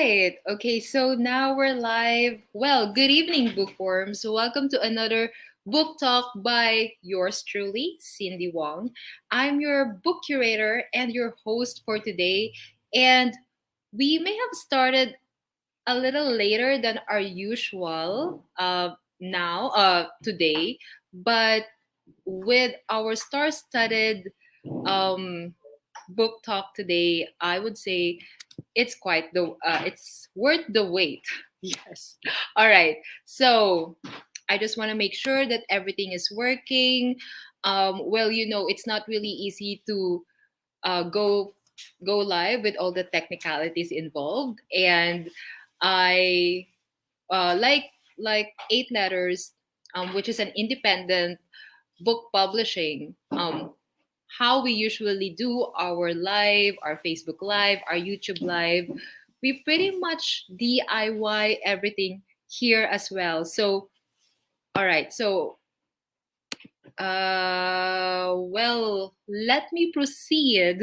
right. Okay, so now we're live. Well, good evening, bookworms. Welcome to another book talk by yours truly, Cindy Wong. I'm your book curator and your host for today. And we may have started a little later than our usual today, but with our star-studded um, book talk today, I would say it's worth the wait. Yes. All right. So I just want to make sure that everything is working. Well, it's not really easy to go live with all the technicalities involved, and I like Eight Letters, which is an independent book publishing. How we usually do our Facebook Live, our YouTube Live. We pretty much DIY everything here as well. So, all right. So, well, let me proceed.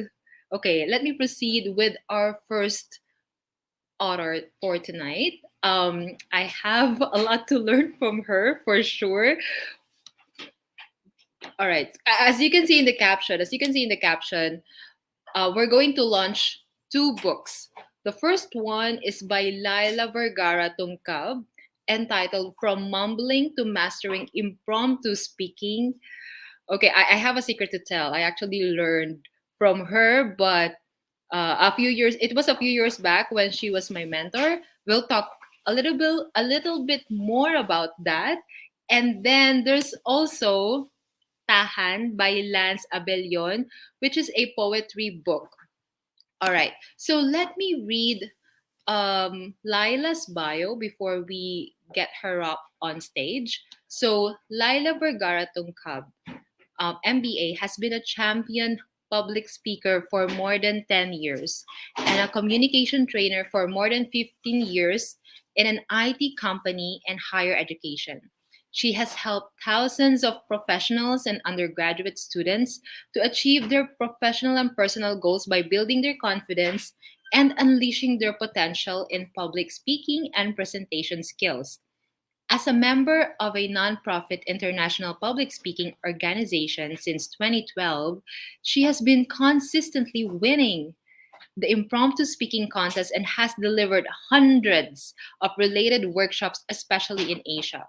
Okay, let me proceed with our first author for tonight. I have a lot to learn from her for sure. All right. As you can see in the caption, we're going to launch two books. The first one is by Laila Vergara Tungkab, entitled From Mumbling to Mastering Impromptu Speaking. Okay, I have a secret to tell. I actually learned from her, but it was a few years back when she was my mentor. We'll talk a little bit more about that. And then there's also Tahan by Lance Abellon, which is a poetry book. All right, so let me read Lila's bio before we get her up on stage. So Laila Vergara Tungkab, MBA, has been a champion public speaker for more than 10 years and a communication trainer for more than 15 years in an IT company and higher education. She has helped thousands of professionals and undergraduate students to achieve their professional and personal goals by building their confidence and unleashing their potential in public speaking and presentation skills. As a member of a nonprofit international public speaking organization since 2012, she has been consistently winning the impromptu speaking contest and has delivered hundreds of related workshops, especially in Asia.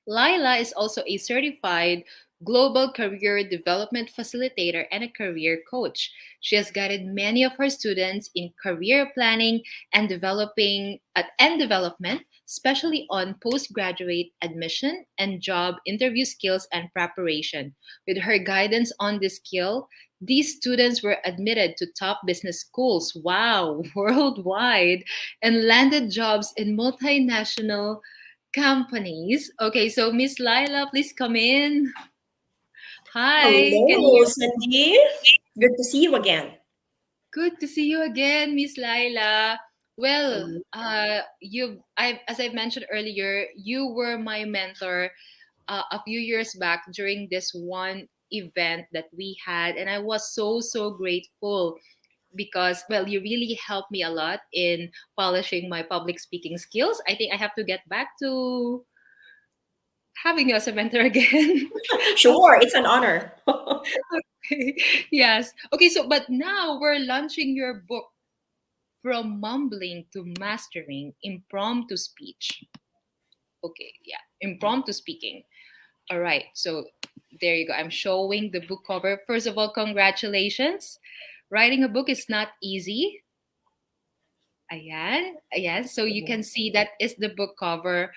Laila is also a certified global career development facilitator and a career coach. She has guided many of her students in career planning and development, especially on postgraduate admission and job interview skills and preparation. With her guidance on this skill, these students were admitted to top business schools, wow, worldwide, and landed jobs in multinational companies. Okay, so Miss Laila, please come in. Hi, can Hello, you? Cindy. Good to see you again. Good to see you again, Miss Laila. Well, as I mentioned earlier, you were my mentor a few years back during this one event that we had, and I was so grateful because, well, you really helped me a lot in polishing my public speaking skills. I think I have to get back to having you as a mentor again. Sure, it's an honor. Okay. Yes. Okay, so but now we're launching your book, From Mumbling to Mastering Impromptu Speech. Okay, yeah, impromptu speaking. All right, so there you go. I'm showing the book cover. First of all, congratulations. Writing a book is not easy. Ayan, ayan. So you can see that is the book cover,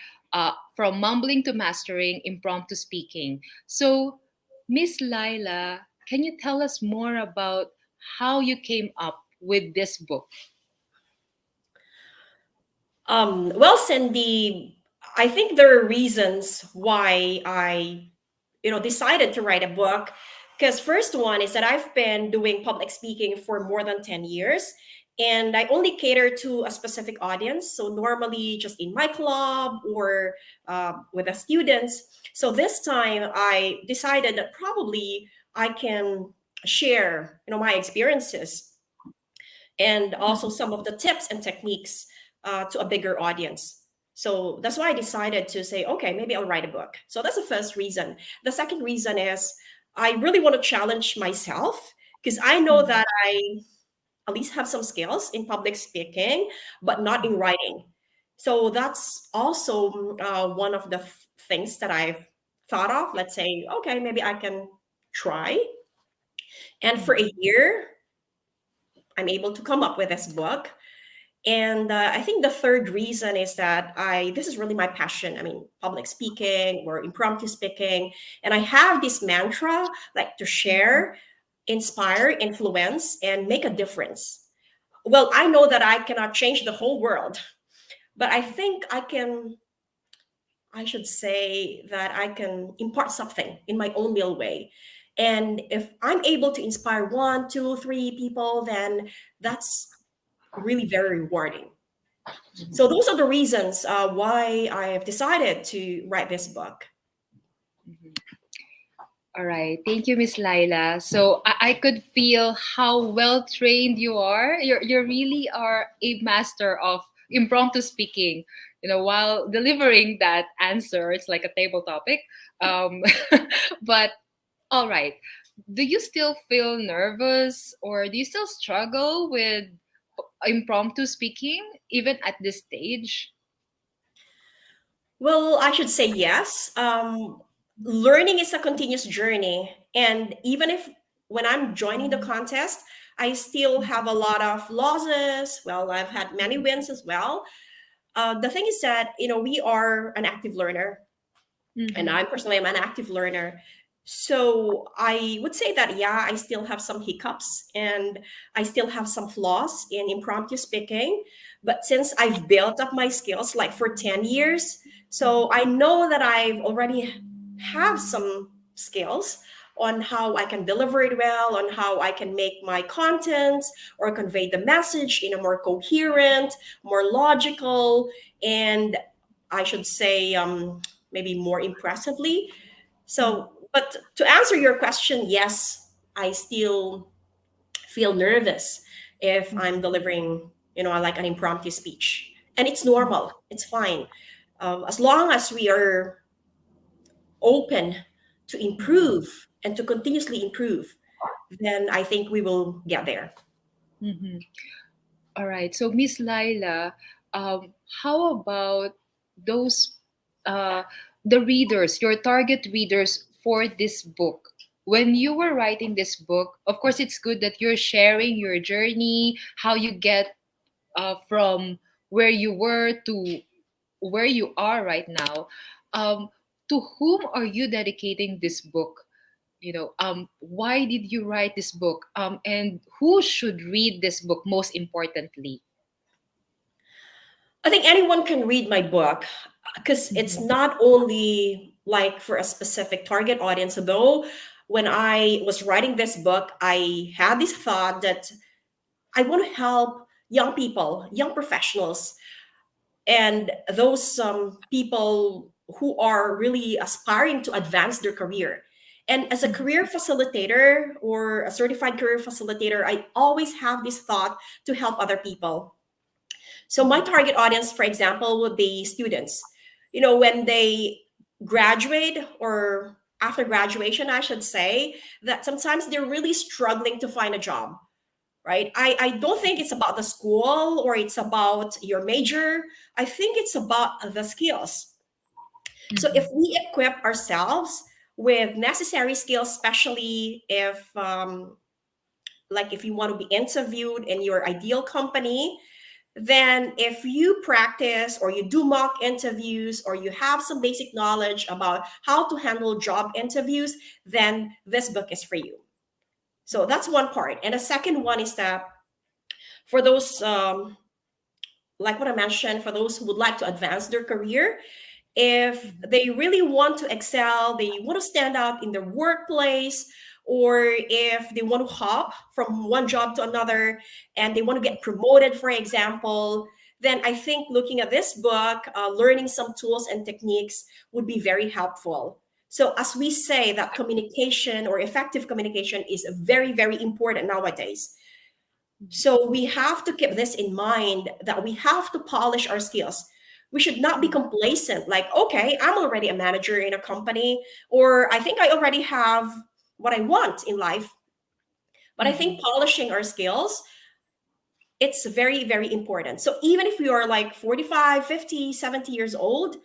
From Mumbling to Mastering Impromptu Speaking. So, Miss Laila, can you tell us more about how you came up with this book? Well, Cindy, I think there are reasons why I, decided to write a book. Because first one is that I've been doing public speaking for more than 10 years, and I only cater to a specific audience. So normally just in my club or with the students. So this time I decided that probably I can share, my experiences and also some of the tips and techniques to a bigger audience. So that's why I decided to say, okay, maybe I'll write a book. So that's the first reason. The second reason is I really want to challenge myself because I know that I at least have some skills in public speaking, but not in writing. So that's also one of the things that I've thought of. Let's say, okay, maybe I can try. And for a year, I'm able to come up with this book. And I think the third reason is that this is really my passion. I mean, public speaking or impromptu speaking. And I have this mantra, like to share, inspire, influence, and make a difference. Well, I know that I cannot change the whole world, but I think I should say that I can impart something in my own little way. And if I'm able to inspire one, two, three people, then that's really very rewarding. So those are the reasons why I have decided to write this book. All right. Thank you, Miss Laila. So I could feel how well trained you are. You really are a master of impromptu speaking. While delivering that answer, it's like a table topic. Um, but all right. Do you still feel nervous, or do you still struggle with impromptu speaking even at this stage? Well, I should say yes. Learning is a continuous journey. And even if when I'm joining the contest, I still have a lot of losses. Well, I've had many wins as well. The thing is that, we are an active learner, and I personally am an active learner. So I would say that, yeah, I still have some hiccups and I still have some flaws in impromptu speaking. But since I've built up my skills like for 10 years, so I know that I've already have some skills on how I can deliver it well, on how I can make my content or convey the message in a more coherent, more logical, and I should say maybe more impressively. So, but to answer your question, yes, I still feel nervous if I'm delivering, like an impromptu speech. And it's normal, it's fine. As long as we are open to improve and to continuously improve, then I think we will get there. Mhm. All right. So, Miss Laila, how about those uh, the readers, your target readers for this book? When you were writing this book, of course, it's good that you're sharing your journey, how you get from where you were to where you are right now. Um, to whom are you dedicating this book? Why did you write this book? And who should read this book most importantly? I think anyone can read my book because it's Mhm. not only like for a specific target audience. Though when I was writing this book, I had this thought that I want to help young people, young professionals, and those people who are really aspiring to advance their career. And as a career facilitator or a certified career facilitator, I always have this thought to help other people. So my target audience, for example, would be students. When they graduate or after graduation, I should say that sometimes they're really struggling to find a job, right? I don't think it's about the school or it's about your major. I think it's about the skills. So if we equip ourselves with necessary skills, especially if you want to be interviewed in your ideal company, then if you practice or you do mock interviews or you have some basic knowledge about how to handle job interviews, then this book is for you. So that's one part. And the second one is that for those, like what I mentioned, for those who would like to advance their career, if they really want to excel, they want to stand out in their workplace, or if they want to hop from one job to another and they want to get promoted, for example, then I think looking at this book, learning some tools and techniques would be very helpful. So as we say that communication or effective communication is very, very important nowadays. So we have to keep this in mind that we have to polish our skills. We should not be complacent, like, okay, I'm already a manager in a company, or I think I already have what I want in life. But I think Mhm. polishing our skills, it's very, very important. So even if we are like 45, 50, 70 years old,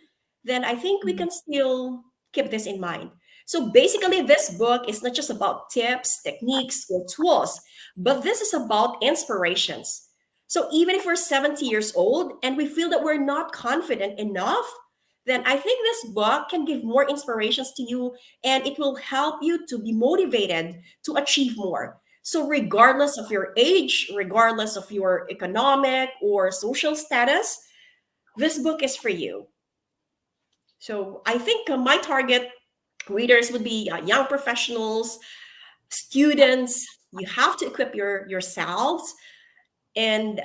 then I think we Mhm. can still keep this in mind. So basically, this book is not just about tips, techniques, or tools, but this is about inspirations. So even if we're 70 years old and we feel that we're not confident enough, then I think this book can give more inspirations to you, and it will help you to be motivated to achieve more. So, regardless of your age, regardless of your economic or social status, this book is for you. So, I think my target readers would be young professionals, students. You have to equip yourselves. And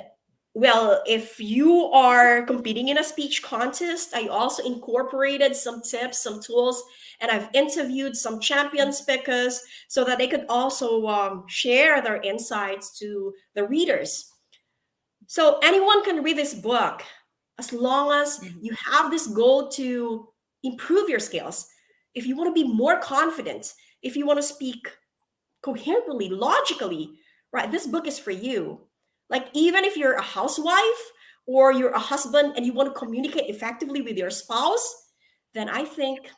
well, if you are competing in a speech contest, I also incorporated some tips, some tools, and I've interviewed some champion speakers so that they could also share their insights to the readers. So anyone can read this book as long as Mhm. you have this goal to improve your skills. If you want to be more confident, if you want to speak coherently, logically, right? This book is for you. Like, even if you're a housewife or you're a husband and you want to communicate effectively with your spouse, then I think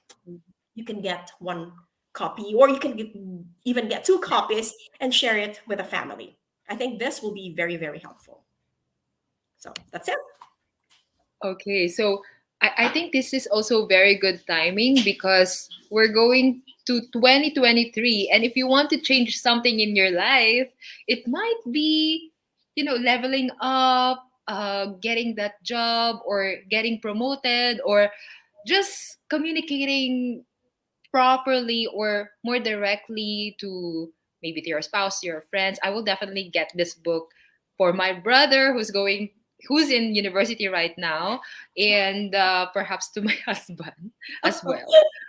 you can get one copy, or you can even get two copies and share it with a family. I think this will be very, very helpful. So that's it. Okay, so I think this is also very good timing because we're going to 2023. And if you want to change something in your life, it might be, leveling up, getting that job, or getting promoted, or just communicating properly or more directly to maybe to your spouse, to your friends. I will definitely get this book for my brother who's in university right now, and perhaps to my husband as well.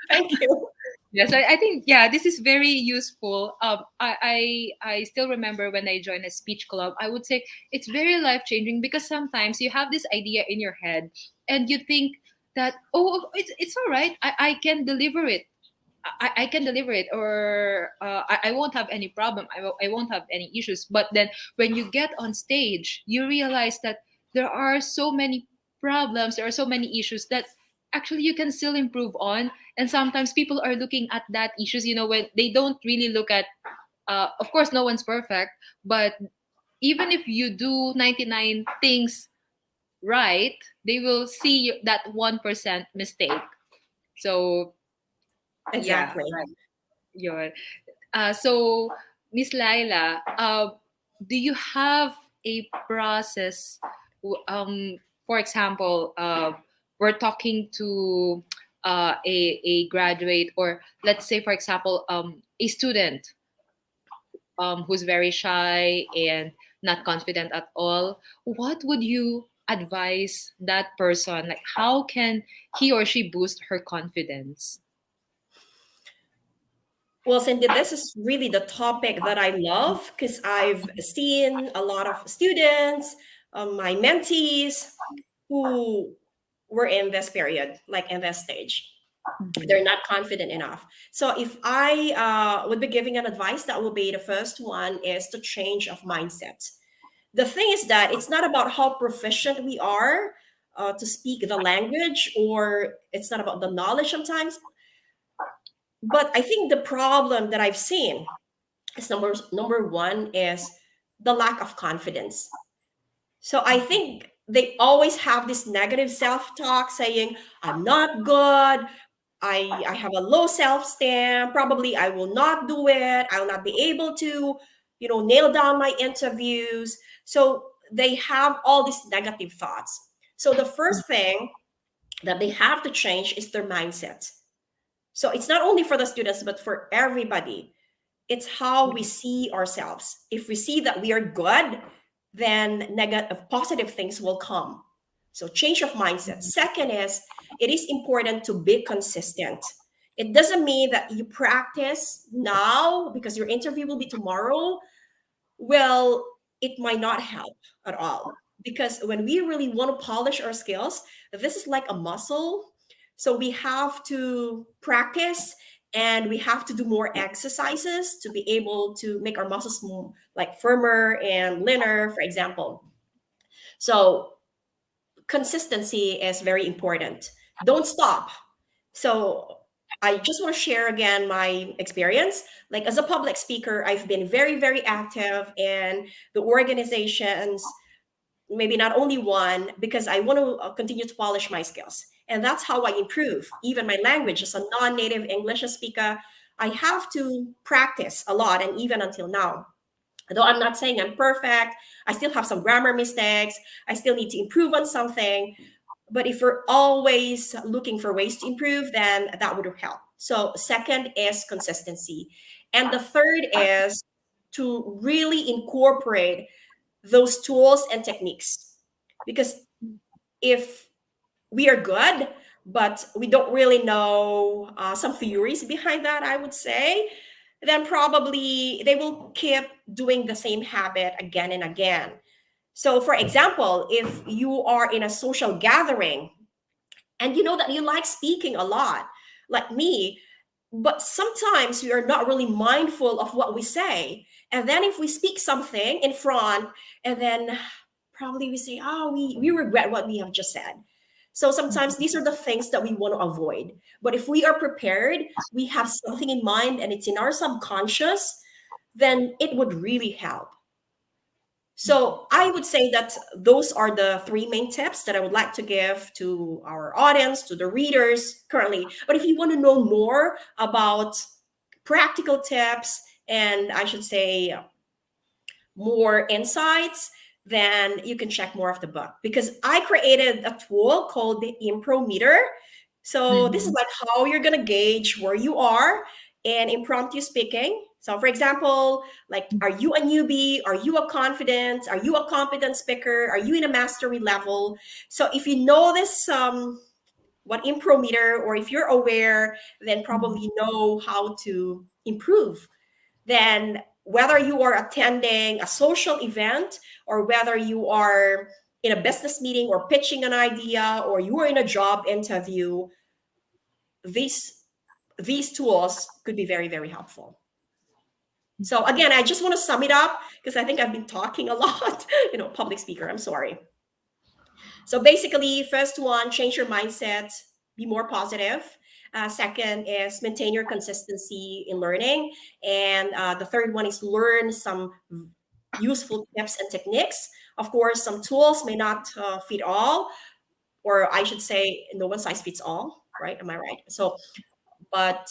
Thank you. Yes, I think, yeah, this is very useful. I still remember when I joined a speech club. I would say it's very life changing because sometimes you have this idea in your head and you think that, oh, it's all right. I can deliver it. I can deliver it, or I won't have any problem. I won't have any issues. But then when you get on stage, you realize that there are so many problems, there are so many issues that actually you can still improve on. And sometimes people are looking at that issues, when they don't really look at, of course, no one's perfect, but even if you do 99 things right, they will see that 1% mistake. So, yeah, Exactly. right. Yun. So, Miss Laila, do you have a process? For example, we're talking to a graduate, or let's say, for example, a student who's very shy and not confident at all. What would you advise that person? Like, how can he or she boost her confidence? Well, Cindy, this is really the topic that I love because I've seen a lot of students, my mentees, who were in this period, like in this stage. Mhm. They're not confident enough. So if I would be giving an advice, that will be the first one is to change of mindset. The thing is that it's not about how proficient we are to speak the language, or it's not about the knowledge sometimes. But I think the problem that I've seen is number one is the lack of confidence. So I think they always have this negative self-talk saying, I'm not good. I have a low self-esteem. Probably I will not do it. I will not be able to, nail down my interviews. So they have all these negative thoughts. So the first thing that they have to change is their mindset. So it's not only for the students, but for everybody. It's how we see ourselves. If we see that we are good, then negative, positive things will come. So change of mindset. Second is, it is important to be consistent. It doesn't mean that you practice now because your interview will be tomorrow. Well, it might not help at all. Because when we really want to polish our skills, this is like a muscle. So we have to practice, and we have to do more exercises to be able to make our muscles like firmer and leaner, for example. So consistency is very important. Don't stop. So I just want to share again my experience. Like as a public speaker, I've been very, very active in the organizations, maybe not only one, because I want to continue to polish my skills. And that's how I improve. Even my language as a non-native English speaker, I have to practice a lot, and even until now. Though I'm not saying I'm perfect, I still have some grammar mistakes. I still need to improve on something. But if we're always looking for ways to improve, then that would help. So second is consistency. And the third is to really incorporate those tools and techniques. Because if we are good, but we don't really know some theories behind that, I would say, then probably they will keep doing the same habit again and again. So, for example, if you are in a social gathering and you know that you like speaking a lot, like me, but sometimes we are not really mindful of what we say. And then if we speak something in front, and then probably we say, oh, we regret what we have just said. So sometimes these are the things that we want to avoid. But if we are prepared, we have something in mind and it's in our subconscious, then it would really help. So I would say that those are the three main tips that I would like to give to our audience, to the readers currently. But if you want to know more about practical tips, and I should say more insights, then you can check more of the book, because I created a tool called the Imprometer. So this is like how you're going to gauge where you are in impromptu speaking. So for example, like, are you a newbie? Are you a confident? Are you a competent speaker? Are you in a mastery level? So if you know this, what Imprometer, or if you're aware, then probably you know how to improve. Then whether you are attending a social event, or whether you are in a business meeting or pitching an idea, or you are in a job interview, these tools could be very, very helpful. So again, I just want to sum it up, because I think I've been talking a lot, public speaker, I'm sorry. So basically, first one, change your mindset, be more positive. Second is maintain your consistency in learning. And the third one is learn some useful tips and techniques. Of course, some tools may not fit all, or I should say, no one size fits all, right? Am I right? So, but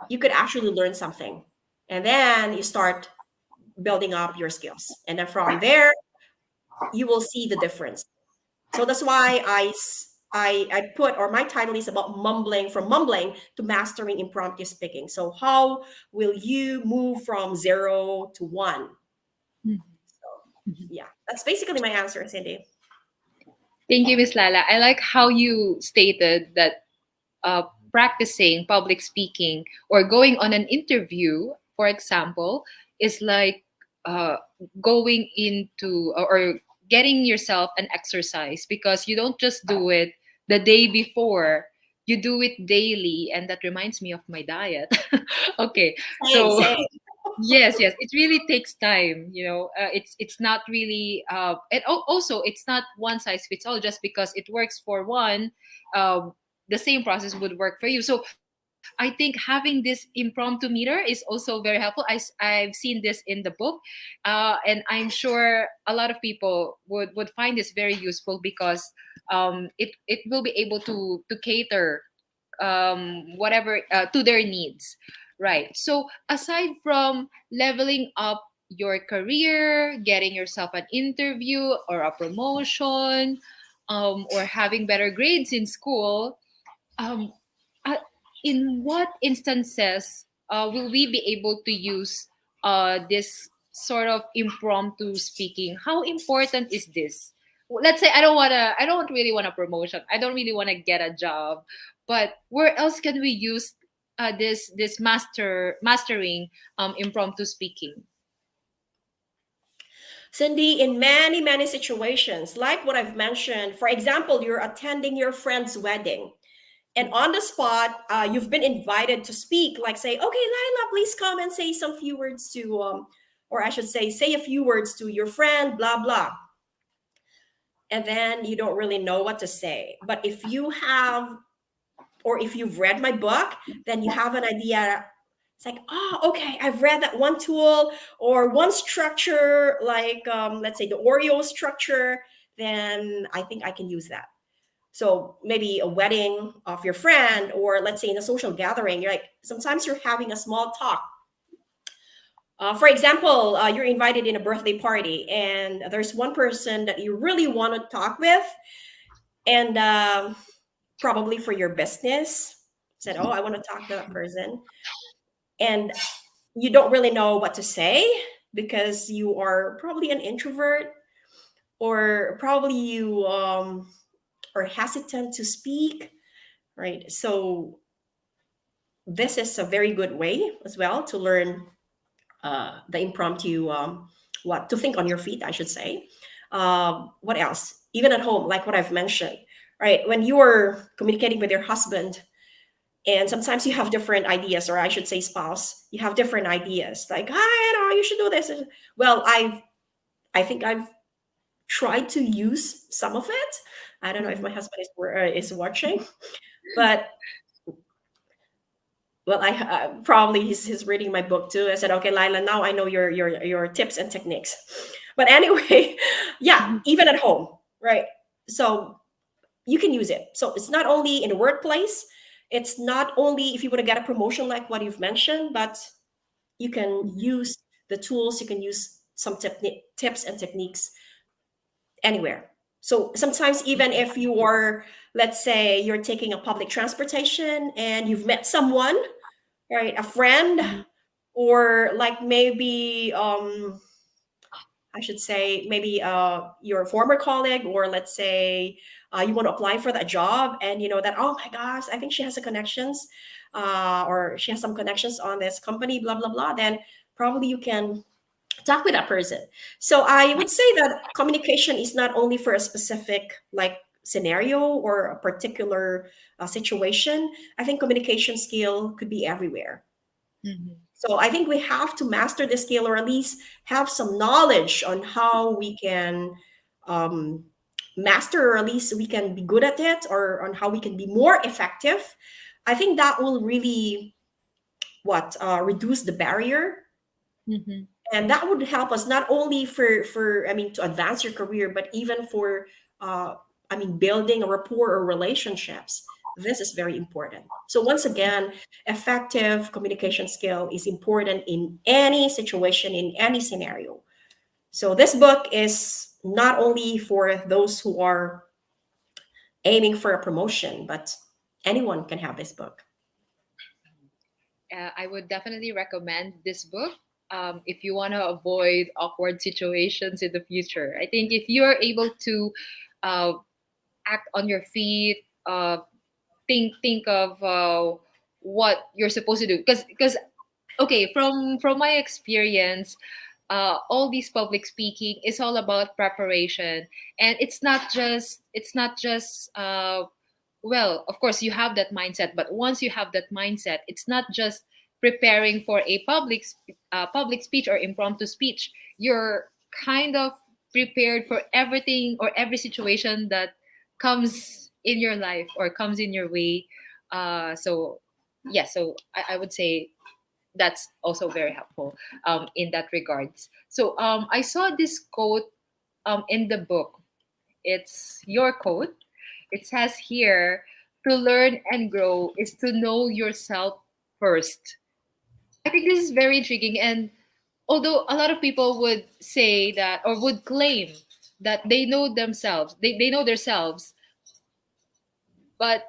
you could actually learn something, and then you start building up your skills. And then from there, you will see the difference. So that's why I put, or my title is about mumbling, from mumbling to mastering impromptu speaking. So how will you move from 0 to 1? So yeah, that's basically my answer, Cindy. Thank you, Miss Lala. I like how you stated that practicing public speaking or going on an interview, for example, is like going into or getting yourself an exercise, because you don't just do it the day before, you do it daily. And that reminds me of my diet. Okay, so Same. yes, it really takes time. It's not really and also it's not one size fits all. Just because it works for one, the same process would work for you. So I think having this impromptu meter is also very helpful. I've seen this in the book, and I'm sure a lot of people would find this very useful, because it will be able to cater whatever to their needs, right? So aside from leveling up your career, getting yourself an interview or a promotion, or having better grades in school, um, uh, in what instances will we be able to use this sort of impromptu speaking? How important is this? Let's say I don't really want a promotion. I don't really want to get a job, but where else can we use this mastering impromptu speaking? Cindy, in many, many situations, like what I've mentioned, for example, you're attending your friend's wedding, and on the spot, you've been invited to speak, like say, okay, Laila, please come and say some few words to, or I should say a few words to your friend, blah, blah. And then you don't really know what to say. But if you have, or if you've read my book, then you have an idea. It's like, oh, okay, I've read that one tool or one structure, like let's say the Oreo structure, then I think I can use that. So maybe a wedding of your friend, or let's say in a social gathering, you're like, sometimes you're having a small talk. For example, you're invited in a birthday party, and there's one person that you really want to talk with, and probably for your business, said, oh, I want to talk to that person. And you don't really know what to say because you are probably an introvert, or probably you are hesitant to speak, right? So this is a very good way as well to learn the impromptu, what to think on your feet, I should say. What else? Even at home, like what I've mentioned, right? When you are communicating with your husband, and sometimes you have different ideas, or I should say spouse, you have different ideas, like, hi, you know, you should do this. Well, I think I've tried to use some of it. I don't know if my husband is watching, but well, I probably he's reading my book too. I said, okay, Lila, now I know your tips and techniques. But anyway, yeah, even at home, right? So you can use it. So it's not only in the workplace, it's not only if you want to get a promotion like what you've mentioned, but you can use the tools, you can use some tips and techniques anywhere. So sometimes even if you are, let's say you're taking a public transportation and you've met someone, right, a friend, or like maybe I should say maybe your former colleague, or let's say you want to apply for that job, and you know that, oh my gosh, I think she has the connections, or she has some connections on this company, blah blah blah. Then probably you can talk with that person. So I would say that communication is not only for a specific like scenario or a particular situation. I think communication skill could be everywhere. Mhm. So I think we have to master this skill, or at least have some knowledge on how we can um, master, or at least we can be good at it, or on how we can be more effective. I think that will really what reduce the barrier, Mhm. and that would help us not only for I mean to advance your career, but even for uh, I mean building a rapport or relationships. This is very important. So once again, effective communication skill is important in any situation, in any scenario. So this book is not only for those who are aiming for a promotion, but anyone can have this book. I would definitely recommend this book if you want to avoid awkward situations in the future. I think if you are able to uh, act on your feet, think of what you're supposed to do, because okay, from my experience, all these public speaking is all about preparation, and it's not just well, of course you have that mindset, but once you have that mindset, it's not just preparing for a public speech or impromptu speech. You're kind of prepared for everything or every situation that comes in your life or comes in your way. So yeah, so I would say that's also very helpful in that regards. So I saw this quote in the book. It's your quote. It says here, to learn and grow is to know yourself first. I think this is very intriguing. And although a lot of people would say that or would claim that they know themselves, they know themselves, but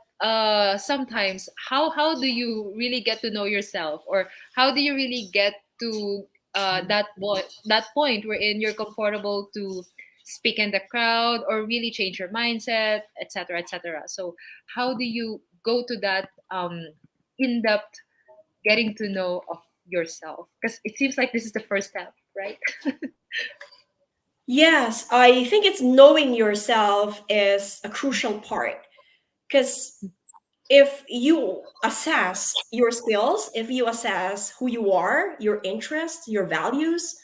sometimes how do you really get to know yourself, or how do you really get to that point wherein you're comfortable to speak in the crowd or really change your mindset, etc., etc.? So how do you go to that in-depth getting to know of yourself, because it seems like this is the first step, right? Yes, I think it's knowing yourself is a crucial part, because if you assess your skills, if you assess who you are, your interests, your values,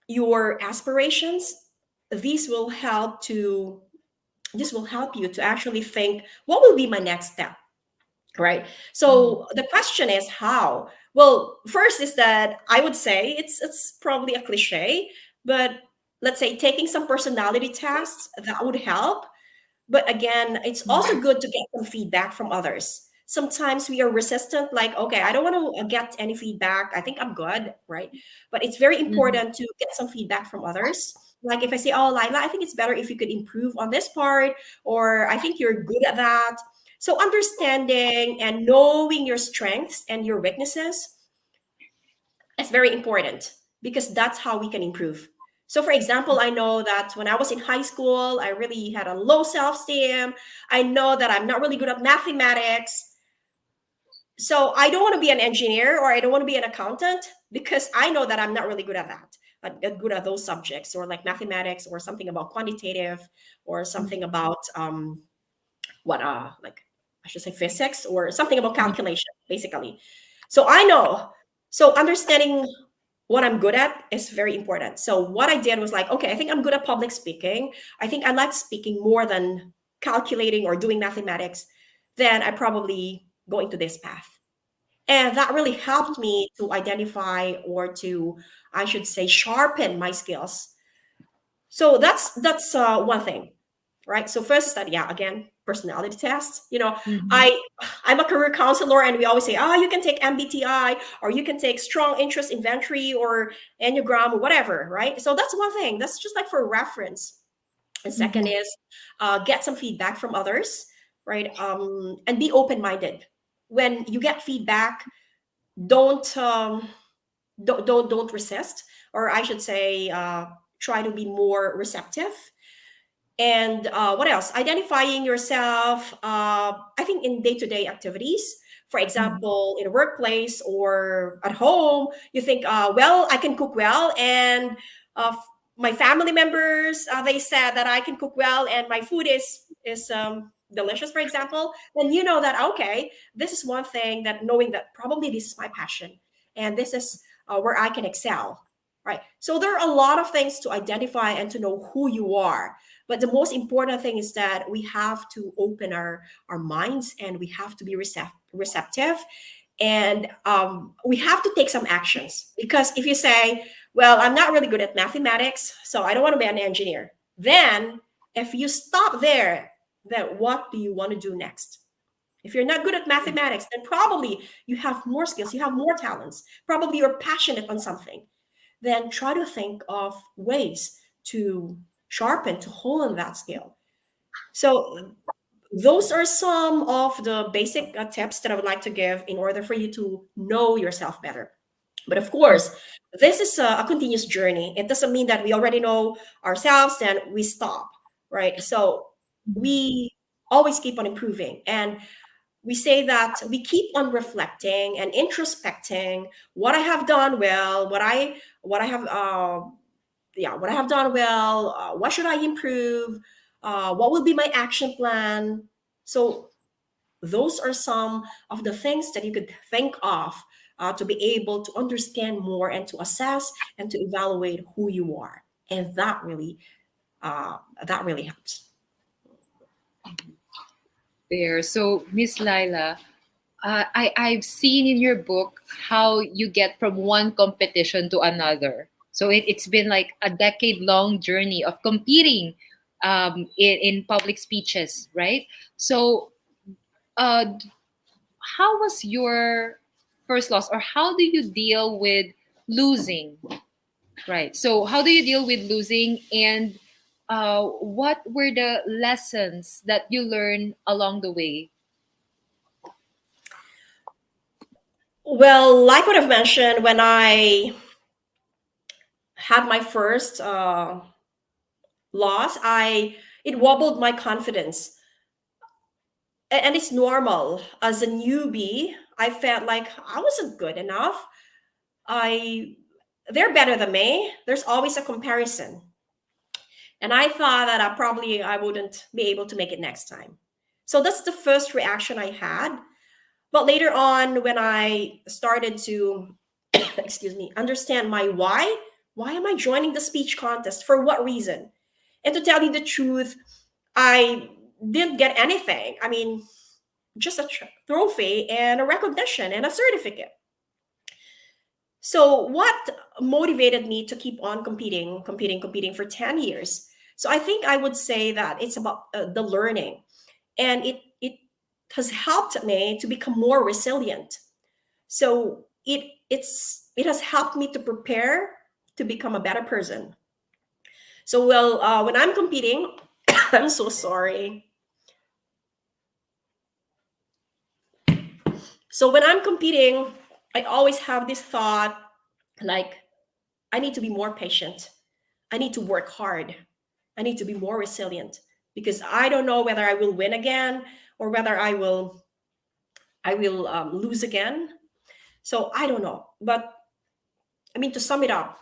your aspirations, these will help to this will help you to actually think, what will be my next step, right? Mhm. So the question is how. Well, first is that I would say it's probably a cliche, but let's say taking some personality tests that would help. But again, it's also Mhm. good to get some feedback from others. Sometimes we are resistant, like, okay, I don't want to get any feedback. I think I'm good, right? But it's very Mhm. important to get some feedback from others. Like if I say, oh, Lila, I think it's better if you could improve on this part, or I think you're good at that. So understanding and knowing your strengths and your weaknesses is very important, because that's how we can improve. So, for example, I know that when I was in high school, I really had a low self esteem. I know that I'm not really good at mathematics. So, I don't want to be an engineer, or I don't want to be an accountant, because I know that I'm not really good at that, good at those subjects, or like mathematics, or something about quantitative, or something about like I should say physics, or something about Mhm. calculation, basically. So I know. So understanding what I'm good at is very important. So what I did was like, okay, I think I'm good at public speaking. I think I like speaking more than calculating or doing mathematics. Then I probably go into this path. And that really helped me to identify, or to, I should say, sharpen my skills. So that's one thing, right? So first is that, yeah, again, personality tests. Mhm. I'm a career counselor, and we always say, you can take MBTI, or you can take strong interest inventory, or Enneagram, or whatever, right? So that's one thing. That's just like for reference. And second Mhm. is get some feedback from others, right? And be open minded. When you get feedback, don't don't resist, or I should say, try to be more receptive. And what else? Identifying yourself, I think, in day-to-day activities. For Mhm. example, in a workplace or at home, you think, well, I can cook well, and my family members, they said that I can cook well, and my food is delicious, for example. Then you know that, okay, this is one thing, that knowing that probably this is my passion, and this is where I can excel, right? So there are a lot of things to identify and to know who you are, but the most important thing is that we have to open our minds, and we have to be receptive, and we have to take some actions. Because if you say, well, I'm not really good at mathematics, so I don't want to be an engineer, then if you stop there, then what do you want to do next? If you're not good at mathematics, then probably you have more skills, you have more talents, probably you're passionate on something. Then try to think of ways to sharpen, to hone that skill. So those are some of the basic tips that I would like to give in order for you to know yourself better. But of course, this is a continuous journey. It doesn't mean that we already know ourselves, then we stop, right? So Mhm. we always keep on improving. And we say that we keep on reflecting and introspecting what I have done well, what I have what I have done well, what should I improve, what will be my action plan. So those are some of the things that you could think of to be able to understand more, and to assess and to evaluate who you are, and uh, that really helps. There. So, Miss Laila, I've seen in your book how you get from one competition to another. So it's been like a decade-long journey of competing in public speeches, right? So, how was your first loss, or how do you deal with losing? Right. So, how do you deal with losing, and what were the lessons that you learned along the way? Well, like what I've mentioned, when I had my first loss, I it wobbled my confidence. And it's normal. As a newbie, I felt like I wasn't good enough. I They're better than me. There's always a comparison. And I thought that I wouldn't be able to make it next time. So that's the first reaction I had. But later on, when I started to, excuse me, understand my why am I joining the speech contest? For what reason? And to tell you the truth, I didn't get anything. I mean, just a trophy and a recognition and a certificate. So what motivated me to keep on competing for 10 years? So I think I would say that it's about the learning, and it has helped me to become more resilient. So it has helped me to prepare to become a better person. So when I'm competing, I'm so sorry. So when I'm competing, I always have this thought like, I need to be more patient. I need to work hard. I need to be more resilient, because I don't know whether I will win again or whether I will lose again. So I don't know. But I mean, to sum it up,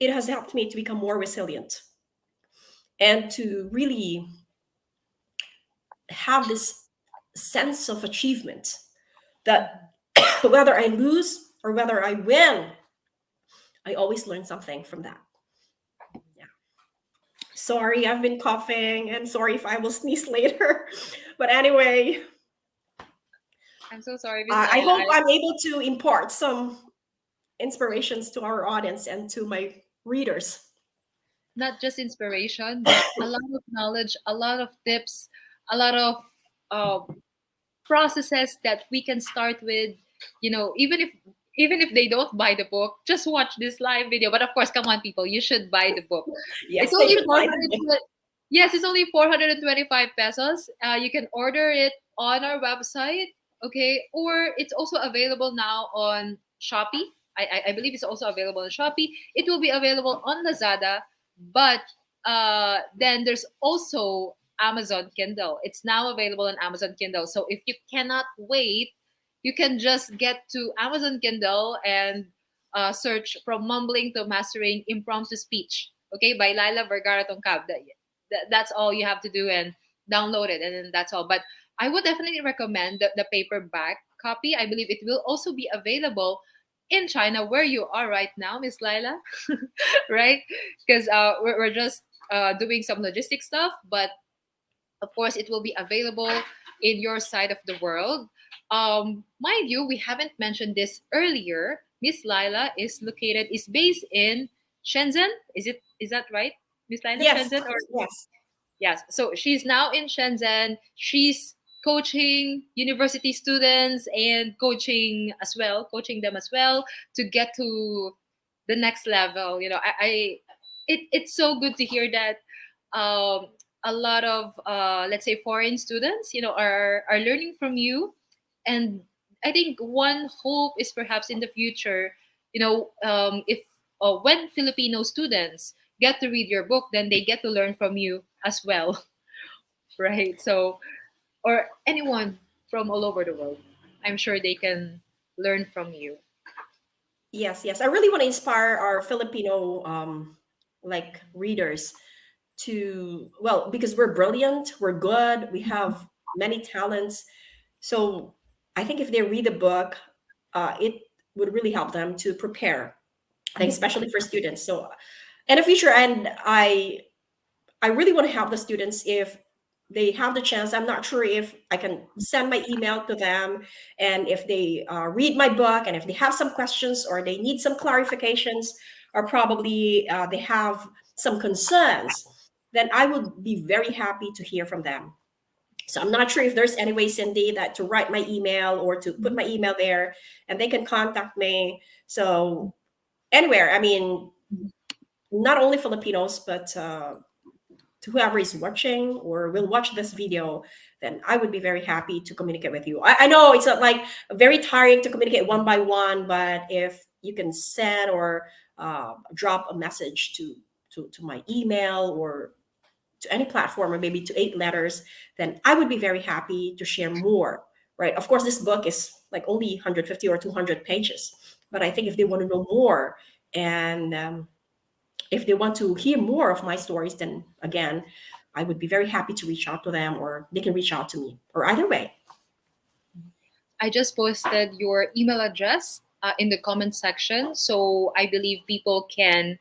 it has helped me to become more resilient and to really have this sense of achievement that whether I lose or whether I win, I always learn something from that. Yeah. Sorry, I've been coughing, and sorry if I will sneeze later. But anyway, I'm so sorry, Miss I Laila. hope I'm able to impart some inspirations to our audience and to my readers. Not just inspiration, but a lot of knowledge, a lot of tips, a lot of uh, processes that we can start with. Even if they don't buy the book, just watch this live video. But of course, come on, people, you should buy the book. It's Yes, they only should buy the book. yes, it's only 425 pesos. You can order it on our website, okay, or it's also available now on Shopee. I believe it's also available on Shopee. It will be available on Lazada, but then there's also Amazon Kindle. It's now available on Amazon Kindle. So if you cannot wait, you can just get to Amazon Kindle and search From Mumbling to Mastering Impromptu Speech, okay, by Laila Vergara-Tungkab. That's all you have to do, and download it, and then that's all. But I would definitely recommend the paperback copy. I believe it will also be available in China, where you are right now, Miss Laila, right? Because we're just doing some logistic stuff, but of course, it will be available in your side of the world. Mind you, we haven't mentioned this earlier. Miss Laila is based in Shenzhen. Is that right, Miss Laila? Yes, Shenzhen, or yes. yes. So she's now in Shenzhen. She's coaching university students and coaching them as well to get to the next level. It's so good to hear that um, a lot of let's say foreign students, are learning from you, and I think one hope is perhaps in the future, if when Filipino students get to read your book, then they get to learn from you as well, right? So, or anyone from all over the world, I'm sure they can learn from you. Yes, yes. I really want to inspire our Filipino like readers to, well, because we're brilliant, we're good, we have many talents. So I think if they read the book, it would really help them to prepare, I think, especially for students. So in the future, and I really want to help the students if they have the chance. I'm not sure if I can send my email to them, and if they read my book, and if they have some questions or they need some clarifications, or probably they have some concerns, then I would be very happy to hear from them. So I'm not sure if there's any way, Cindy, that to write my email or to put my email there, and they can contact me. So anywhere, I mean, not only Filipinos, but to whoever is watching or will watch this video, then I would be very happy to communicate with you. I know it's not like very tiring to communicate one by one, but if you can send or drop a message to my email or to any platform, or maybe to 8 letters, then I would be very happy to share more. Right? Of course, this book is like only 150 or 200 pages, but I think if they want to know more and if they want to hear more of my stories, then again, I would be very happy to reach out to them, or they can reach out to me, or either way. I just posted your email address in the comment section, so I believe people can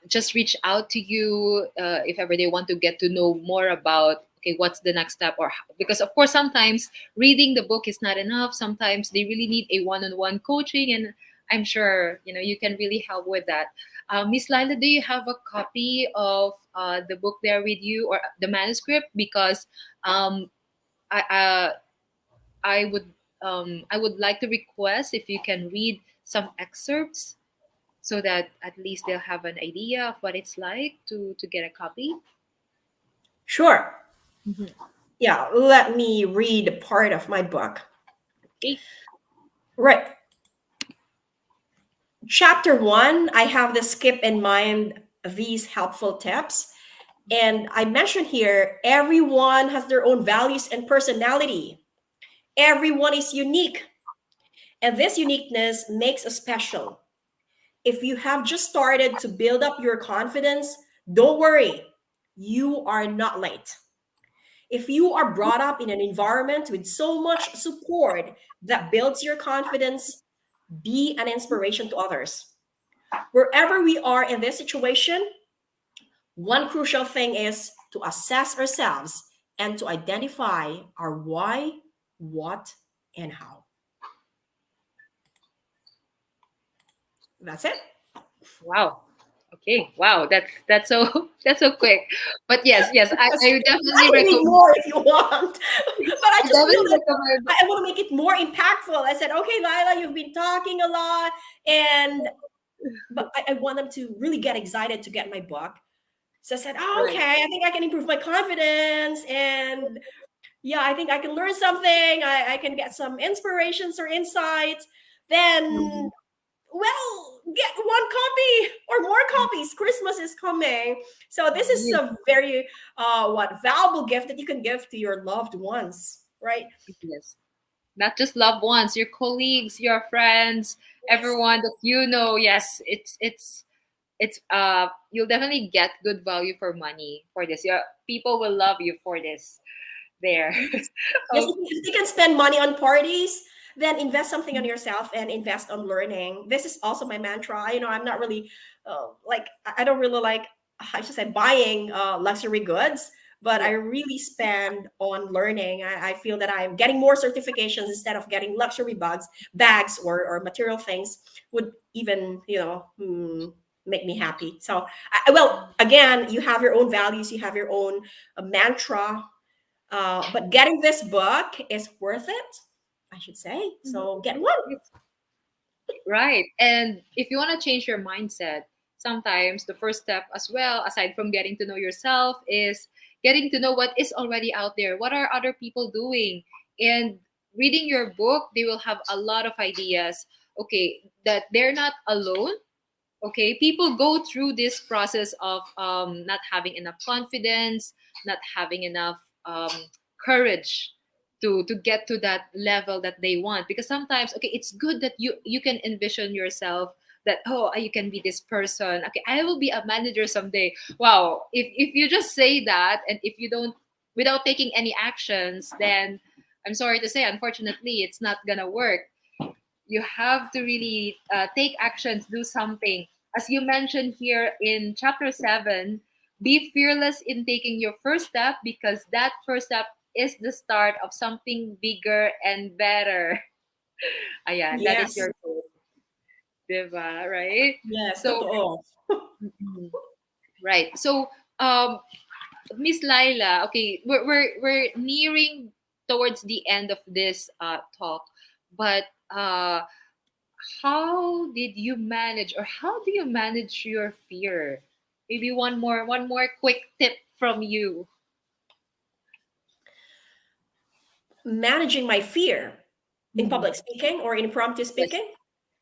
just reach out to you if ever they want to get to know more about, okay, what's the next step, or because of course sometimes reading the book is not enough. Sometimes they really need a one-on-one coaching, and I'm sure you can really help with that. Miss Lila, do you have a copy of the book there with you, or the manuscript? Because um, I, I would like to request if you can read some excerpts so that at least they'll have an idea of what it's like to get a copy. Sure. Mhm. Yeah, let me read part of my book. Okay. Right. Chapter 1, I have this keep in mind these helpful tips. And I mentioned here, everyone has their own values and personality. Everyone is unique. And this uniqueness makes us special. If you have just started to build up your confidence, don't worry, you are not late. If you are brought up in an environment with so much support that builds your confidence, be an inspiration to others. Wherever we are in this situation, one crucial thing is to assess ourselves and to identify our why, what, and how. That's it. Wow. Okay. Wow. That's so that's so quick. But yes, I would I definitely can read recommend. more if you want, but I I just feel definitely that recommend. I want to make it more impactful. I said, okay, Lila, you've been talking a lot, and but I want them to really get excited to get my book. So I said, oh, Right. okay, I think I can improve my confidence, and yeah, I think I can learn something. I can get some inspirations or insights. Then, Mhm. well, get one copy or more copies. Christmas is coming. So this is Yes. a very valuable gift that you can give to your loved ones, right? Yes. Not just loved ones, your colleagues, your friends, Yes. everyone that you know. Yes, it's you'll definitely get good value for money for this. Yeah, people will love you for this. There. Yes. Yes, Oh, if you can spend money on parties, then invest something on yourself and invest on learning. This is also my mantra. I'm not really like I don't really like, I should say, buying luxury goods, but I yeah. really spend on learning. I feel that I'm getting more certifications instead of getting luxury bags or material things would even make me happy. So well, again, you have your own values, you have your own mantra, but getting this book is worth it, I should say. So get one. Right. And if you want to change your mindset, sometimes the first step as well, aside from getting to know yourself, is getting to know what is already out there. What are other people doing? And reading your book, they will have a lot of ideas. Okay, that they're not alone. Okay, people go through this process of not having enough confidence, not having enough courage to get to that level that they want. Because sometimes, okay, it's good that you can envision yourself that, oh, you can be this person, okay, I will be a manager someday. Wow, if you just say that, and if you don't, without taking any actions, then I'm sorry to say, unfortunately, it's not gonna work. You have to really take actions, do something. As you mentioned here in chapter 7, be fearless in taking your first step, because that first step is the start of something bigger and better. Ayan, that is Yes. your goal, diba? Right? Yes, So, totoo. mhm. Right. So, Miss Laila, okay, we're nearing towards the end of this talk, but how did you manage, or how do you manage your fear? Maybe one more quick tip from you. Managing my fear in Mhm. public speaking or in impromptu Yes, speaking.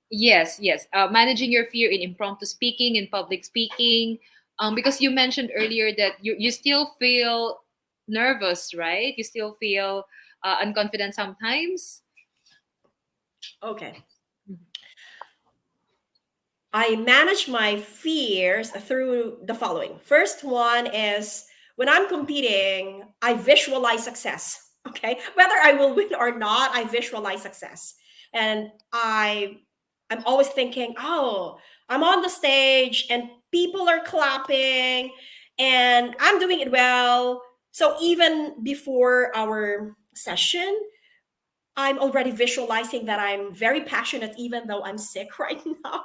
yes. Managing your fear in impromptu speaking, in public speaking, because you mentioned earlier that you still feel nervous, right? You still feel unconfident sometimes. Okay. I manage my fears through the following. First one is when I'm competing, I visualize success. Okay, whether I will win or not, I visualize success, and I'm always thinking, oh, I'm on the stage and people are clapping, and I'm doing it well. So even before our session, I'm already visualizing that I'm very passionate, even though I'm sick right now.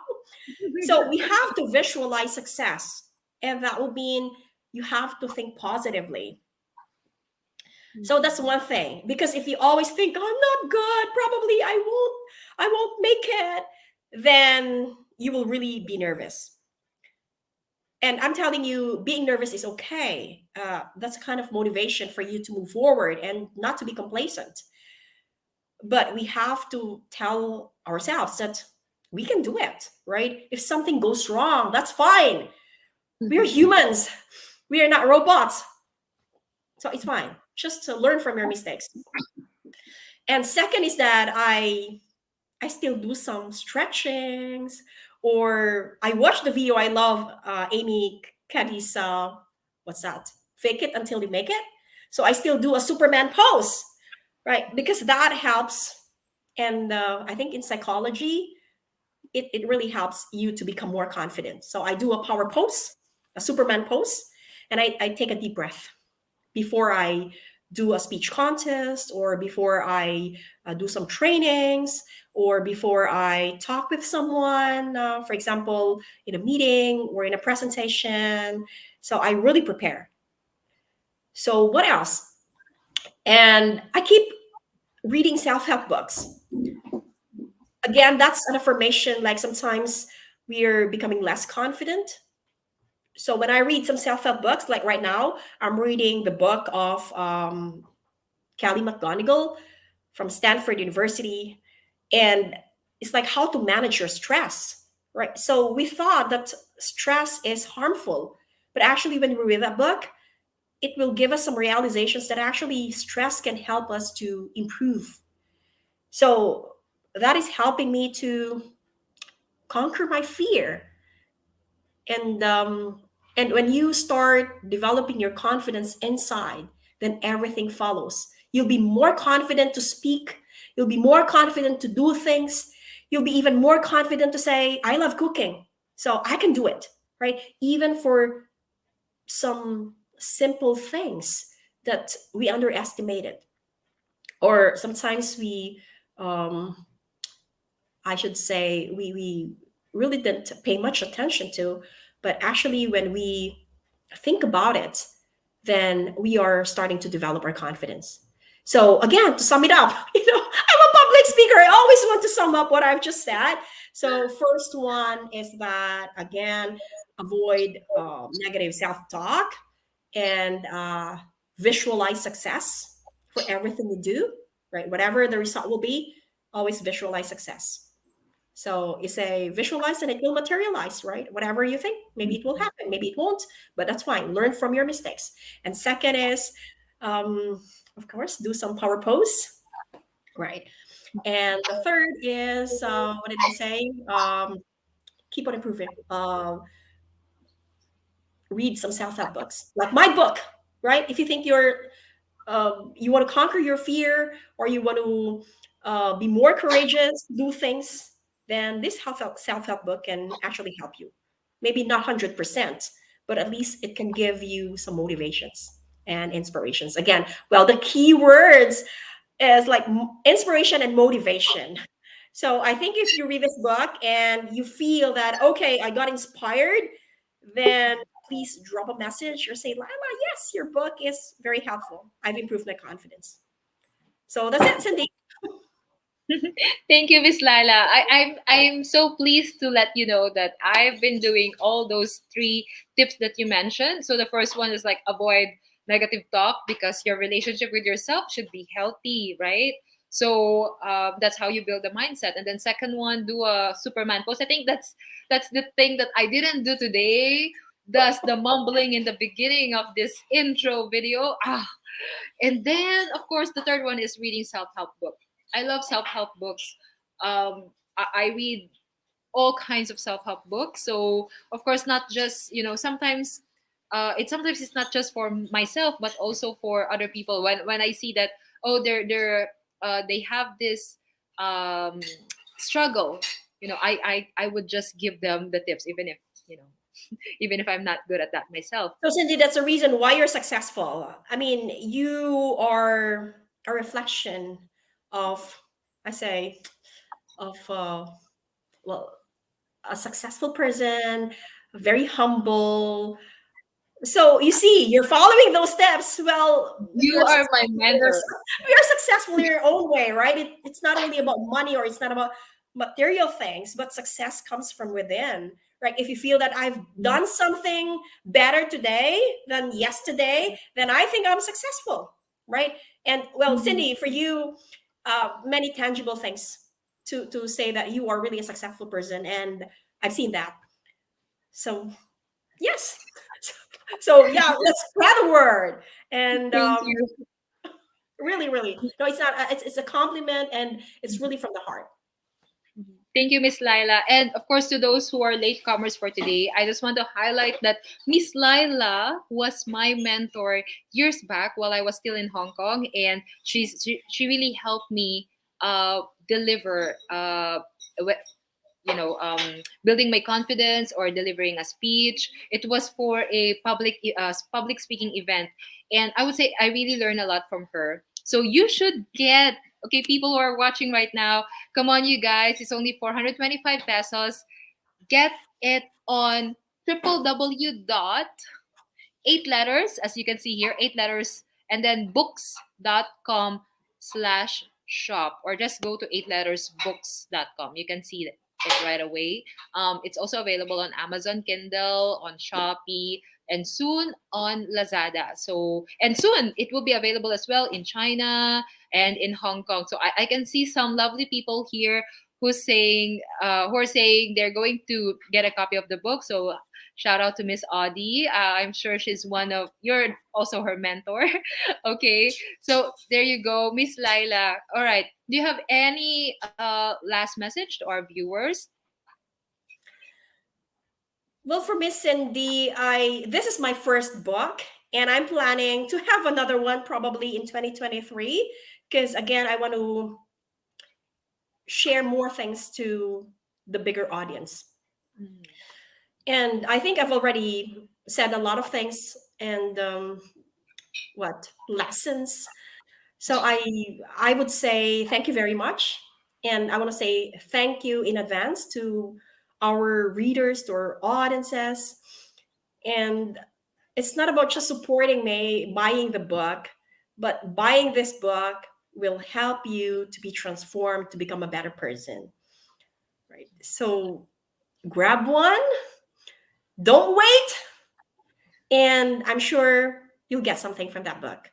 So we have to visualize success. And that would mean you have to think positively. So that's one thing. Because if you always think, I'm not good, probably I won't make it, then you will really be nervous. And I'm telling you, being nervous is okay. That's a kind of motivation for you to move forward and not to be complacent. But we have to tell ourselves that we can do it, right? If something goes wrong, that's fine. We're humans. We are not robots. So it's fine. Just to learn from your mistakes. And second is that I still do some stretchings, or I watch the video. I love 𝐕𝐞𝐫𝐶𝐚𝐫𝐚-𝐫𝐶, what's that? Fake it until you make it. So I still do a Superman pose, right? Because that helps. And I think in psychology, it really helps you to become more confident. So I do a power pose, a Superman pose, and I take a deep breath before I do a speech contest, or before I do some trainings, or before I talk with someone, for example, in a meeting or in a presentation. So I really prepare. So what else? And I keep reading self-help books. Again, that's an affirmation. Like sometimes we are becoming less confident. So when I read some self-help books, like right now, I'm reading the book of Kelly McGonigal from Stanford University. And it's like how to manage your stress, right? So we thought that stress is harmful. But actually, when we read that book, it will give us some realizations that actually stress can help us to improve. So that is helping me to conquer my fear. And when you start developing your confidence inside, then everything follows. You'll be more confident to speak, you'll be more confident to do things, you'll be even more confident to say, I love cooking, so I can do it, right? Even for some simple things that we underestimated, or sometimes we I should say we really didn't pay much attention to. But actually, when we think about it, then we are starting to develop our confidence. So again, to sum it up, I'm a public speaker. I always want to sum up what I've just said. So first one is that, again, avoid negative self-talk, and visualize success for everything you do, right? Whatever the result will be, always visualize success. So you say visualize and it will materialize, right? Whatever you think, maybe it will happen, maybe it won't, but that's fine. Learn from your mistakes. And second is, of course, do some power pose, right? And the third is, what did I say? Keep on improving. Read some self-help books, like my book, right? If you think you want to conquer your fear, or you want to be more courageous, do things, then this self-help book can actually help you. Maybe not 100%, but at least it can give you some motivations and inspirations. Again, well, the key words is like inspiration and motivation. So I think if you read this book and you feel that, okay, I got inspired, then please drop a message or say, Lila, yes, your book is very helpful. I've improved my confidence. So that's it, Cindy. Thank you, Miss Lila. I'm so pleased to let you know that I've been doing all those three tips that you mentioned. So the first one is like avoid negative talk, because your relationship with yourself should be healthy, right? So that's how you build the mindset. And then second one, do a Superman pose. I think that's the thing that I didn't do today. Thus the mumbling in the beginning of this intro video. And then of course the third one is reading self-help book. I love self-help books. I read all kinds of self-help books. So of course, not just, sometimes it's not just for myself, but also for other people. When I see that, oh, they have this um, struggle, I would just give them the tips, even if even if I'm not good at that myself. So Cindy, that's the reason why you're successful. I mean, you are a reflection of, I say, of well, a successful person, very humble. So you see, you're following those steps. Well, You are my mentor. you're successful in your own way, right? It's not only about money, or it's not about material things, but success comes from within. Right? If you feel that I've done something better today than yesterday, then I think I'm successful, right? And well, Cindy, for you, many tangible things to say that you are really a successful person, and I've seen that. So yes. So yeah, let's spread the word. And Thank you. really, really, no, it's not. It's a compliment, and it's really from the heart. Thank you, Miss Laila. And of course, to those who are latecomers for today, I just want to highlight that Miss Laila was my mentor years back while I was still in Hong Kong, and she really helped me deliver, building my confidence or delivering a speech. It was for a public speaking event, and I would say I really learned a lot from her. So you should get. Okay, people who are watching right now, come on, you guys. It's only 425 pesos. Get it on www. 8 letters, as you can see here, 8 letters, and then books.com/shop, or just go to 8lettersbooks.com. You can see it right away. It's also available on Amazon Kindle, on Shopee, and soon on Lazada. So, and soon it will be available as well in China and in Hong Kong. So I can see some lovely people here who are saying they're going to get a copy of the book. So shout out to Miss Audie. I'm sure you're also her mentor. Okay, so there you go, Miss Laila. All right, do you have any last message to our viewers? Well, for Miss Cindy, this is my first book, and I'm planning to have another one probably in 2023, because again, I want to share more things to the bigger audience. And I think I've already said a lot of things and lessons. So I would say thank you very much, and I want to say thank you in advance to our readers, to our audiences. And it's not about just supporting me, buying the book, but buying this book will help you to be transformed, to become a better person. Right? So grab one, don't wait, and I'm sure you'll get something from that book.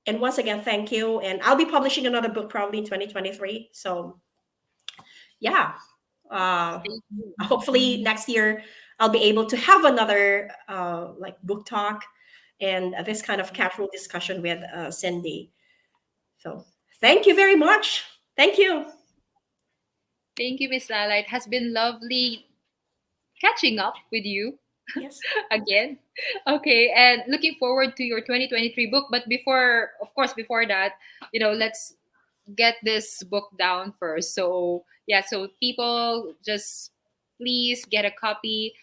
And once again, thank you. And I'll be publishing another book probably in 2023. So yeah. Hopefully next year I'll be able to have another book talk and this kind of casual discussion with Cindy. So thank you very much. Thank you. Thank you, Miss Lala. It has been lovely catching up with you. Yes. Again. Okay, and looking forward to your 2023 book. But before that, let's get this book down first. So yeah, so people, just please get a copy.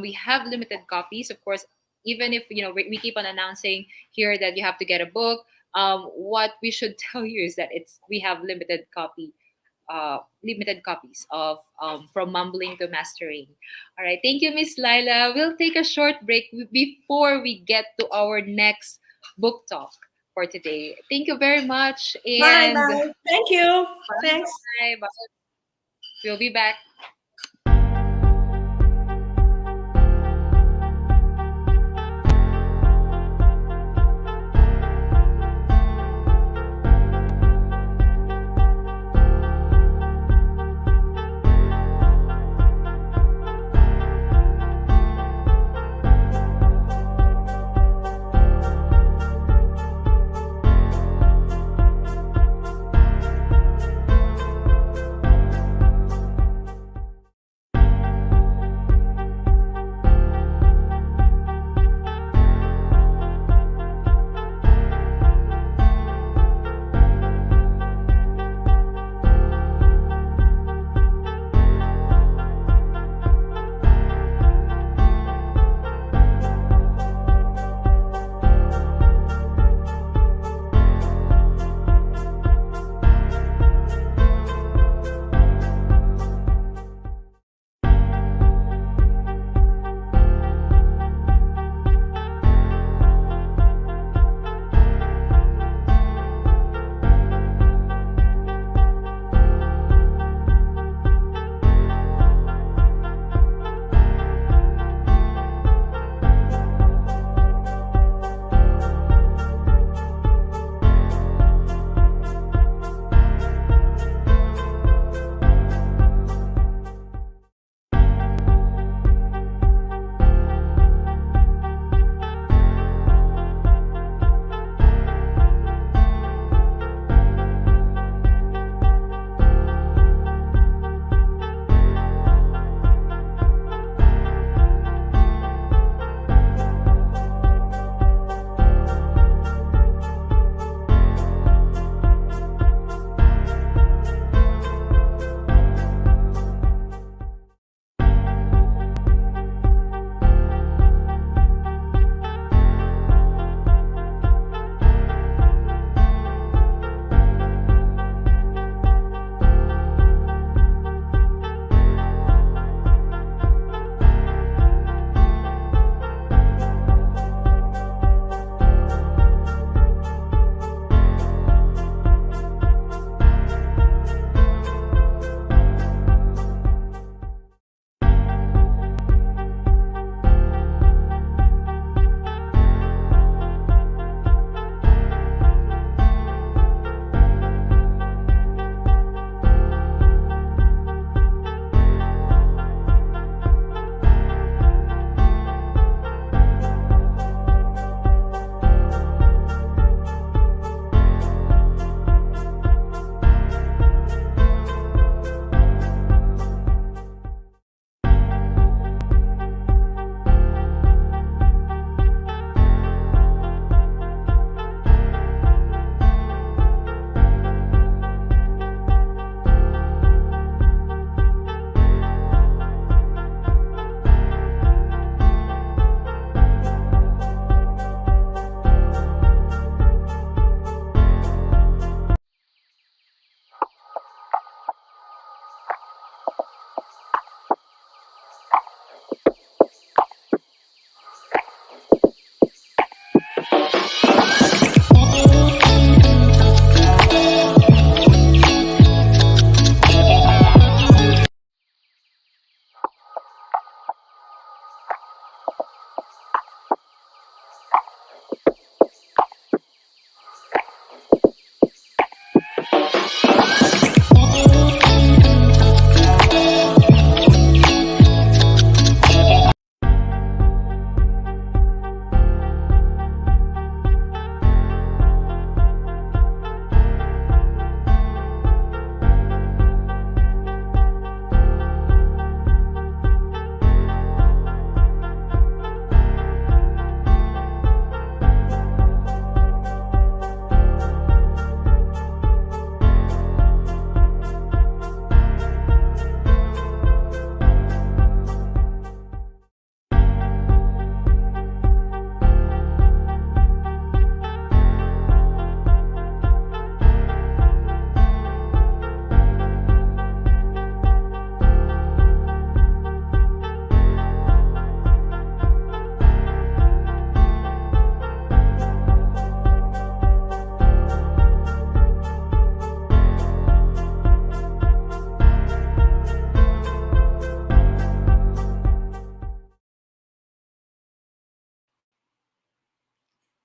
We have limited copies, of course. Even if we keep on announcing here that you have to get a book, what we should tell you is that we have limited copies of From Mumbling to Mastering. All right, thank you, Miss Laila. We'll take a short break before we get to our next book talk for today. Thank you very much. And bye. Thank you. Thanks. Bye. We'll be back.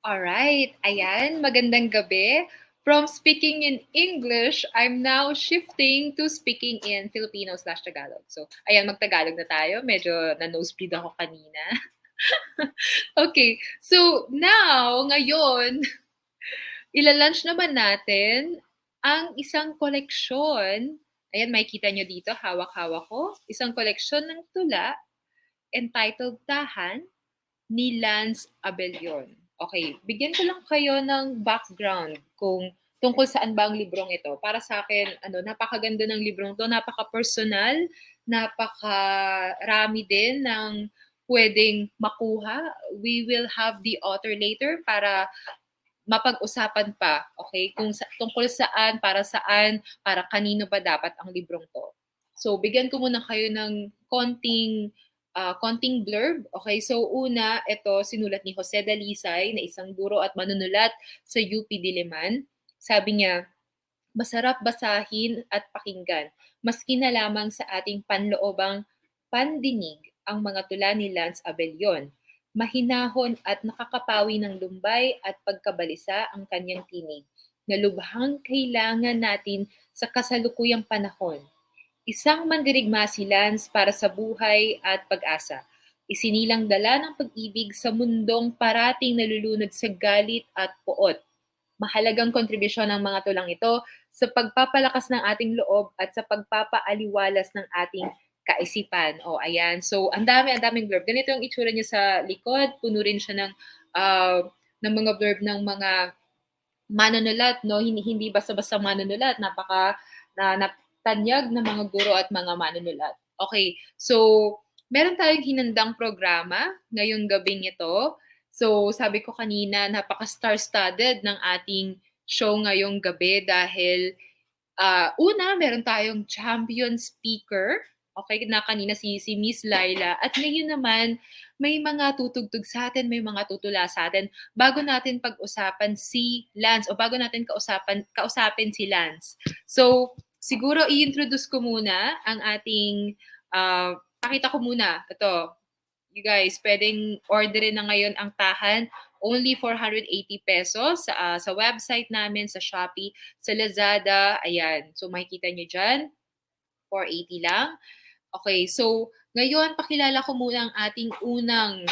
Alright, ayan, magandang gabi. From speaking in English, I'm now shifting to speaking in Filipino/Tagalog. So, ayan, magtagalog na tayo. Medyo na-nosebleed ako kanina. Okay, so now, ngayon, ilalunch naman natin ang isang koleksyon. Ayan, makikita nyo dito, hawak-hawak ko. Isang koleksyon ng tula entitled Tahan ni Lance Abellon. Okay, bigyan ko lang kayo ng background kung tungkol saan ba ang librong ito. Para sa akin, napakaganda ng librong to, napaka-personal, napakarami din ng pwedeng makuha. We will have the author later para mapag-usapan pa, okay? Kung tungkol saan, para kanino ba dapat ang librong to. So, bigyan ko muna kayo ng konting blurb. Okay, so una, ito sinulat ni 𝐕𝐞𝐫𝐻𝐻 na isang guro at manunulat sa UP Diliman. Sabi niya, masarap basahin at pakinggan, maski na lamang sa ating panloobang pandinig ang mga tula ni Lance Abellon. Mahinahon at nakakapawi ng lumbay at pagkabalisa ang kanyang tinig, na lubhang kailangan natin sa kasalukuyang panahon. Isang mandirigma si Lance para sa buhay at pag-asa. Isinilang dala ng pag-ibig sa mundong parating nalulunod sa galit at poot. Mahalagang kontribusyon ng mga tulang ito sa pagpapalakas ng ating loob at sa pagpapaaliwalas ng ating kaisipan. O, ayan. So, ang daming blurb. Ganito yung itsura niya sa likod. Puno rin siya ng mga blurb ng mga manunulat, no? Hindi basta-basta manunulat. Tanyag ng mga guro at mga manunulat. Okay, so meron tayong hinandang programa ngayong gabing ito. So sabi ko kanina, napaka-star-studded ng ating show ngayong gabi dahil una, meron tayong champion speaker. Okay, na kanina si Miss Laila. At ngayon naman, may mga tutugtog sa atin, may mga tutula sa atin. Bago natin pag-usapan si Lance o bago natin kausapin si Lance. So, siguro i-introduce ko muna ang ating, pakita ko muna. Ito, you guys, pwedeng orderin na ngayon ang tahan. Only 480 pesos sa website namin, sa Shopee, sa Lazada. Ayan. So, makikita nyo dyan. 480 lang. Okay, so ngayon pakilala ko muna ang ating unang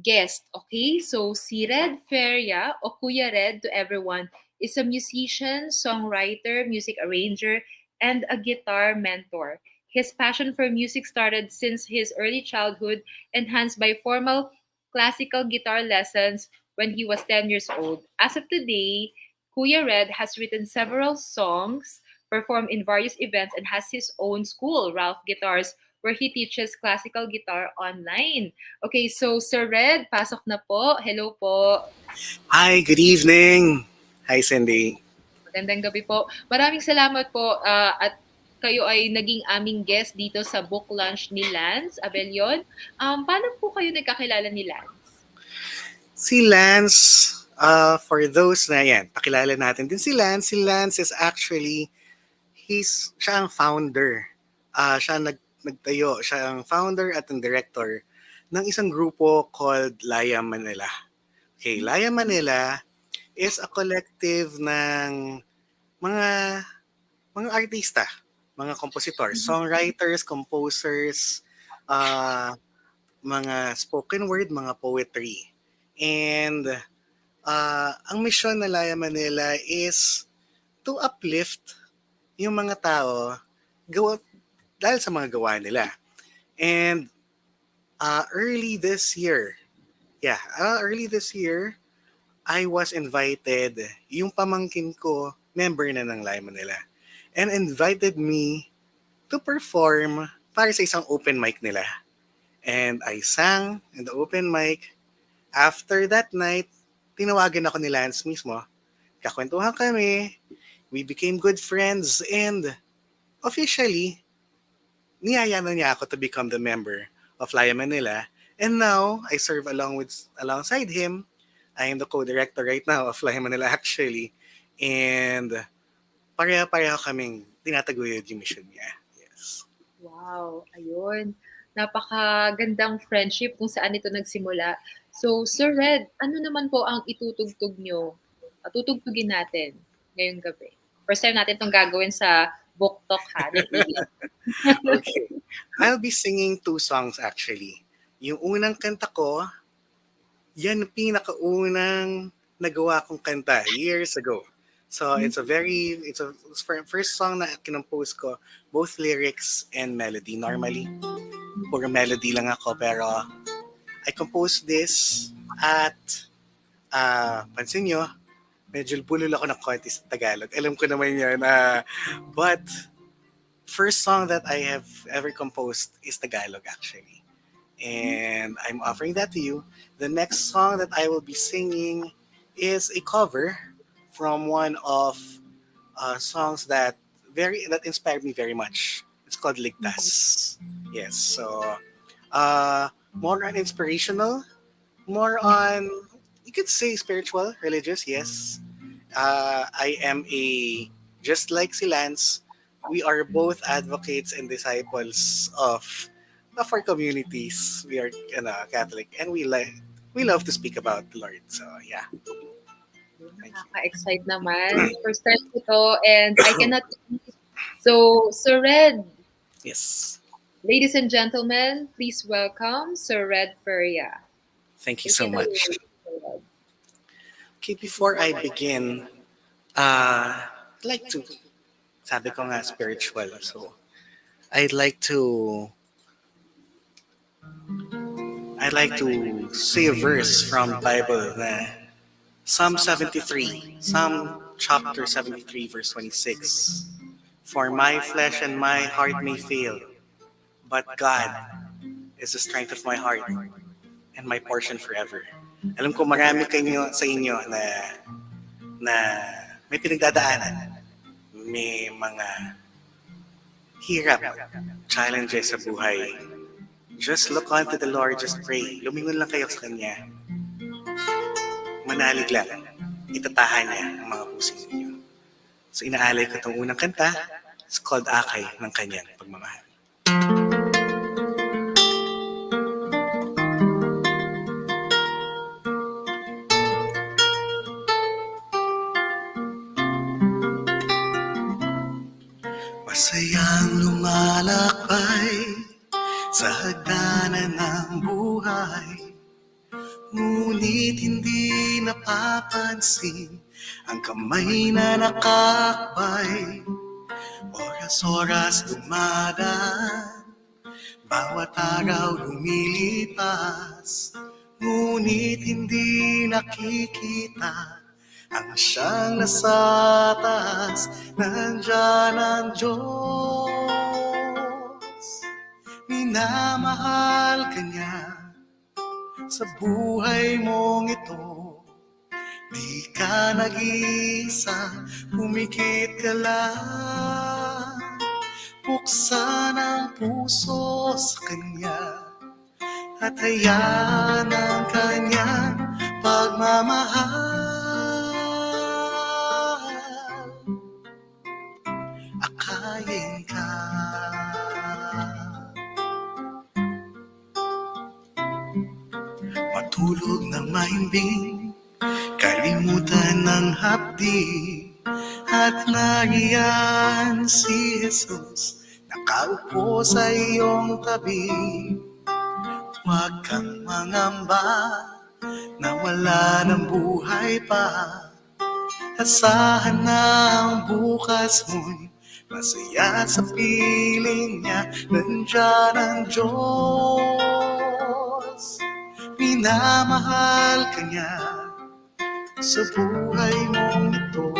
guest. Okay, so si Red Feria o Kuya Red to everyone is a musician, songwriter, music arranger, and a guitar mentor. His passion for music started since his early childhood, enhanced by formal classical guitar lessons when he was 10 years old. As of today, Kuya Red has written several songs, performed in various events, and has his own school, Ralph Guitars, where he teaches classical guitar online. Okay, so Sir Red, pasok na po. Hello po. Hi, good evening. Hi, Cindy. Magandang gabi po. Maraming salamat po at kayo ay naging aming guest dito sa book launch ni Lance Abellon. Paano po kayo nagkakilala ni Lance? Si Lance, for those na yan, pakilala natin din si Lance. Si Lance is actually, siya ang founder. Siya nagtayo, siya ang founder at ang director ng isang grupo called 𝐿𝐼𝐻 Manila. Okay, 𝐿𝐼𝐻 Manila is a collective ng mga artista, mga compositors, songwriters, composers, mga spoken word, mga poetry. And ang mission ng 𝐿𝐼𝐻 Manila is to uplift yung mga tao dahil sa mga gawa nila. And early this year, I was invited, yung pamangkin ko, member na ng 𝐿𝐼𝐻 Manila, and invited me to perform para sa isang open mic nila. And I sang in the open mic. After that night, tinawagan ako ni Lance mismo. Kakwentuhan kami. We became good friends and officially, niyaya na niya ako to become the member of 𝐿𝐼𝐻 Manila. And now, I serve alongside him. I am the co-director right now of 𝐿𝐼𝐻 Manila actually. And pareha-pareha kaming tinataguyod yung mission niya. Yes. Wow, ayun. Napakagandang friendship kung saan ito nagsimula. So, Sir Red, ano naman po ang itutugtog nyo? Tutugtugin natin ngayong gabi. First time natin itong gagawin sa book talk ha, ng EB. Okay. I'll be singing 2 songs actually. Yung unang kanta ko, yan ang pinakaunang nagawa kong kanta years ago. So it's a first song na kinompose ko, both lyrics and melody. Normally, puro melody lang ako, pero I composed this at, pansin nyo, medyo bulol ako ng konti sa Tagalog. Alam ko naman yan. But first song that I have ever composed is Tagalog actually. And I'm offering that to you. The next song that I will be singing is a cover from one of songs that inspired me very much. It's called Ligtas. Yes, so more on inspirational, more on, you could say spiritual, religious, yes. I am just like si Lance, we are both advocates and disciples of our communities. We are Catholic and we love to speak about the Lord. So yeah. Thank you. Nakaka-excite naman. First time ko to and I cannot... So, Sir Red, Yes. ladies and gentlemen, please welcome Sir Red Feria. Thank you so much. Okay, before I begin, I'd like to, sabi ko nga spiritual, so I'd like to say a verse from Bible na Psalm chapter 73, verse 26. For my flesh and my heart may fail, but God is the strength of my heart and my portion forever. Alam ko marami kayo sa inyo na may pinagdadaanan, may mga hirap, challenges sa buhay. Just look unto the Lord, just pray. Lumingon lang kayo sa Kanya. Manalig lang. Itatahan niya ang mga puso ninyo. So inaalay ko itong unang kanta. It's called Akay ng Kanyang Pagmamahal. Masayang lumalakbay sa hagdanan ng buhay, ngunit hindi napapansin ang kamay na nakakbay. Oras-oras dumadaan, bawat araw lumilipas, ngunit hindi nakikita ang siyang nasa taas. Nandiyan ang Diyos, minamahal ka niya sa buhay mong ito. Di ka nag-iisa, pumikit ka lang, buksan ang puso sa Kanya at hayaan ang Kanyang pagmamahal. Akayin ka. Matulog ng mahimbing, kalimutan ng hapdi, at nariyan si Jesus, nakaupo sa iyong tabi. Huwag kang mangamba na wala ng buhay pa, asahan na ang bukas mo'y masaya sa piling niya. Nandiyan ang Diyos, minamahal ka niya sa buhay mong ito.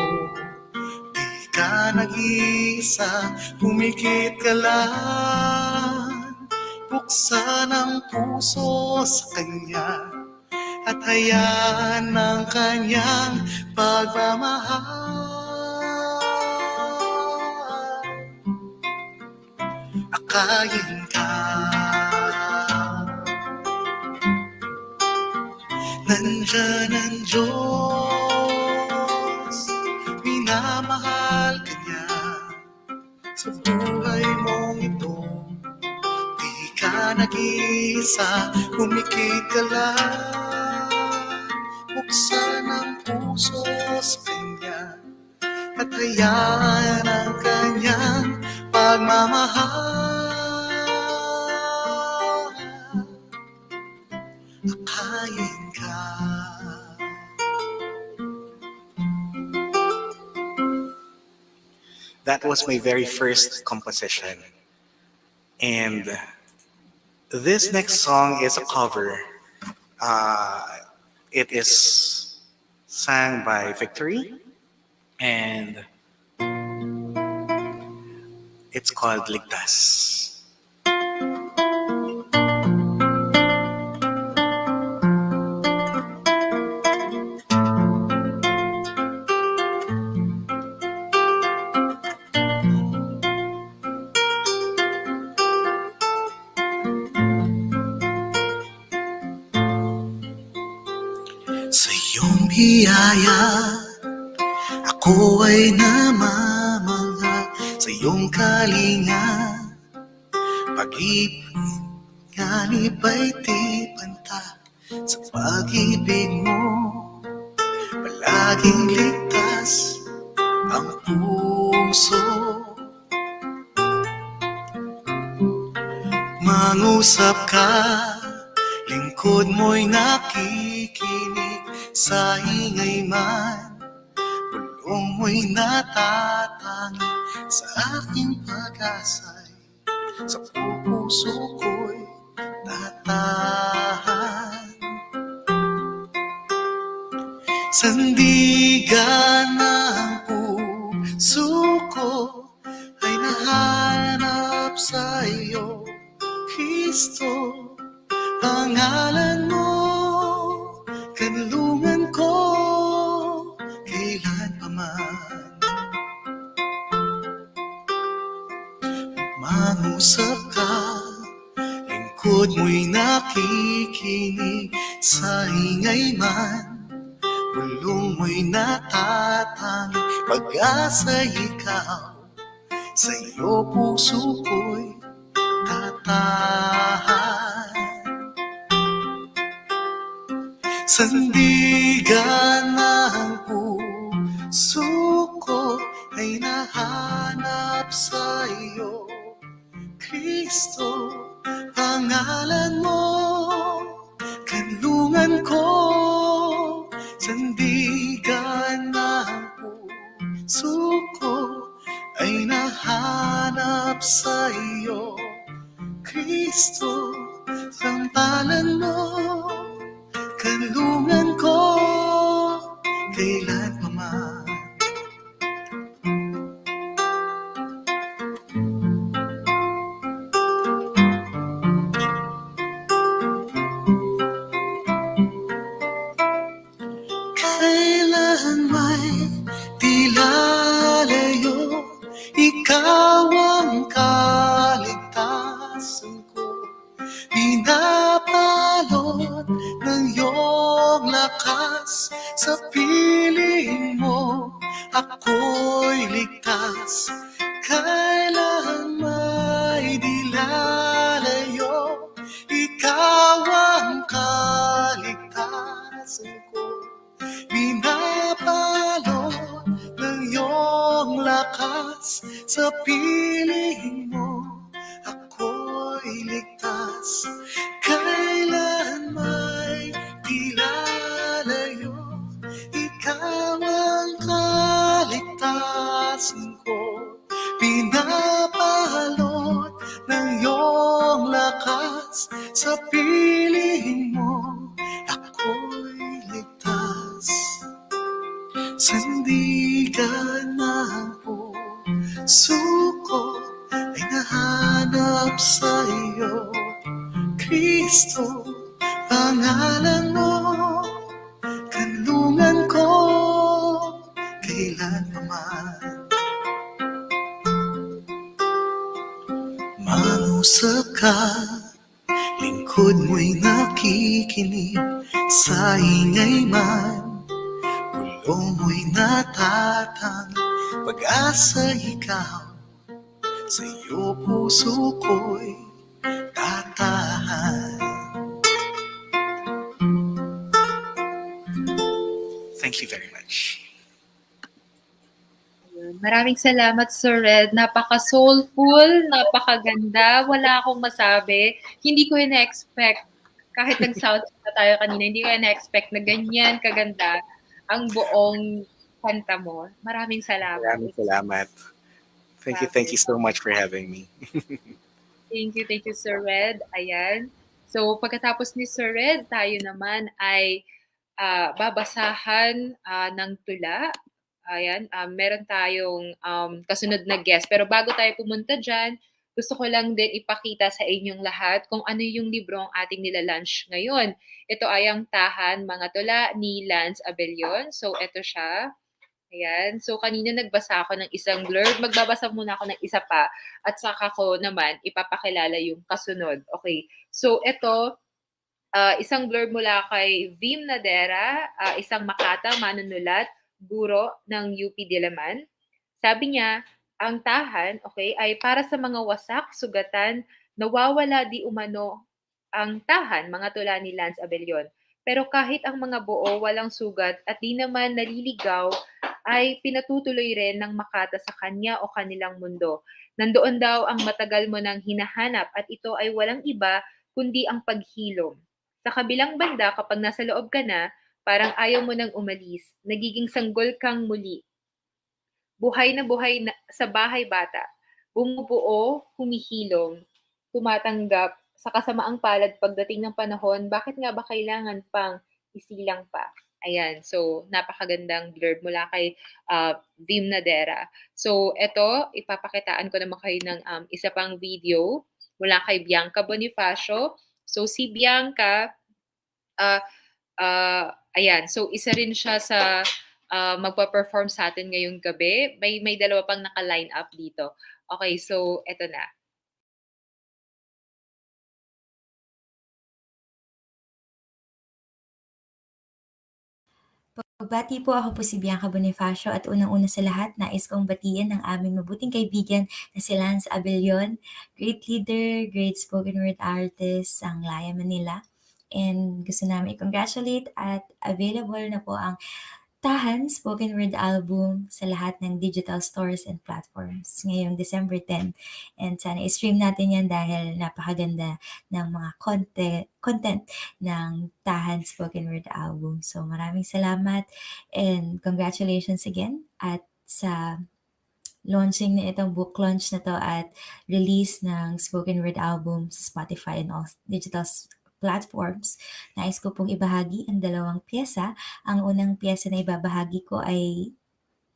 Di ka nag-iisa, pumikit ka lang, buksan ang puso sa Kanya at hayaan ang Kanyang pagmamahal. Akayin ka. Nandiyan ang Diyos, minamahal ka niya sa buhay mong ito. Di ka nag-iisa, pumikit ka lang, buksan ang puso sa Kanya at hayaan ang Kanyang pagmamahal. Akayin ka. That was my very first composition. And this next song is a cover. It is sang by Victory, and it's called Ligtas. Sa iyong biyaya, ako ay namamangha. Sa iyong kalinga, pag-ibig ganib ay di banta. Sa pag-ibig mo, palaging ligtas ang puso. Mangusap ka, lingkod mo'y nakikinig. Sa ingay man, bulong mo'y natatangi. Sa aking pag-asa'y, sa puso ko'y tatahan. Sandigan ng puso ko ay nahanap sa iyo, Kristo. Pangalan mo, kanlungan ko, kailan pa man. Mangusap ka, lingkod mo'y nakikinig. Sa ingay man, bulong mo'y natatangi. Pag-asa'y ikaw, sa iyo puso ko'y tatahan. Sandigan ng puso ko ay nahanap sa iyo, Kristo. Pangalan mo, kanlungan ko. Sandigan ng puso ko ay nahanap sa iyo, Kristo. Sampalan mo, kanlungan ko, kailan pa man. Kailan may di lalayo, ikaw ang kaligtasan ko. Pinapalot ng iyong lakas, sa piling mo ako'y ligtas. Kailan may di lalayo, ikaw ang kaligtasan ko. Pinapalot ng iyong lakas, sa piling mo ako'y ligtas. Kailan may di lalayo, ikaw ang kaligtasan ko. Pinapalot ng iyong lakas, sa piling mo ako'y ligtas. Sandigan ng puso ko ay nahanap sa iyo, Kristo. Pangalan mo, kanlungan ko, kailan pa man. Mangusap ka, lingkod mo'y nakikinig. Sa ingay man, bulong mo'y natatangi. Pag-asa ikaw, sa iyo puso ko'y tatahan. Thank you very much. Maraming salamat, Sir Red. Napaka-soulful, napakaganda. Wala akong masabi. Hindi ko ina-expect. Kahit nag-sound na tayo kanina, hindi ko ina-expect na ganyan kaganda ang buong kanta mo. Maraming salamat. Maraming salamat. Thank you so much for having me. Thank you, Sir Red. Ayan. So, pagkatapos ni Sir Red, tayo naman ay babasahan ng tula. Ayan, meron tayong kasunod na guest. Pero bago tayo pumunta dyan, gusto ko lang din ipakita sa inyong lahat kung ano yung libro ang ating nilalunch ngayon. Ito ay ang Tahan, Mga Tula ni Lance Abellon. So, ito siya. Ayan. So, kanina nagbasa ako ng isang blurb. Magbabasa muna ako ng isa pa. At saka ko naman ipapakilala yung kasunod. Okay. So, ito, isang blurb mula kay 𝐕𝐞𝐫𝐻𝐵, isang Makata, manunulat, guro ng UP Diliman. Sabi niya, ang tahan, okay, ay para sa mga wasak, sugatan, nawawala di umano ang tahan, mga tula ni Lance Abellon. Pero kahit ang mga buo walang sugat at di naman naliligaw, ay pinatutuloy rin ng Makata sa kanya o kanilang mundo. Nandoon daw ang matagal mo nang hinahanap at ito ay walang iba kundi ang paghilom. Sa kabilang banda, kapag nasa loob ka na, parang ayaw mo nang umalis, nagiging sanggol kang muli. Buhay na sa bahay bata, bumubuo, humihilom, tumatanggap sa kasamaang palad pagdating ng panahon, bakit nga ba kailangan pang isilang pa? Ayan, so napakagandang blurb mula kay 𝐕𝐞𝐫𝐻𝐵. So eto, ipapakitaan ko naman kayo ng isa pang video mula kay Bianca Bonifacio. So si Bianca, ayan, so isa rin siya sa magpa-perform sa atin ngayong gabi. May dalawa pang naka-line up dito. Okay, so eto na. Pagbati po, ako po si Bianca Bonifacio at unang-una sa lahat, nais kong batiin ang aming mabuting kaibigan na si Lance Abellon, great leader, great spoken word artist ang Laya Manila. And gusto namin i-congratulate at available na po ang Tahan spoken word album sa lahat ng digital stores and platforms ngayong December 10. And sana i-stream natin yan dahil napakaganda ng mga content ng Tahan spoken word album. So maraming salamat and congratulations again at sa launching na itong book launch na to at release ng spoken word album sa Spotify and all digital platforms. Nais ko pong ibahagi ang dalawang piyesa. Ang unang piyesa na ibabahagi ko ay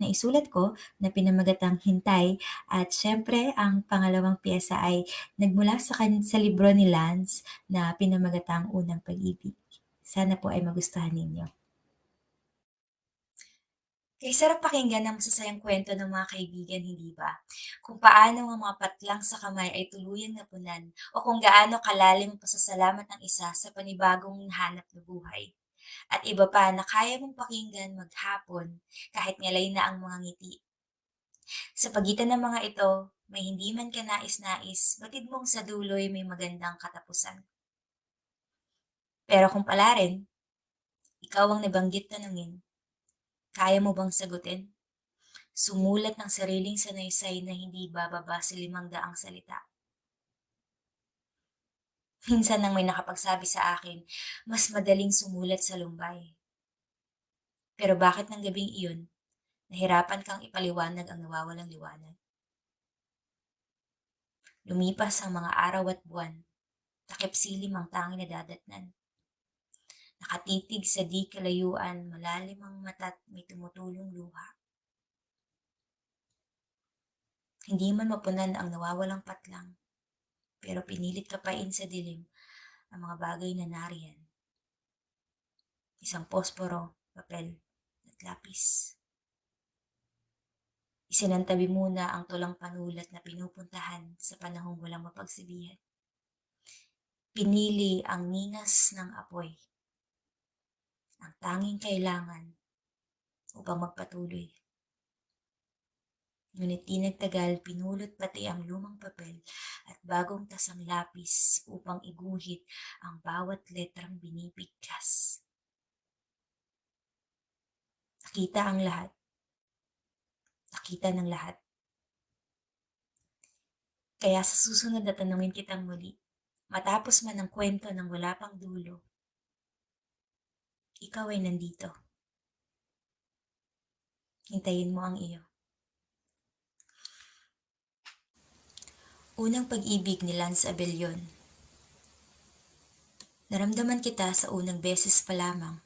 naisulat ko na pinamagatang Hintay at syempre ang pangalawang piyesa ay nagmula sa libro ni Lance na pinamagatang Unang Pag-ibig. Sana po ay magustuhan ninyo. Kay sarap pakinggan ang masasayang kwento ng mga kaibigan, hindi ba? Kung paano ang mga patlang sa kamay ay tuluyang napunan o kung gaano kalalim ang pasasalamat ng isa sa panibagong hanap na buhay. At iba pa na kaya mong pakinggan maghapon kahit ngalay na ang mga ngiti. Sa pagitan ng mga ito, may hindi man ka nais-nais, batid mong sa duloy may magandang katapusan. Pero kung pala rin, ikaw ang nabanggit tanungin, kaya mo bang sagutin? Sumulat ng sariling sanaysay na hindi bababa sa 500 salita. Minsan nang may nakapagsabi sa akin, mas madaling sumulat sa lumbay. Pero bakit ng gabing iyon, nahirapan kang ipaliwanag ang nawawalang liwanag? Lumipas ang mga araw at buwan, takip silim ang tanging nadadatnan. Nakatitig sa di kalayuan, malalim ang mata't may tumutulong luha. Hindi man mapunan ang nawawalang patlang, pero pinilit kapain sa dilim ang mga bagay na nariyan. Isang posporo, papel, at lapis. Isinantabi muna ang tulang panulat na pinupuntahan sa panahong walang mapagsabihan. Pinili ang ningas ng apoy, ang tanging kailangan upang magpatuloy. Ngunit di nagtagal, pinulot pati ang lumang papel at bagong tasang lapis upang iguhit ang bawat letrang binibigkas. Nakita ang lahat. Nakita ng lahat. Kaya sa susunod na tanungin kitang muli, matapos man ang kwento ng wala pang dulo, ikaw ay nandito. Hintayin mo ang iyo. Unang pag-ibig ni Lance Abellon. Naramdaman kita sa unang beses pa lamang,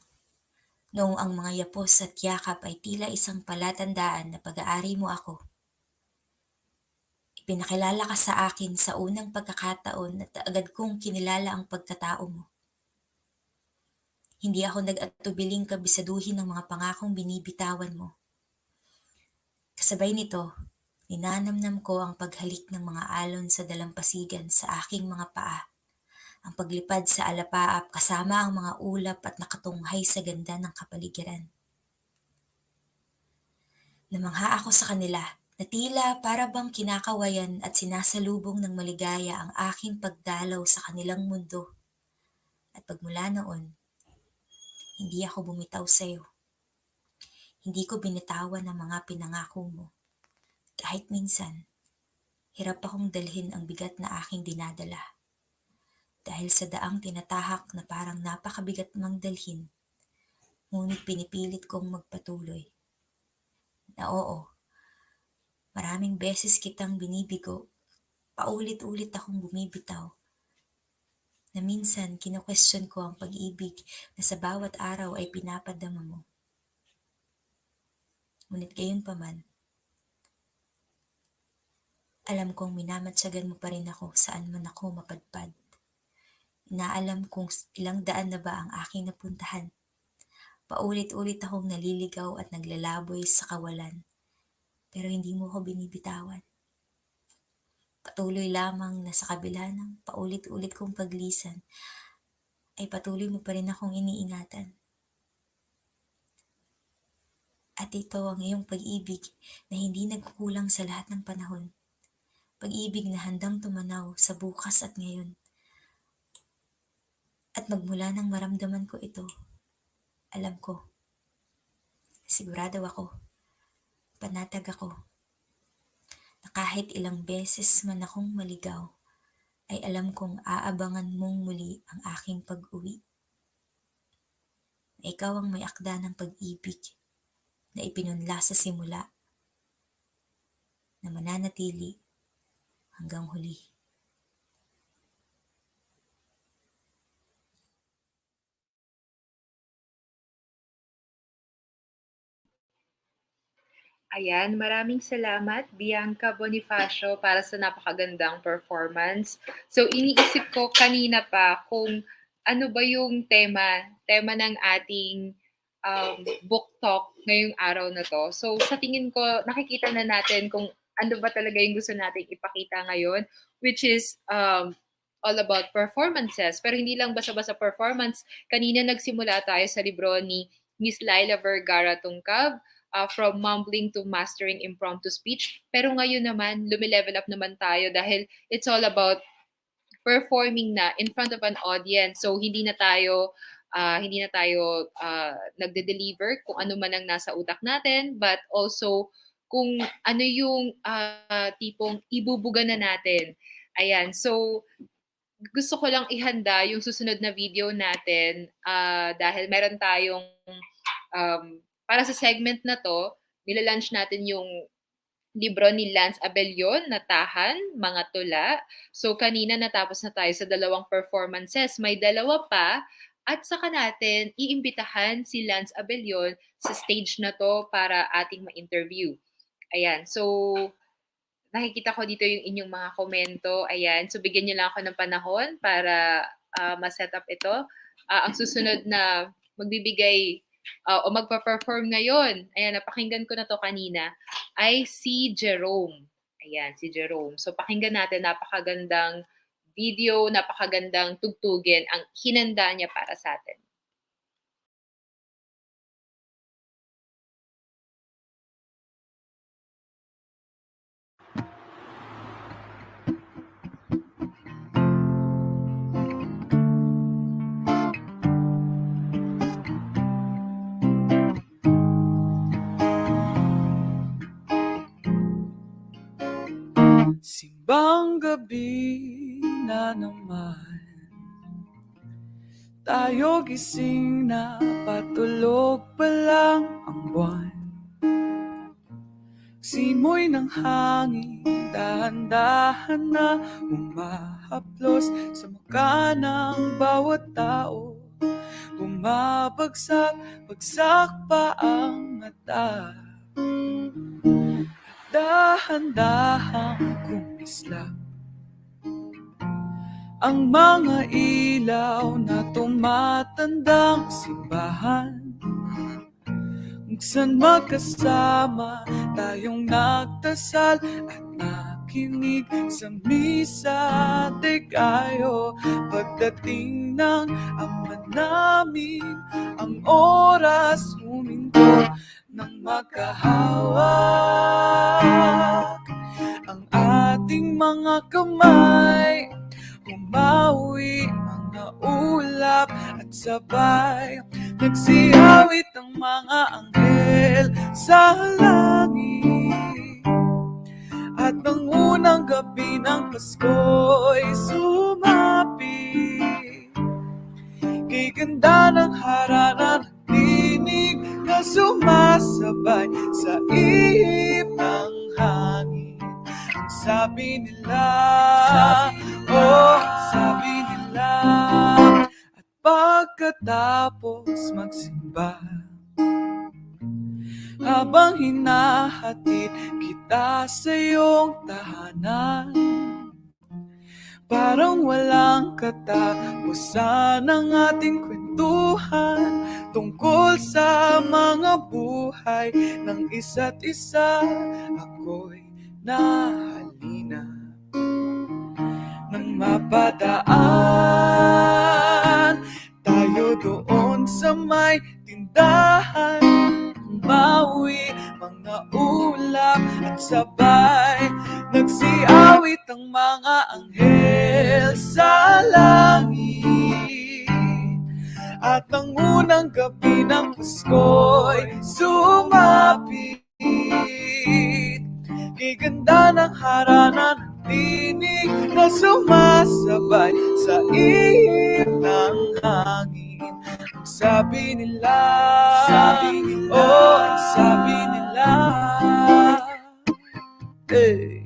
noong ang mga yapos at yakap ay tila isang palatandaan na pag-aari mo ako. Ipinakilala ka sa akin sa unang pagkakataon at agad kong kinilala ang pagkatao mo. Hindi ako nag-atubiling kabisaduhin ng mga pangakong binibitawan mo. Kasabay nito, ninanamnam ko ang paghalik ng mga alon sa dalampasigan sa aking mga paa, ang paglipad sa alapaap kasama ang mga ulap at nakatunghay sa ganda ng kapaligiran. Namangha ako sa kanila na tila para bang kinakawayan at sinasalubong ng maligaya ang aking pagdalaw sa kanilang mundo. At pagmula noon, hindi ako bumitaw sa iyo. Hindi ko binitawan ang mga pinangako mo. Kahit minsan, hirap akong dalhin ang bigat na aking dinadala. Dahil sa daang tinatahak na parang napakabigat mang dalhin, ngunit pinipilit kong magpatuloy. Na oo, maraming beses kitang binibigo, paulit-ulit akong bumibitaw. Na minsan kino-question ko ang pag-ibig na sa bawat araw ay pinapadama mo. Ngunit gayon pa man, alam kong minamatsagan mo pa rin ako saan man ako mapadpad. Inaalam kung ilang daan na ba ang aking napuntahan. Paulit-ulit akong naliligaw at naglalaboy sa kawalan. Pero hindi mo ko binibitawan. Patuloy lamang na sa kabila ng paulit-ulit kong paglisan, ay patuloy mo pa rin akong iniingatan. At ito ang iyong pag-ibig na hindi nagkukulang sa lahat ng panahon. Pag-ibig na handang tumanaw sa bukas at ngayon. At magmula nang maramdaman ko ito, alam ko, sigurado ako, panatag ako, na kahit ilang beses man akong maligaw, ay alam kong aabangan mong muli ang aking pag-uwi. Na ikaw ang may akda ng pag-ibig na ipinunla sa simula, na mananatili hanggang huli. Ayan, maraming salamat, Bianca Bonifacio, para sa napakagandang performance. So, iniisip ko kanina pa kung ano ba yung tema ng ating book talk ngayong araw na to. So, sa tingin ko, nakikita na natin kung ano ba talaga yung gusto nating ipakita ngayon, which is all about performances. Pero hindi lang basta-basta performance. Kanina nagsimula tayo sa libro ni Miss Laila Vergara Tungkab, from Mumbling to Mastering Impromptu Speech. Pero ngayon naman, lumilevel up naman tayo dahil it's all about performing na in front of an audience. So hindi na tayo nagde-deliver kung ano man ang nasa utak natin, but also kung ano yung tipong ibubuga na natin. Ayan. So gusto ko lang ihanda yung susunod na video natin dahil meron tayong para sa segment na to, nilalunch natin yung libro ni Lance Abellon na Tahan, Mga Tula. So kanina natapos na tayo sa 2 performances. May 2 pa at saka natin iimbitahan si Lance Abellon sa stage na to para ating ma-interview. Ayan. So nakikita ko dito yung inyong mga komento. Ayan. So bigyan niyo lang ako ng panahon para ma-set up ito. Ang susunod na magbibigay o magpa-perform ngayon, ayan, napakinggan ko na to kanina, ay si Jerome. Ayan, si Jerome. So, pakinggan natin, napakagandang video, napakagandang tugtugin ang hinanda niya para sa atin. Ibang gabi na naman, tayo gising na, patulog pa lang ang buwan. Simoy ng hangin, dahan-dahan na humahaplos sa mukha ng bawat tao. Bumabagsak pa ang mata, dahan-dahang kumislap ang mga ilaw na tumatandang simbahan, kung saan magkasama tayong nagdasal at nakinig sa misa de Gallo. Pagdating ng Ama namin, ang oras huminto ng magkahawak ang ating mga kamay. Umawi mga ulap at sabay nagsiyawit ang mga anghel sa langit. At ng unang gabi ng Pasko'y sumapit, kay ganda ng harana ng tinig na sumasabay sa ihip ng hangin. Ang sabi nila, sabi nila, at pagkatapos magsimba, habang hinahatid kita sa iyong tahanan, parang walang katapusan ang ating kwentuhan tungkol sa mga buhay ng isa't isa. Ako'y nahalina nang mapadaan tayo doon sa may tindahan. Umawi mga ulap at sabay nagsiawit ang mga anghel sa langit. At ang unang gabi ng Pasko'y sumapit, kay ganda ng harana ng tinig na sumasabay sa ihip ng hangin. Ang sabi nila, ang sabi nila, hey.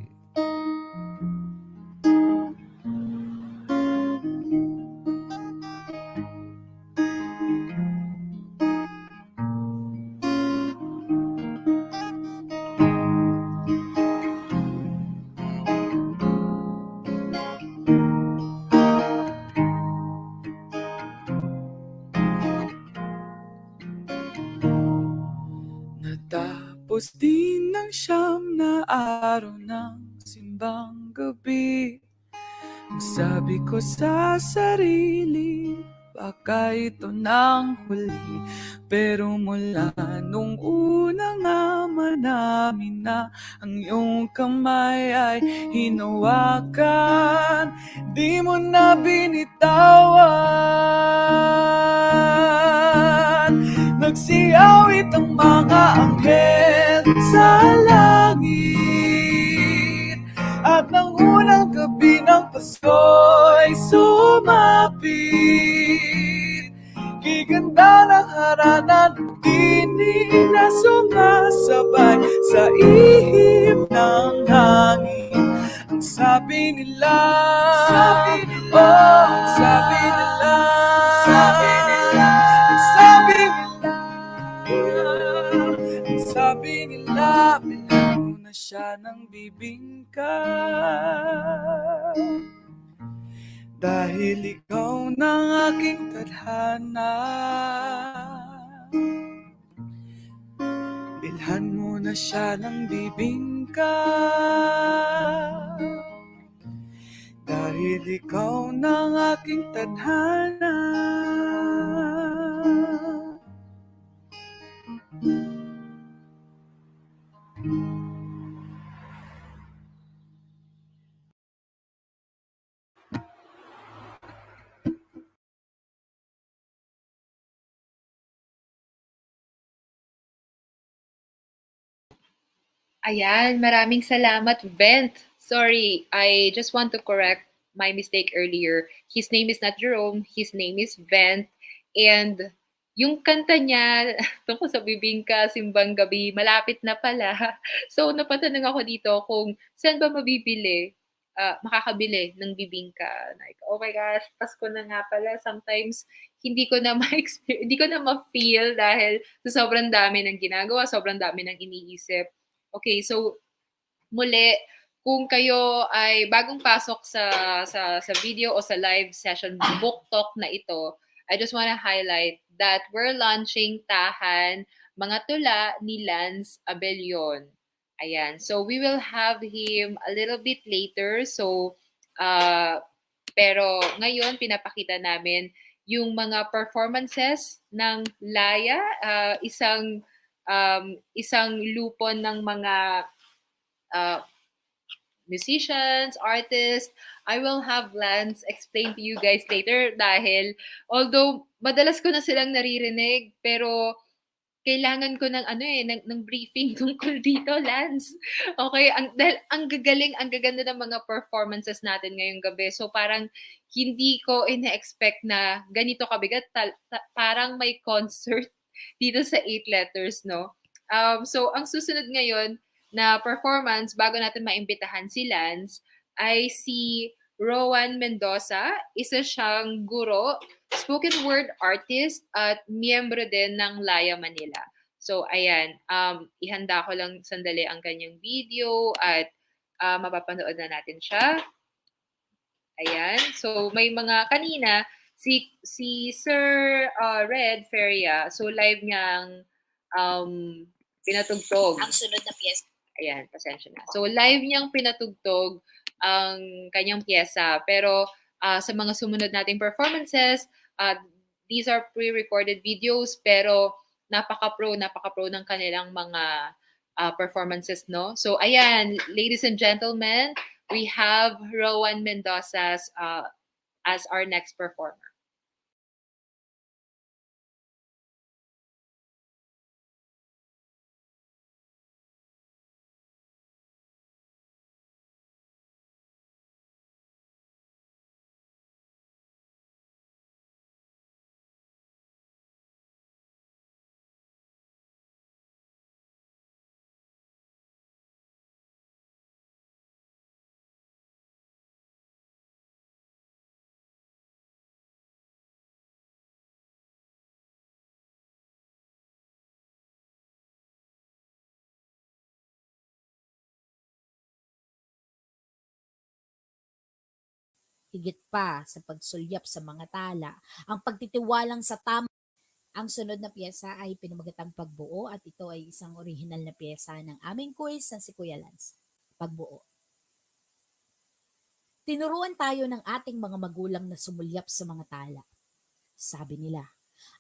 Natapos din ng 9 na araw ng simbang gabi. Ang sabi ko sa sarili, baka ito nang huli. Pero mula nung unang ama namin na ang iyong kamay ay hinawakan, di mo na binitawan. Nagsiyawit ang mga anghel sa langit. At ng unang gabi ng Pasko'y sumapit, kay ganda ng harana ng tinig na sumasabay sa ihip ng hangin. Ang sabi nila, ang sabi nila, sabi nila, bilhan mo na siya ng bibingka, dahil ikaw ng aking tadhana. Bilhan mo na siya ng bibingka, dahil ikaw ng aking tadhana. Ayan, maraming salamat, Vent. Sorry, I just want to correct my mistake earlier. His name is not Jerome, his name is Vent. And yung kanta niya tungkol sa bibingka, simbang gabi, malapit na pala. So napatanong ako dito kung saan ba mabibili, makakabili ng bibingka. Like, oh my gosh, Pasko na nga pala. Sometimes hindi ko na hindi ko na ma-feel dahil sa sobrang dami ng ginagawa, sobrang dami ng iniisip. Okay, so muli, kung kayo ay bagong pasok sa video o sa live session book talk na ito, I just want to highlight that we're launching Tahan, Mga Tula ni Lance Abellon. Ayan. So we will have him a little bit later. So pero ngayon pinapakita namin yung mga performances ng Laya, isang lupon ng mga musicians, artists. I will have Lance explain to you guys later dahil although madalas ko na silang naririnig, pero kailangan ko ng ng briefing tungkol dito, Lance. Okay, dahil ang gagaling, ang gaganda ng mga performances natin ngayong gabi. So parang hindi ko ina-expect na ganito kabigat. Parang may concert dito sa 8 letters, no? So ang susunod ngayon na performance, bago natin maimbitahan si Lance, ay si Rowan Mendoza. Isa siyang guro, spoken word artist, at miyembro din ng Laya Manila. So, ayan, ihanda ko lang sandali ang kanyang video at mapapanood na natin siya. Ayan. So, may mga kanina, si Sir Red Feria, so live niyang pinatugtog. Ang sunod na piyesa. Ayan, pasensya na. So, live niyang pinatugtog ang kanyang pyesa. Pero sa mga sumunod nating performances, these are pre-recorded videos, pero napaka-pro ng kanilang mga performances, no? So, ayan, ladies and gentlemen, we have Rowan Mendoza as our next performer. Higit pa sa pagsulyap sa mga tala, ang pagtitiwalang sa tama. Ang sunod na piyesa ay pinamagatang Pagbuo at ito ay isang original na piyesa ng aming quiz na si Kuya Lance. Pagbuo. Tinuruan tayo ng ating mga magulang na sumulyap sa mga tala. Sabi nila,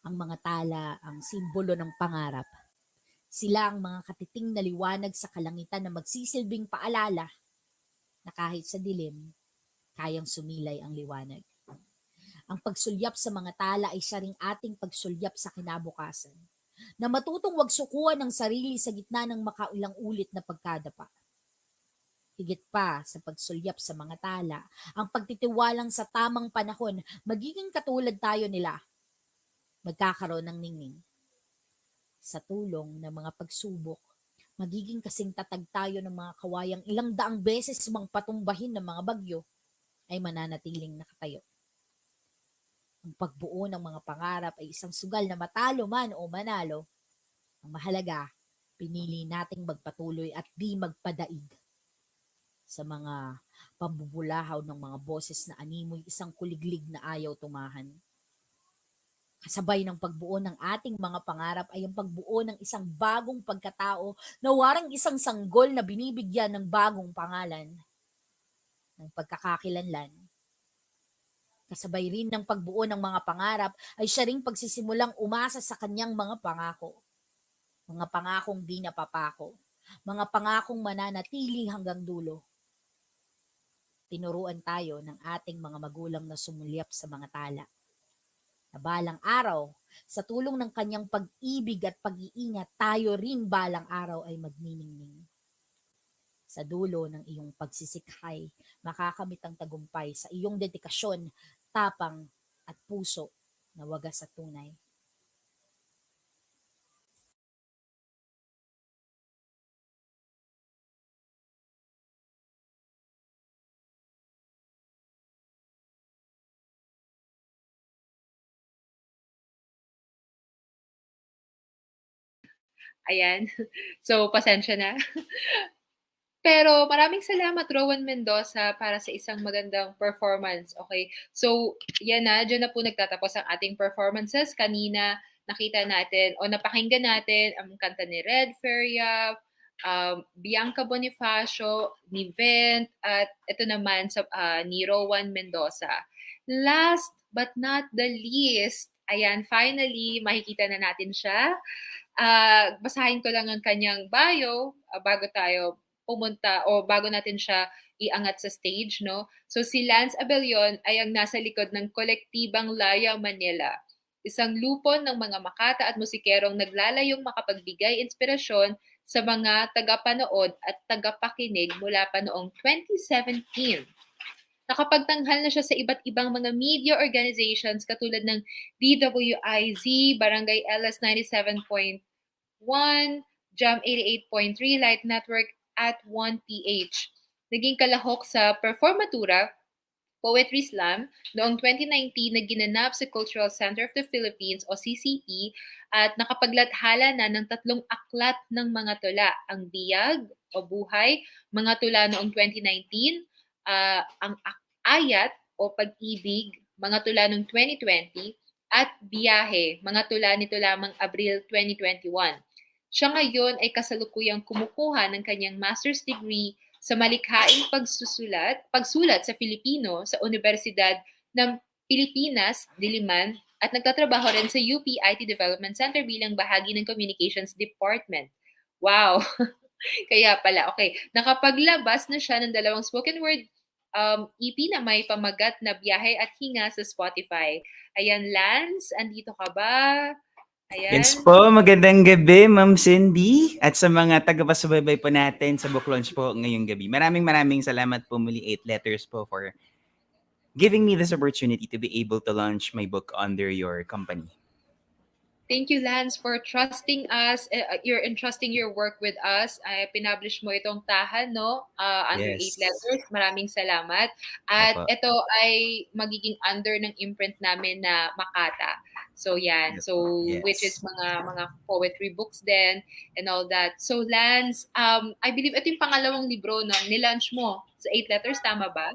ang mga tala ang simbolo ng pangarap. Sila ang mga katiting na liwanag sa kalangitan na magsisilbing paalala na kahit sa dilim, kayang sumilay ang liwanag. Ang pagsulyap sa mga tala ay siya ring ating pagsulyap sa kinabukasan, na matutong wag sukuan ng sarili sa gitna ng makailang ulit na pagkadapa. Higit pa sa pagsulyap sa mga tala, ang pagtitiwalang sa tamang panahon, magiging katulad tayo nila. Magkakaroon ng ningning. Sa tulong ng mga pagsubok, magiging kasing tatag tayo ng mga kawayang ilang daang beses mang patumbahin ng mga bagyo, ay mananatiling nakatayo. Ang pagbuo ng mga pangarap ay isang sugal na matalo man o manalo. Ang mahalaga, pinili nating magpatuloy at di magpadaig. Sa mga pambubulahaw ng mga boses na animoy isang kuliglig na ayaw tumahan. Kasabay ng pagbuo ng ating mga pangarap ay ang pagbuo ng isang bagong pagkatao na warang isang sanggol na binibigyan ng bagong pangalan, ng pagkakakilanlan. Kasabay rin ng pagbuo ng mga pangarap ay siya ring pagsisimulang umasa sa kanyang mga pangako. Mga pangakong di napapako. Mga pangakong mananatili hanggang dulo. Tinuruan tayo ng ating mga magulang na sumulyap sa mga tala. Na balang araw, sa tulong ng kanyang pag-ibig at pag-iingat, tayo rin balang araw ay magniningning. Sa dulo ng iyong pagsisikhay, makakamit ang tagumpay sa iyong dedikasyon, tapang at puso na wagas at tunay. Ayan. So, pasensya na. Pero maraming salamat, Rowan Mendoza, para sa isang magandang performance. Okay. So, yan na. Diyan na po nagtatapos ang ating performances. Kanina, nakita natin o napakinggan natin ang kanta ni Red Feria, Bianca Bonifacio, ni Vent, at ito naman ni Rowan Mendoza. Last but not the least, ayan, finally, makikita na natin siya. Basahin ko lang ang kanyang bio bago tayo pumunta o bago natin siya iangat sa stage, no? So si Lance Abellon ay ang nasa likod ng kolektibang Laya Manila, isang lupon ng mga makata at musikerong naglalayong makapagbigay inspirasyon sa mga tagapanood at tagapakinig mula pa noong 2017. Nakapagtanghal na siya sa iba't ibang mga media organizations katulad ng DWIZ, Barangay LS 97.1, Jam 88.3, Light Network at 1PH. Naging kalahok sa Performatura, Poetry Slam noong 2019 na ginanap sa Cultural Center of the Philippines o CCP at nakapaglathala na ng 3 aklat ng mga tula, ang Biyag o Buhay, mga tula noong 2019, ang Ayat o Pag-ibig, mga tula noong 2020, at Biyahe, mga tula nito lamang Abril 2021. Siya ngayon ay kasalukuyang kumukuha ng kanyang master's degree sa malikhaing pagsulat sa Filipino sa Universidad ng Pilipinas, Diliman, at nagtatrabaho rin sa UP IT Development Center bilang bahagi ng Communications Department. Wow! Kaya pala, okay. Nakapaglabas na siya ng 2 spoken word EP na may pamagat na Biyahe at Hinga sa Spotify. Ayan, Lance, andito ka ba? Ayan. Yes po, magandang gabi, Ma'am Cindy. At sa mga tagapasubaybay po natin sa book launch po ngayong gabi. Maraming salamat po muli 8 letters po for giving me this opportunity to be able to launch my book under your company. Thank you, Lance, for trusting us. You're entrusting your work with us. Pinablish mo itong tahan, no? Under 8 letters. Maraming salamat. At Opo. ito ay magiging under ng imprint namin na Makata. So, yan. Yes. So, Yes. which is mga poetry books then and all that. So, Lance, I believe ito yung pangalawang libro na nilaunch mo sa 8 letters. Tama ba?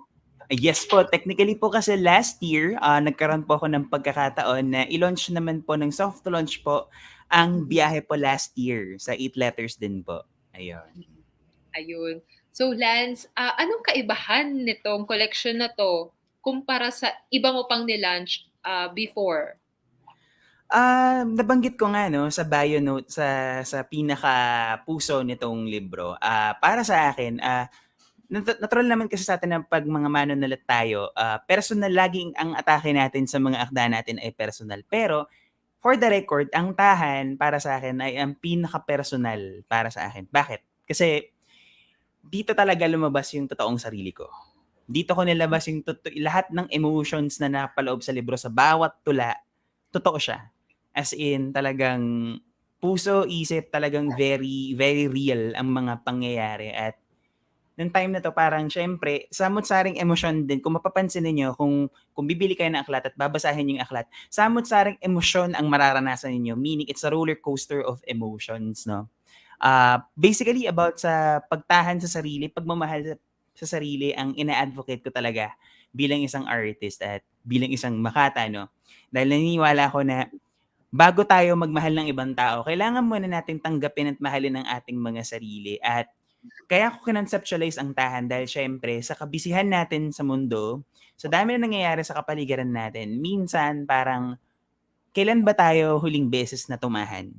Yes po, technically po kasi last year, nagkaroon po ako ng pagkakataon na i-launch naman po ng soft launch po ang Biyahe po last year sa 8 letters din po. Ayun. So Lance, anong kaibahan nitong collection na to kumpara sa iba mo pang nilaunch before? Nabanggit ko nga no sa bio note sa pinaka puso nitong libro. Para sa akin, natural naman kasi sa atin na pag mga manunulat tayo, personal laging ang atake natin sa mga akda natin ay personal. Pero for the record, ang tahan para sa akin ay ang pinaka-personal para sa akin. Bakit? Kasi dito talaga lumabas yung totoong sarili ko. Dito ko nilabas yung lahat ng emotions na napaloob sa libro sa bawat tula. Totoo siya. As in, talagang puso, isip, talagang very, very real ang mga pangyayari. At nung time na to, parang syempre, samot-saring emosyon din. Kung mapapansin niyo kung bibili kayo ng aklat at babasahin yung aklat, samot-saring emosyon ang mararanasan niyo. Meaning, it's a roller coaster of emotions, no? Basically, about sa pagtahan sa sarili, pagmamahal sa sarili, ang ina-advocate ko talaga bilang isang artist at bilang isang makata, no? Dahil naniniwala ko na bago tayo magmahal ng ibang tao, kailangan muna natin tanggapin at mahalin ang ating mga sarili. At kaya ko kinonceptualize ang tahan dahil syempre sa kabisihan natin sa mundo, sa dami na nangyayari sa kapaligiran natin, minsan parang kailan ba tayo huling beses na tumahan?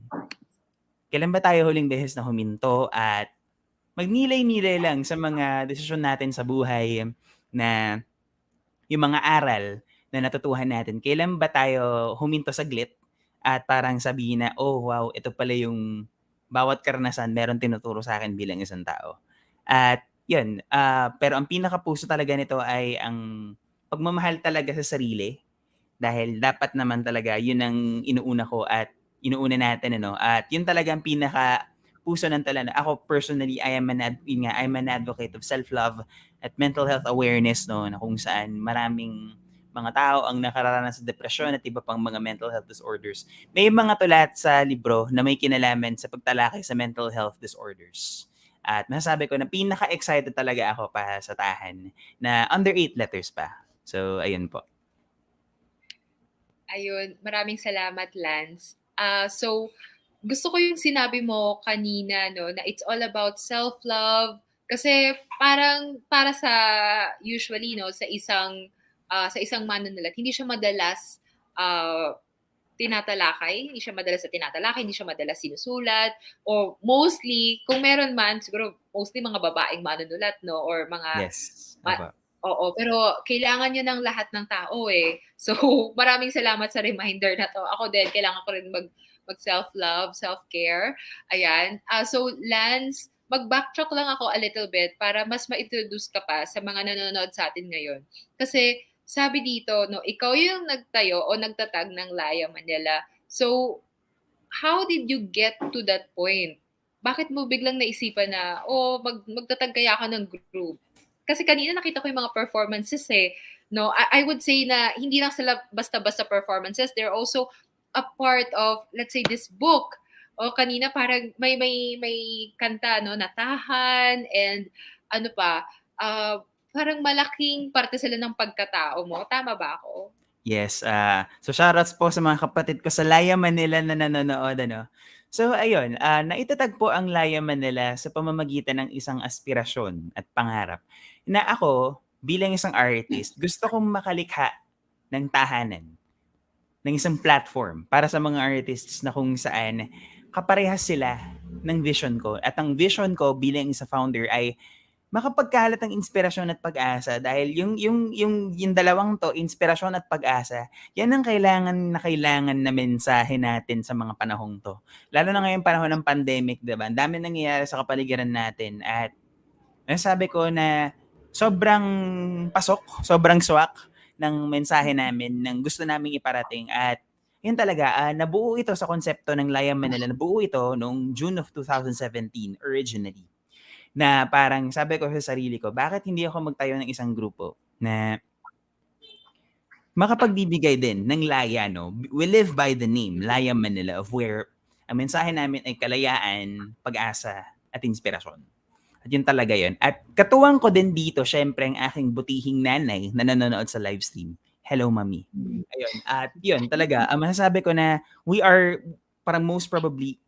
Kailan ba tayo huling beses na huminto at magnilay-nilay lang sa mga desisyon natin sa buhay na yung mga aral na natutuhan natin? Kailan ba tayo huminto saglit at parang sabihin na, oh wow, ito pala yung bawat karanasan meron tinuturo sa akin bilang isang tao. At yun, pero ang pinakapuso talaga nito ay ang pagmamahal talaga sa sarili. Dahil dapat naman talaga yun ang inuuna ko at inuuna natin ano. At yun talaga ang puso ng tala. Ako personally, I'm an advocate of self-love at mental health awareness, no, na kung saan maraming mga tao ang nakararanas sa depresyon at iba pang mga mental health disorders. May mga tulat sa libro na may kinalaman sa pagtalakay sa mental health disorders. At masasabi ko na pinaka-excited talaga ako pa sa tahan na under 8 letters pa. So, ayun po. Ayun, maraming salamat, Lance. So, gusto ko yung sinabi mo kanina, no, na it's all about self-love. Kasi parang para sa usually, no, sa isang manunulat, hindi siya madalas tinatalakay, hindi siya madalas sinusulat, or mostly, kung meron man, siguro mostly mga babaeng manunulat, no, or mga Yes. Aba. Oo, pero kailangan 'yun ng lahat ng tao, eh. So, maraming salamat sa reminder na 'to. Ako din, kailangan ko rin mag-self-love, self-care, ayan. So Lance, mag-backtrack lang ako a little bit para mas ma-introduce ka pa sa mga nanonood sa'tin ngayon. Kasi sabi dito 'no, ikaw yung nagtayo o nagtatag ng Laya Manila. So, how did you get to that point? Bakit mo biglang naisipan na, magtatag kaya ako ng group? Kasi kanina nakita ko yung mga performances eh. No, I would say na hindi lang sila basta-basta performances. They're also a part of, let's say, this book. O kanina parang may kanta, no, Natahan, and ano pa, parang malaking parte sila ng pagkatao mo. Tama ba ako? Yes, so shoutouts po sa mga kapatid ko sa Laya Manila na nanonood, ano. So ayun, naitatag po ang Laya Manila sa pamamagitan ng isang aspirasyon at pangarap na ako bilang isang artist, gusto kong makalikha ng tahanan, ng isang platform para sa mga artists na kung saan kaparehas sila ng vision ko. At ang vision ko bilang isa founder ay makapagkalat ng inspirasyon at pag-asa dahil yung dalawang to, inspirasyon at pag-asa, yan ang kailangan na mensahe natin sa mga panahong to. Lalo na ngayong panahon ng pandemic, diba? Ang dami nangyayari sa kapaligiran natin at nasabi ko na sobrang pasok, sobrang swak ng mensahe namin, ng gusto naming iparating at yun talaga, nabuo ito sa konsepto ng Laya Manila. Nabuo ito noong June of 2017 originally. Na parang sabi ko sa sarili ko, bakit hindi ako magtayo ng isang grupo na makapagbibigay din ng laya, no? We live by the name, Laya Manila, of where ang mensahe namin ay kalayaan, pag-asa, at inspirasyon. At yun talaga yun. At katuwang ko din dito, syempre, ang aking butihing nanay na nanonood sa live stream. Hello, Mami. Ayun. At yun, talaga, masasabi ko na we are, parang most probably,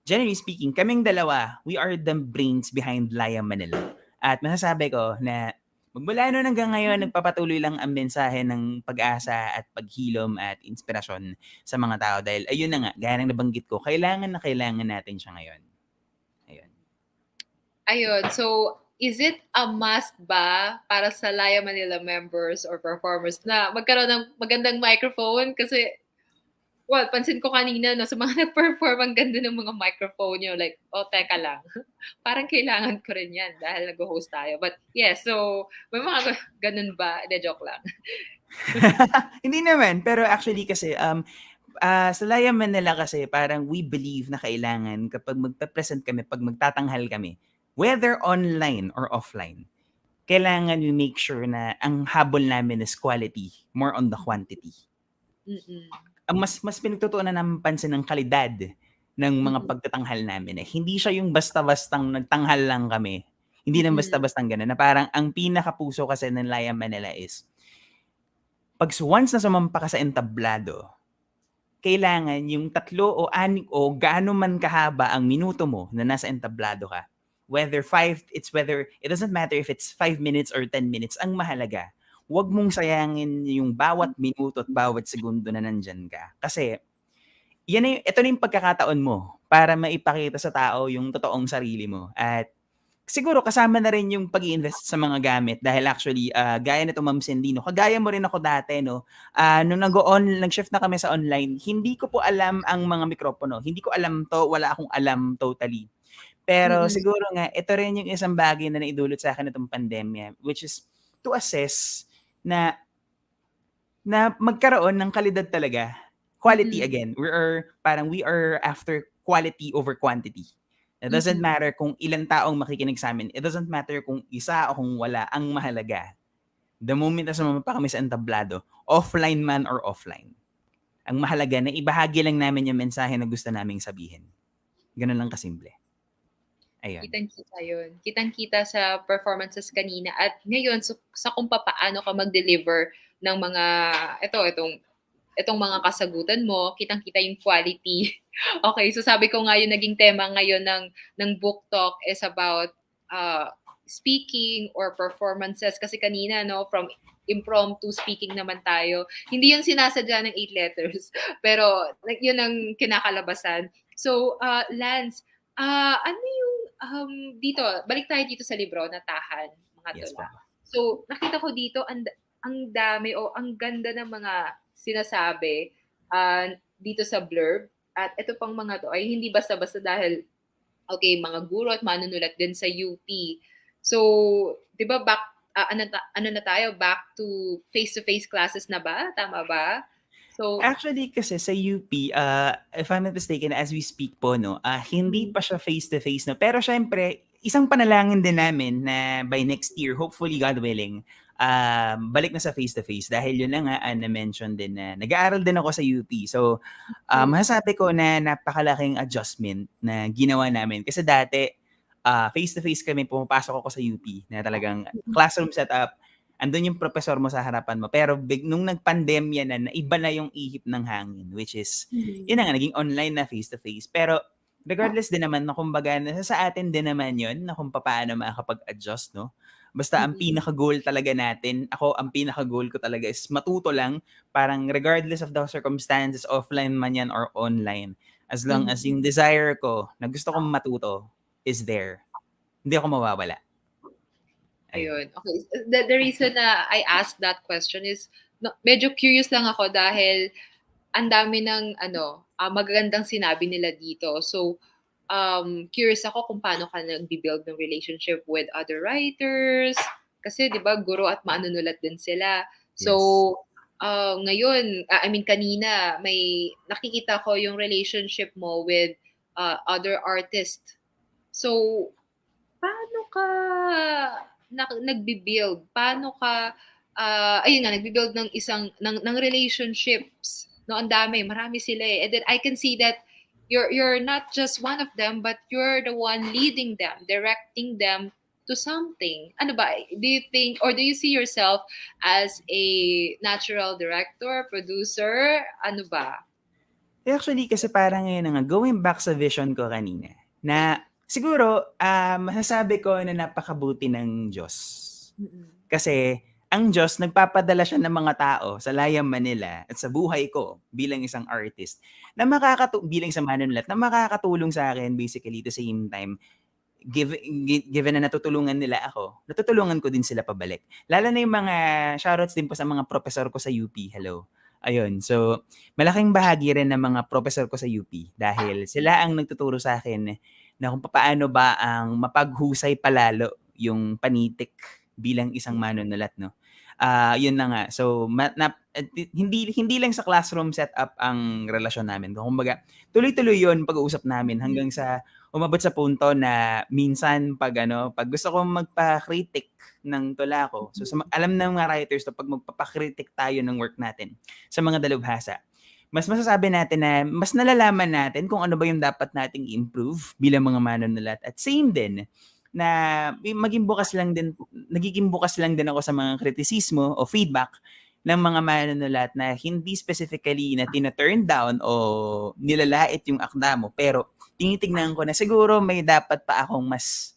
generally speaking, kaming dalawa, we are the brains behind Laya Manila. At masasabi ko na magmula noon hanggang ngayon, nagpapatuloy lang ang mensahe ng pag-asa at paghilom at inspirasyon sa mga tao. Dahil ayun na nga, gaya ng nabanggit ko, kailangan natin siya ngayon. Ayun. Ayun, so is it a must ba para sa Laya Manila members or performers na magkaroon ng magandang microphone? Kasi pansin ko kanina, no, sa mga nag-perform, ang ganda ng mga microphone nyo. Like, teka lang. Parang kailangan ko rin yan dahil nag-host tayo. But, yes, so, may mga ganun ba? De, joke lang. Hindi naman. Pero actually kasi, sa Laya Manila kasi, parang we believe na kailangan kapag magpa-present kami, pag magtatanghal kami, whether online or offline, kailangan we make sure na ang habol namin is quality, more on the quantity. Ang mas pinagtutuunan ng pansin ng kalidad ng mga pagtatanghal namin. Hindi siya yung basta-bastang nagtanghal lang kami. Hindi lang basta-bastang gano'n. Na parang ang pinakapuso kasi ng Laya Manila is, pag once na sumampa ka sa entablado, kailangan yung 3 o 6 o gaano man kahaba ang minuto mo na nasa entablado ka. It doesn't matter if it's 5 minutes or 10 minutes. Ang mahalaga, huwag mong sayangin yung bawat minuto at bawat segundo na nandyan ka. Kasi, ito na yung pagkakataon mo para maipakita sa tao yung totoong sarili mo. At siguro kasama na rin yung pag-i-invest sa mga gamit dahil actually, gaya nito Ma'am Cindy, no, kagaya mo rin ako dati, no, nung nag-shift na kami sa online, hindi ko po alam ang mga mikropono. Hindi ko alam to, wala akong alam totally. Pero Mm-mm. siguro nga, ito rin yung isang bagay na naidulot sa akin itong pandemya, which is to assess na magkaroon ng kalidad talaga. Quality Mm-mm. again. We are after quality over quantity. It doesn't Mm-mm. matter kung ilang taong makikinig sa amin. It doesn't matter kung isa o kung wala. Ang mahalaga, the moment na sumama pa kami sa entablado, offline man or offline, ang mahalaga na ibahagi lang namin yung mensahe na gusto naming sabihin. Ganun lang kasimple. Ayun. Kitang-kita yun. Kitang-kita sa performances kanina. At ngayon, sa kung paano ka mag-deliver ng mga, itong mga kasagutan mo, kitang-kita yung quality. Okay, so sabi ko nga yung naging tema ngayon ng book talk is about speaking or performances. Kasi kanina, no, from impromptu speaking naman tayo. Hindi yung sinasadya ng 8 letters. Pero yun ang kinakalabasan. So, Lance, ano yung dito, balik tayo dito sa libro na Tahan, mga Yes, tula. po. So, nakita ko dito, ang dami o ang ganda ng mga sinasabi dito sa blurb. At ito pang mga to ay hindi basta-basta dahil, okay, mga guro at manunulat din sa UP. So, di ba ano na tayo, back to face-to-face classes na ba? Tama ba? So, Actually, kasi sa UP, if I'm not mistaken, as we speak po, no, hindi pa siya face-to-face, no. Pero syempre, isang panalangin din namin na by next year, hopefully, God willing, balik na sa face-to-face. Dahil yun na nga, na-mention din na nag-aaral din ako sa UP. So, masasabi ko na napakalaking adjustment na ginawa namin. Kasi dati, face-to-face kami, pumapasok ako sa UP na talagang classroom setup, andun yung professor mo sa harapan mo. Pero nung nagpandemya na, iba na yung ihip ng hangin, which is, yun na nga, naging online na face-to-face. Pero regardless din naman, na kumbaga, nasa sa atin din naman yun, na kung paano makakapag-adjust, no? Basta ang pinaka-goal talaga natin, ang pinaka-goal ko talaga is matuto lang, parang regardless of the circumstances, offline man yan or online, as long as yung desire ko, na gusto kong matuto, is there. Hindi ako mawawala. ayun. Okay. The reason na I asked that question is medyo curious lang ako dahil ang dami ng magagandang sinabi nila dito. So, curious ako kung paano ka nag-build ng relationship with other writers. Kasi, di ba, guro at manunulat din sila. So, ngayon, kanina, may nakikita ko yung relationship mo with other artists. So, paano ka nagbi-build? Paano ka nagbi-build ng relationships? No, ang dami, marami sila eh. And then I can see that you're not just one of them, but you're the one leading them, directing them to something. Ano ba? Do you think or do you see yourself as a natural director, producer? Ano ba? Actually, kasi parang ngayon nga, going back sa vision ko kanina, na siguro, masasabi ko na napakabuti ng Diyos. Kasi, ang Diyos, nagpapadala siya ng mga tao sa Layam Manila at sa buhay ko bilang isang artist, na bilang isang manunulat, na makakatulong sa akin basically to same time, given na natutulungan nila ako, natutulungan ko din sila pabalik. Lalo na yung mga shoutouts din po sa mga professor ko sa UP. Hello. Ayun. So, malaking bahagi rin ng mga professor ko sa UP dahil sila ang nagtuturo sa akin na kung paano ba ang mapaghusay palalo yung panitik bilang isang manunulat, no? Yun na nga. So, hindi lang sa classroom setup ang relasyon namin. Kumbaga, tuloy-tuloy yun pag-uusap namin hanggang sa umabot sa punto na minsan pag gusto kong magpa-critic ng tula ko. So, alam ng mga writers to pag magpapa-critic tayo ng work natin sa mga dalubhasa, mas masasabi natin na mas nalalaman natin kung ano ba yung dapat nating improve bilang mga manunulat. At same din, na nagiging bukas lang din ako sa mga kritisismo o feedback ng mga manunulat na hindi specifically na tina-turn down o nilalait yung akda mo, pero tinitignan ko na siguro may dapat pa akong mas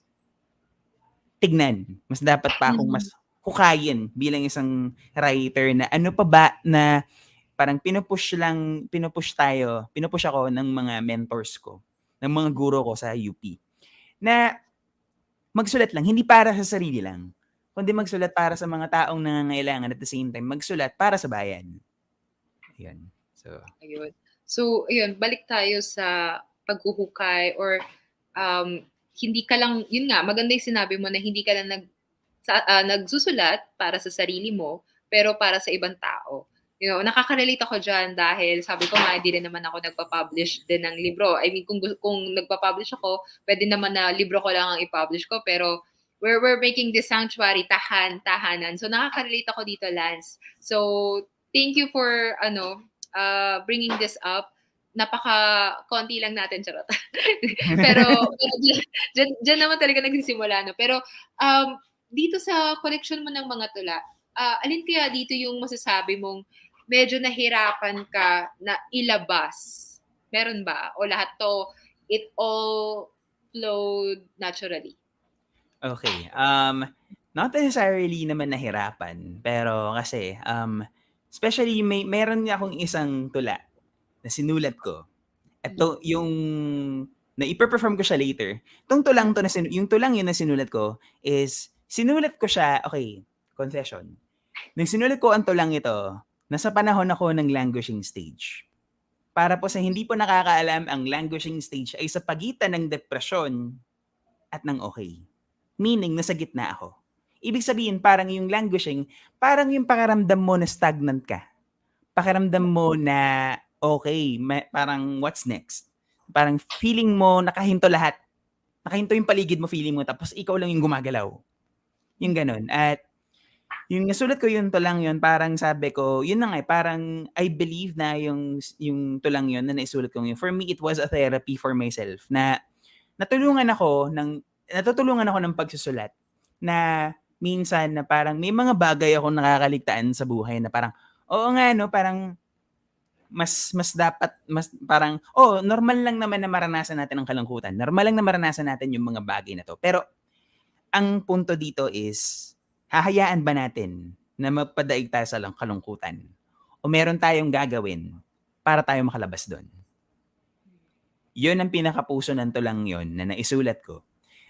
tignan, mas dapat pa akong mas hukayin bilang isang writer na ano pa ba na parang pinupush ako ng mga mentors ko, ng mga guro ko sa UP, na magsulat lang, hindi para sa sarili lang, kundi magsulat para sa mga taong nangangailangan at the same time, magsulat para sa bayan. Ayun. So, ayun, balik tayo sa paghuhukay or hindi ka lang, yun nga, maganda yung sinabi mo na hindi ka lang nagsusulat para sa sarili mo, pero para sa ibang tao. Nakaka-relate ako dyan dahil sabi ko nga, hindi rin naman ako nagpa-publish din ng libro. I mean, kung nagpa-publish ako, pwede naman na libro ko lang ang i-publish ko, pero we're making this sanctuary, tahanan. So, nakaka-relate ako dito, Lance. So, thank you for, bringing this up. Konti lang natin, charot. pero dyan naman talaga nagsisimula, no? Pero, dito sa collection mo ng mga tula, alin kaya dito yung masasabi mong medyo nahirapan ka na ilabas? Meron ba? O lahat to, it all flowed naturally? Okay. Not necessarily naman nahirapan, pero kasi, especially meron akong isang tula na sinulat ko. Ito yung na ipe-perform ko siya later. Itong tulang to yung tulang yun na sinulat ko is sinulat ko siya, okay, confession. Nung sinulat ko ang tulang ito, nasa panahon ako ng languishing stage. Para po sa hindi po nakakaalam, ang languishing stage ay sa pagitan ng depresyon at ng okay. Meaning, nasa gitna ako. Ibig sabihin, parang yung languishing, parang yung pakiramdam mo na stagnant ka. Pakiramdam mo na okay, parang what's next? Parang feeling mo nakahinto lahat. Nakahinto yung paligid mo, feeling mo, tapos ikaw lang yung gumagalaw. Yung ganun. At yung nasulat ko yung tulang yun, parang sabi ko, yun na nga, parang I believe na yung tulang yun na naisulat ko yun. For me, it was a therapy for myself na natutulungan ako ng pagsusulat na minsan na parang may mga bagay ako nakakaligtaan sa buhay na parang, oo nga, no, parang mas dapat, parang, normal lang naman na maranasan natin ang kalungkutan. Normal lang na maranasan natin yung mga bagay na to. Pero, ang punto dito is, hahayaan ba natin na magpadaig tayo sa kalungkutan? O meron tayong gagawin para tayo makalabas doon? Yun ang pinakapuso ng tulang yun na naisulat ko.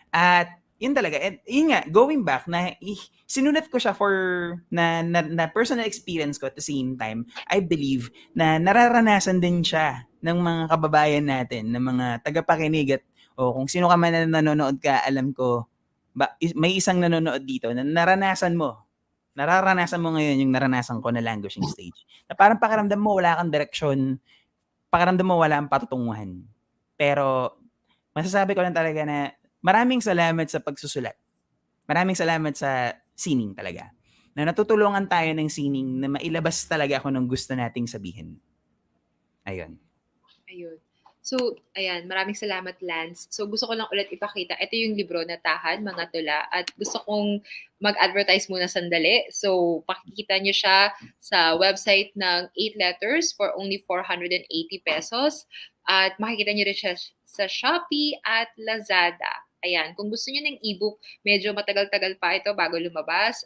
At yun talaga, yun nga, going back, na sinulat ko siya for, na personal experience ko at the same time, I believe na nararanasan din siya ng mga kababayan natin, ng mga tagapakinig at kung sino ka man na nanonood ka, alam ko, may isang nanonood dito na nararanasan mo ngayon yung naranasan ko na languishing stage. Na parang pakiramdam mo wala kang direksyon, pakiramdam mo wala kang patutunguhan. Pero masasabi ko lang talaga na maraming salamat sa pagsusulat. Maraming salamat sa sining talaga. Na natutulungan tayo ng sining na mailabas talaga ako ng gusto nating sabihin. Ayun. So, ayan, maraming salamat, Lance. So, gusto ko lang ulit ipakita. Ito yung libro na Tahan, Mga Tula. At gusto kong mag-advertise muna sandali. So, pakikita nyo siya sa website ng 8 letters for only 480 pesos. At makikita nyo rin siya sa Shopee at Lazada. Ayan, kung gusto niyo ng ebook, medyo matagal-tagal pa ito bago lumabas.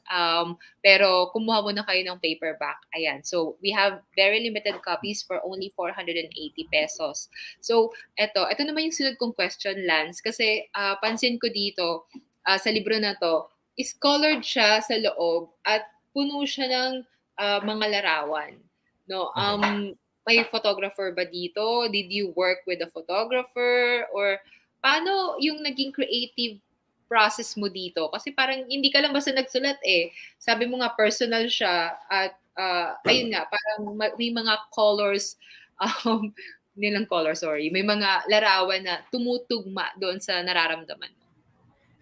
Pero kumuha muna kayo ng paperback. Ayan, so we have very limited copies for only 480 pesos. So, ito naman yung sunod kong question, Lance. Kasi pansin ko dito, sa libro na to, is colored siya sa loob at puno siya ng mga larawan. No? May photographer ba dito? Did you work with a photographer? Or paano yung naging creative process mo dito? Kasi parang hindi ka lang basta nagsulat eh. Sabi mo nga personal siya at ayun nga, parang may mga colors, may mga larawan na tumutugma doon sa nararamdaman mo.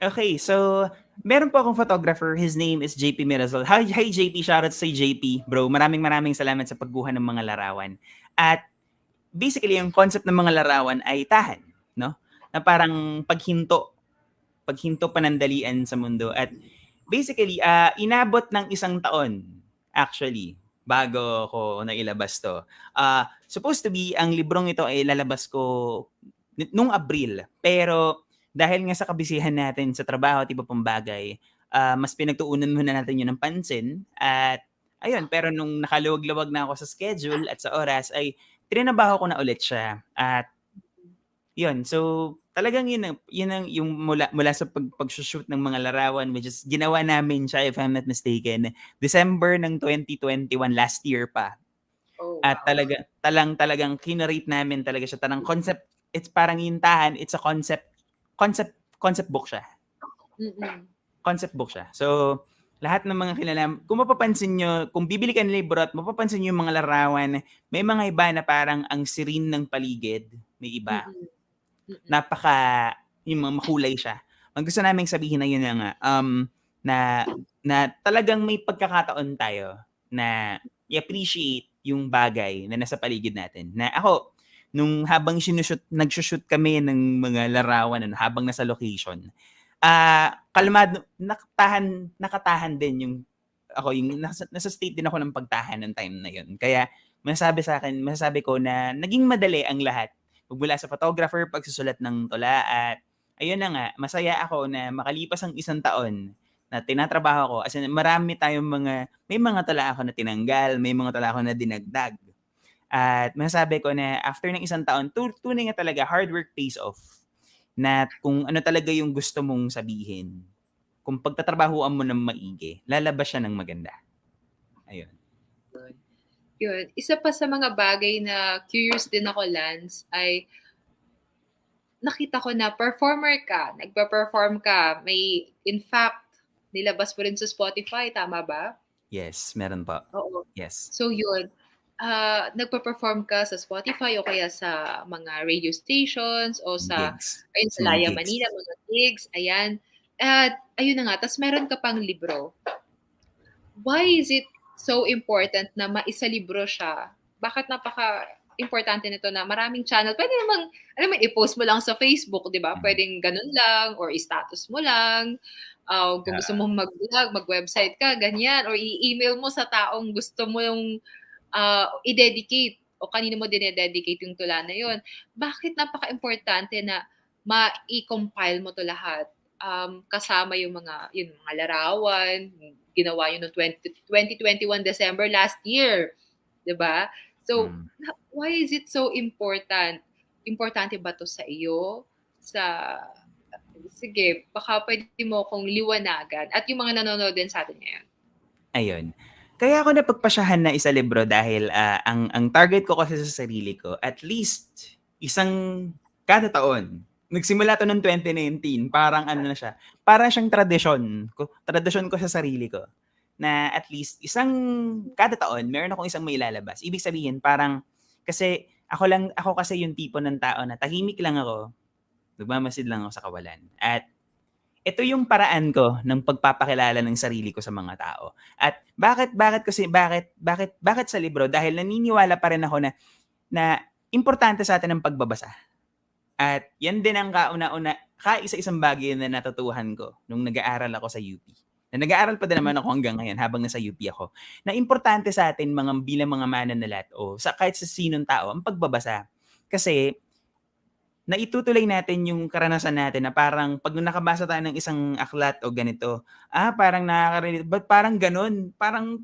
Okay, so meron po akong photographer. His name is JP Mirazol. Hi JP, shoutout sa JP. Bro, maraming salamat sa pagguha ng mga larawan. At basically, yung concept ng mga larawan ay tahan, no? Na parang paghinto panandalian sa mundo. At basically, inabot ng 1 taon, actually, bago ko nailabas to. Supposed to be, ang librong ito ay lalabas ko nung Abril. Pero dahil nga sa kabisihan natin sa trabaho at iba pang bagay, mas pinagtuunan muna natin yun ng pansin. At ayun, pero nung nakaluwag-luwag na ako sa schedule at sa oras, ay trinabaho ko na ulit siya. At yun, so talagang yun yung mula sa pag-shoot ng mga larawan, which is ginawa namin siya, if I'm not mistaken, December ng 2021, last year pa. Oh, wow. At talagang kinarate namin talaga siya. Tanang concept, it's parang yung tahan, it's a concept concept book siya. Mm-mm. Concept book siya. So, lahat ng mga kilala, kung mapapansin nyo, kung bibili ka ng libro at mapapansin nyo yung mga larawan, may mga iba na parang ang sirin ng paligid, may iba. Mm-mm. Mm-mm. Yung mga makulay siya. Ang gusto naming sabihin na yun na nga, na talagang may pagkakataon tayo na i-appreciate yung bagay na nasa paligid natin. Na ako, nung habang nagsushoot kami ng mga larawan, habang nasa location, kalmado, nakatahan din yung nasa state din ako ng pagtahan ng time na yun. Kaya masasabi ko na naging madali ang lahat. Mula sa photographer, pagsusulat ng tula, at ayun na nga, masaya ako na makalipas ang 1 taon na tinatrabaho ko. As in, may mga tula ako na tinanggal, may mga tula ako na dinagdag. At masasabi ko na after ng 1 taon, tunay nga talaga, hard work pays off. Na kung ano talaga yung gusto mong sabihin, kung pagtatrabahuan mo ng maigi, lalabas siya ng maganda. Ayun. Yun. Isa pa sa mga bagay na curious din ako, Lance, ay nakita ko na performer ka, nagpa-perform ka. In fact, nilabas mo rin sa Spotify, tama ba? Yes, meron pa. Oo. Yes. So yun, nagpa-perform ka sa Spotify o kaya sa mga radio stations o sa Gigs. sa Mga Laya gigs. Manila, mga gigs, ayan. At ayun na nga, tas meron ka pang libro. Why is it so important na maisalibro siya? Bakit importante nito na maraming channel? Pwede namang, alam mo, i-post mo lang sa Facebook, di ba? Pwedeng ganun lang, or i-status mo lang. Kung gusto mo mag-vlog, mag-website ka, ganyan. Or i-email mo sa taong gusto mo yung i-dedicate o kanino mo dinededicate yung tula na yun. Bakit napaka-importante na ma-compile mo to lahat? Kasama yung mga larawan, ginawa yun noong 2021 December last year. Diba? So, why is it so important? Importante ba to sa iyo? Sige, baka pwede mo kong liwanagan at yung mga nanonood din sa atin ngayon. Ayun. Kaya ako napagpasyahan na isalibro dahil ang target ko kasi sa sarili ko, at least isang kada taon. Nagsimula to noong 2019, parang ano na siya, parang siyang tradisyon ko sa sarili ko, na at least kada taon, meron akong isang mailalabas. Ibig sabihin, parang, kasi ako kasi yung tipo ng tao na tahimik lang ako, nagmamasid lang ako sa kawalan. At ito yung paraan ko ng pagpapakilala ng sarili ko sa mga tao. At bakit sa libro? Dahil naniniwala pa rin ako na importante sa atin ang pagbabasa. At yan din ang kaisa-isang bagay na natutuhan ko nung nag-aaral ako sa UP. Na nag-aaral pa din naman ako hanggang ngayon habang nasa UP ako. Na importante sa atin bilang mga mananalat o kahit sa sinong tao ang pagbabasa. Kasi naitutuloy natin yung karanasan natin na parang pag nakabasa tayo ng isang aklat o ganito, parang nakaka-relate, but parang ganun, parang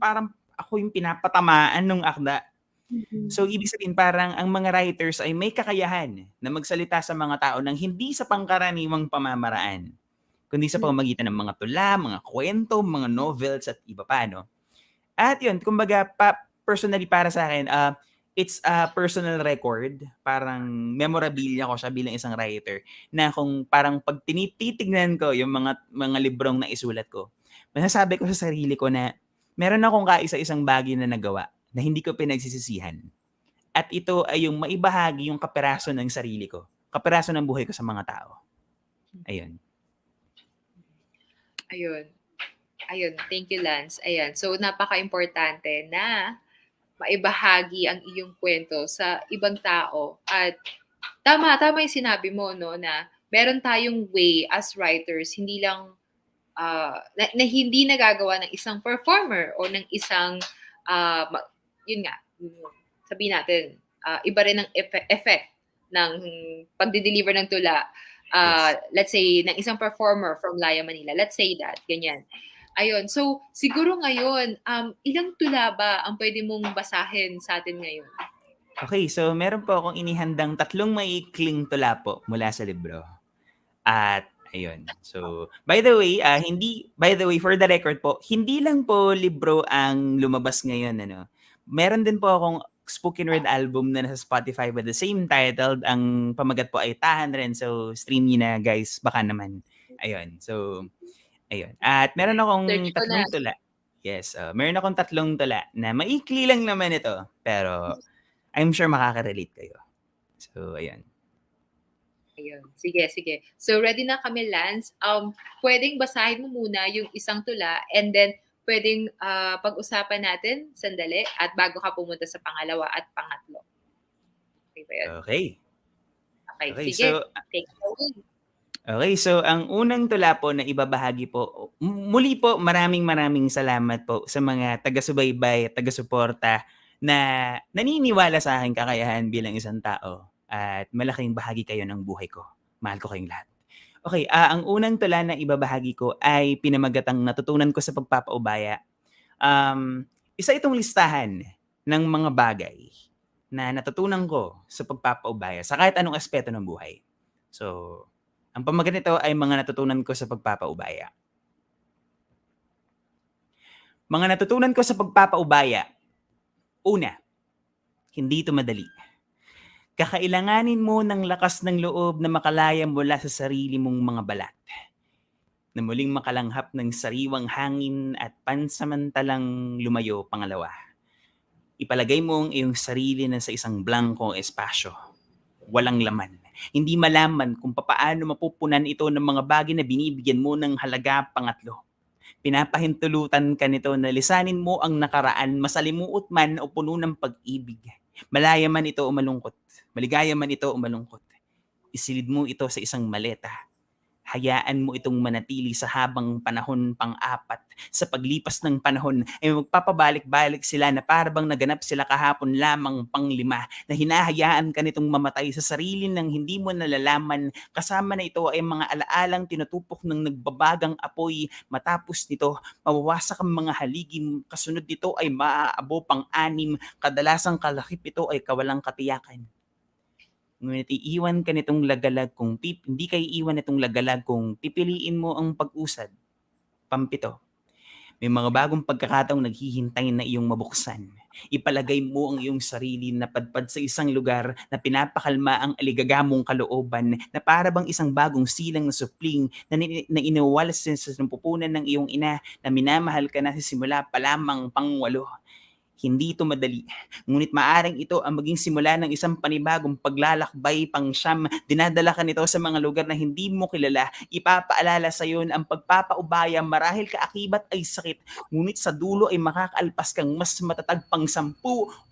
ako yung pinapatamaan ng akda. So, ibig sabihin, parang ang mga writers ay may kakayahan na magsalita sa mga tao ng hindi sa pangkaraniwang pamamaraan, kundi sa pamamagitan ng mga tula, mga kwento, mga novels, at iba pa, no? At yun, kumbaga, personally para sa akin, it's a personal record, parang memorabilia ko siya bilang isang writer, na kung parang pag tinitignan ko yung mga librong na isulat ko, masasabi ko sa sarili ko na meron akong kaisa-isang bagay na nagawa na hindi ko pinagsisisihan. At ito ay yung maibahagi yung kaperaso ng sarili ko, kaperaso ng buhay ko sa mga tao. Ayun. Thank you, Lance. Ayan, so napaka-importante na maibahagi ang iyong kwento sa ibang tao. At tama yung sinabi mo, no, na meron tayong way as writers, hindi lang na hindi nagagawa ng isang performer o ng isang yun nga, sabihin natin, iba rin ang effect ng pagdi-deliver ng tula. Let's say, ng isang performer from Laya Manila. Let's say that, ganyan. Ayun. So, siguro ngayon, ilang tula ba ang pwede mong basahin sa atin ngayon? Okay, so meron po akong inihandang 3 maikling tula po mula sa libro. At ayun. So, by the way, for the record po, hindi lang po libro ang lumabas ngayon, ano. Meron din po akong spoken word album na nasa Spotify with the same title. Ang pamagat po ay Tahan rin. So, stream niyo na, guys. Baka naman. Ayun. So, ayun. At meron akong Search ko na. 3 tula. Yes, meron akong 3 tula na maikli lang naman ito, pero I'm sure makaka-relate kayo. So, ayun. Ayun. Sige, sige. So, ready na kami, Lance. Pwedeng basahin mo muna yung isang tula and then pwedeng pag-usapan natin sandali at bago ka pumunta sa pangalawa at pangatlo. Okay ba yun? Okay. Okay, Okay, sige. so Take it away. Okay, so ang unang tula po na ibabahagi po, muli po maraming salamat po sa mga taga-subaybay at taga-suporta na naniniwala sa aking kakayahan bilang isang tao at malaking bahagi kayo ng buhay ko. Mahal ko kayong lahat. Okay, ang unang tula na ibabahagi ko ay pinamagatang natutunan ko sa pagpapaubaya. Isa itong listahan ng mga bagay na natutunan ko sa pagpapaubaya sa kahit anong aspeto ng buhay. So, ang pamagat nito ay mga natutunan ko sa pagpapaubaya. Mga natutunan ko sa pagpapaubaya. Una, hindi ito madali. Kakailanganin mo ng lakas ng loob na makalaya mula sa sarili mong mga balat. Na muling makalanghap ng sariwang hangin at pansamantalang lumayo pangalawa. Ipalagay mo ang iyong sarili na sa isang blankong espasyo. Walang laman. Hindi malaman kung papaano mapupunan ito ng mga bagay na binibigyan mo ng halaga. Pangatlo. Pinapahintulutan ka nito na lisanin mo ang nakaraan, masalimuot man o puno ng pag-ibig. Malaya man ito o malungkot. Maligaya man ito o malungkot. Isilid mo ito sa isang maleta. Hayaan mo itong manatili sa habang panahon pang-apat. Sa paglipas ng panahon ay magpapabalik-balik sila na parabang naganap sila kahapon lamang pang-5 na hinahayaan ka nitong mamatay sa sarili ng hindi mo nalalaman. Kasama na ito ay mga alaalang tinutupok ng nagbabagang apoy. Matapos nito, mawawasak ang mga haligi. Kasunod nito ay maaabo pang-6. Kadalasang kalakip ito ay kawalang katiyakan. Ngunit iiwan ka nitong lagalag kung hindi ka iiwan nitong lagalag kung pipiliin mo ang pag-usad. 7. May mga bagong pagkakataong naghihintay na iyong mabuksan. Ipalagay mo ang iyong sarili na padpad sa isang lugar na pinapakalma ang aligagamong kalooban na parabang isang bagong silang na supling na iniwalas sa pupunan ng iyong ina na minamahal ka na sa simula pa lamang pang-8. Hindi ito madali, ngunit maaring ito ang maging simula ng isang panibagong paglalakbay. 9. Dinadala ka nito sa mga lugar na hindi mo kilala. Ipapaalala sa iyo ang pagpapaubaya marahil kaakibat ay sakit, ngunit sa dulo ay makakaalpas kang mas matatag pang 10.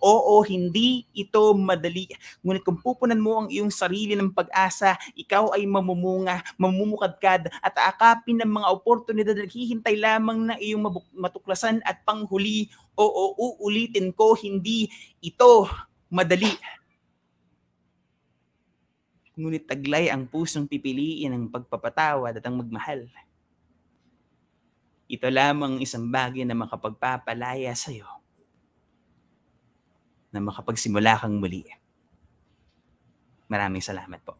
Oo, hindi ito madali, ngunit kung pupunan mo ang iyong sarili ng pag-asa, ikaw ay mamumunga, mamumukadkad at aakapin ng mga oportunidad na naghihintay lamang na iyong matuklasan at panghuli. Oo, uulitin ko, hindi ito madali. Ngunit taglay ang pusong pipiliin ang pagpapatawad at ang magmahal. Ito lamang isang bagay na makapagpapalaya sa iyo, na makapagsimula kang muli. Maraming salamat po.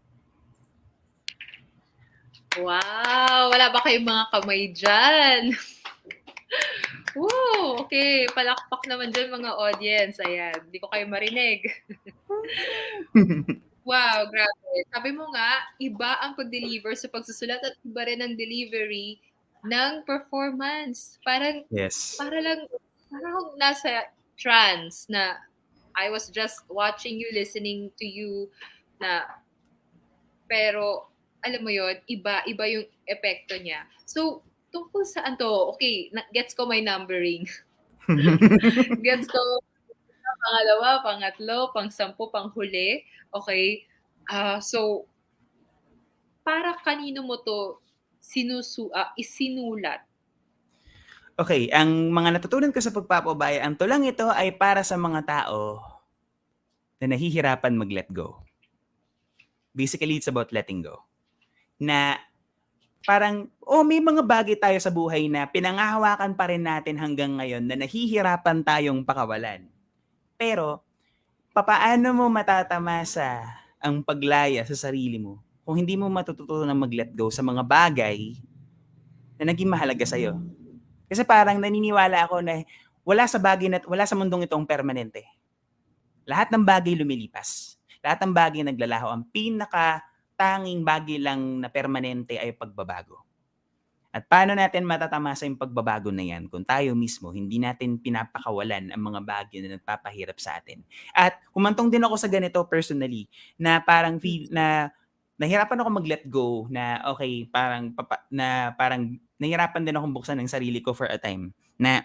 Wow! Wala ba kayong mga kamay dyan? Woo! Okay, palakpak naman dyan mga audience. Ayan, hindi ko kayo marinig. Wow, grabe. Sabi mo nga, iba ang pag-deliver sa pagsusulat at iba rin ang delivery ng performance. Parang parang nasa trance na I was just watching you, listening to you na pero alam mo yon, iba yung epekto niya. So, tungkol saan to? Okay, gets ko may numbering. Gets ko pangalawa, pangatlo, pang-10, panghuli. Okay? So, para kanino mo to isinulat? Okay, ang mga natutunan ko sa pagpapaubaya, ang tulang ito ay para sa mga tao na nahihirapan mag-let go. Basically, it's about letting go. Na parang, may mga bagay tayo sa buhay na pinangahawakan pa rin natin hanggang ngayon na nahihirapan tayong pakawalan. Pero, papaano mo matatamasa ang paglaya sa sarili mo kung hindi mo matututunan mag-let go sa mga bagay na naging mahalaga sa'yo? Kasi parang naniniwala ako na wala sa mundong itong permanente. Lahat ng bagay lumilipas. Lahat ng bagay naglalaho. Ang pinaka-tanging bagay lang na permanente ay pagbabago. At paano natin matatamasa yung pagbabago na yan kung tayo mismo hindi natin pinapakawalan ang mga bagay na nagpapahirap sa atin. At humantong din ako sa ganito personally na parang feel na nahirapan ako mag-let go na okay, parang nahirapan din akong buksan ng sarili ko for a time na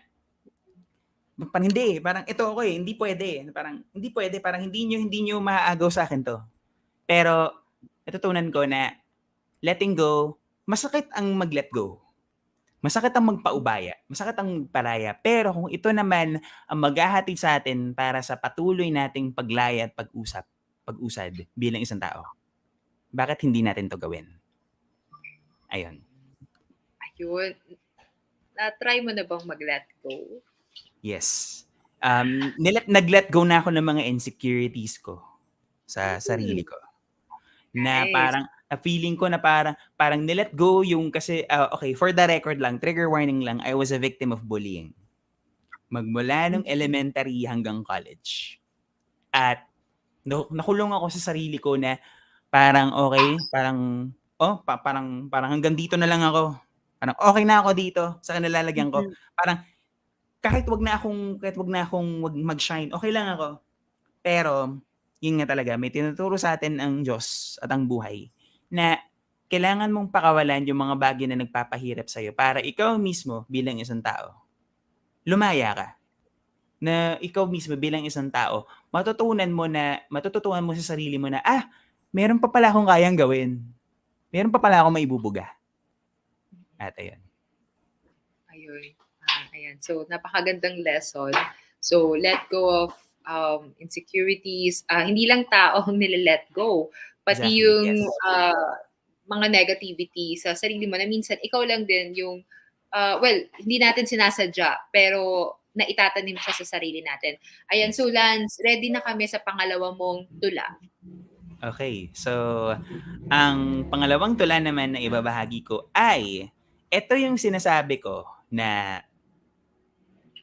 parang hindi, parang ito ako hindi pwede. Parang hindi pwede, parang hindi nyo maaagaw sa akin to. Pero natutunan ko na letting go, masakit ang mag-let go. Masakit ang magpaubaya, masakit ang magpalaya. Pero kung ito naman ang maghahatid sa atin para sa patuloy nating paglaya at pag-usad bilang isang tao, bakit hindi natin to gawin? Ayun. Ayun. Na-try mo na bang mag-let go? Yes. Nag-let go na ako ng mga insecurities ko sa sarili ko. Na Nice. parang feeling ko na parang nilet go yung kasi okay, for the record lang, trigger warning lang, I was a victim of bullying. Magmula nung elementary hanggang college. At nakulong ako sa sarili ko na parang okay, parang hanggang dito na lang ako. Parang okay na ako dito sa kanilalagyan ko. Parang kahit wag na akong mag-shine, okay lang ako. Pero yun nga talaga, may tinuturo sa atin ang Diyos at ang buhay na kailangan mong pakawalan yung mga bagay na nagpapahirap sa'yo para ikaw mismo bilang isang tao, lumaya ka. Na ikaw mismo bilang isang tao, matututunan mo sa sarili mo na, meron pa pala akong kayang gawin. Meron pa pala akong maibubuga. At ayun. Ayan. So, napakagandang lesson. So, let go of insecurities. Hindi lang tao ang nile-let go. Pati Exactly, yung yes. mga negativity sa sarili mo na minsan ikaw lang din yung, hindi natin sinasadya, pero naitatanim siya sa sarili natin. Ayan, so Lance, ready na kami sa pangalawa mong tula. Okay, so ang pangalawang tula naman na ibabahagi ko ay ito yung sinasabi ko na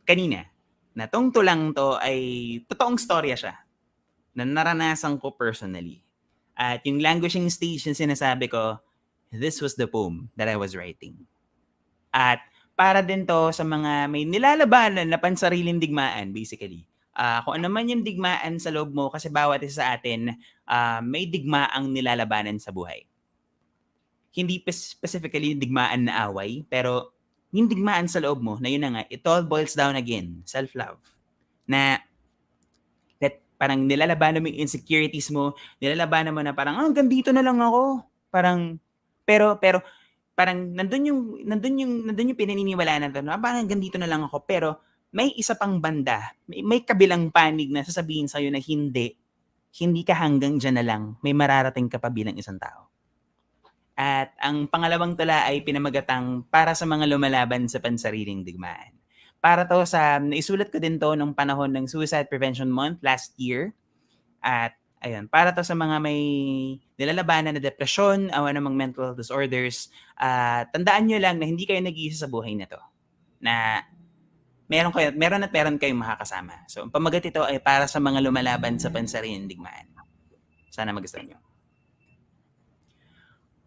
kanina, na tong tulang to ay totoong storya siya na naranasan ko personally. At yung languishing stage na sinasabi ko, this was the poem that I was writing. At para din to sa mga may nilalabanan na pansariling digmaan, basically. Kung ano man yung digmaan sa loob mo, kasi bawat isa sa atin, may digmaang nilalabanan sa buhay. Hindi specifically digmaan na away, pero yung digmaan sa loob mo, na yun na nga, it all boils down again, self-love. Na parang nilalabanan mo yung insecurities mo, nilalabanan mo na parang, hanggang dito na lang ako. Parang, pero parang nandun yung pinaniniwalaan na parang hanggang dito na lang ako. Pero may isa pang banda, may kabilang panig na sasabihin sa'yo na hindi ka hanggang dyan na lang, may mararating ka pa bilang isang tao. At ang pangalawang tula ay pinamagatang para sa mga lumalaban sa pansariling digmaan. Para to naisulat ko din to nung panahon ng Suicide Prevention Month last year. At ayun, para to sa mga may nilalabanan na depresyon, namang mental disorders. Tandaan nyo lang na hindi kayo nag-iisa sa buhay na to. Na meron kayong makakasama. So, ang pamagat ito ay para sa mga lumalaban sa pansariling digmaan. Sana magustuhan nyo.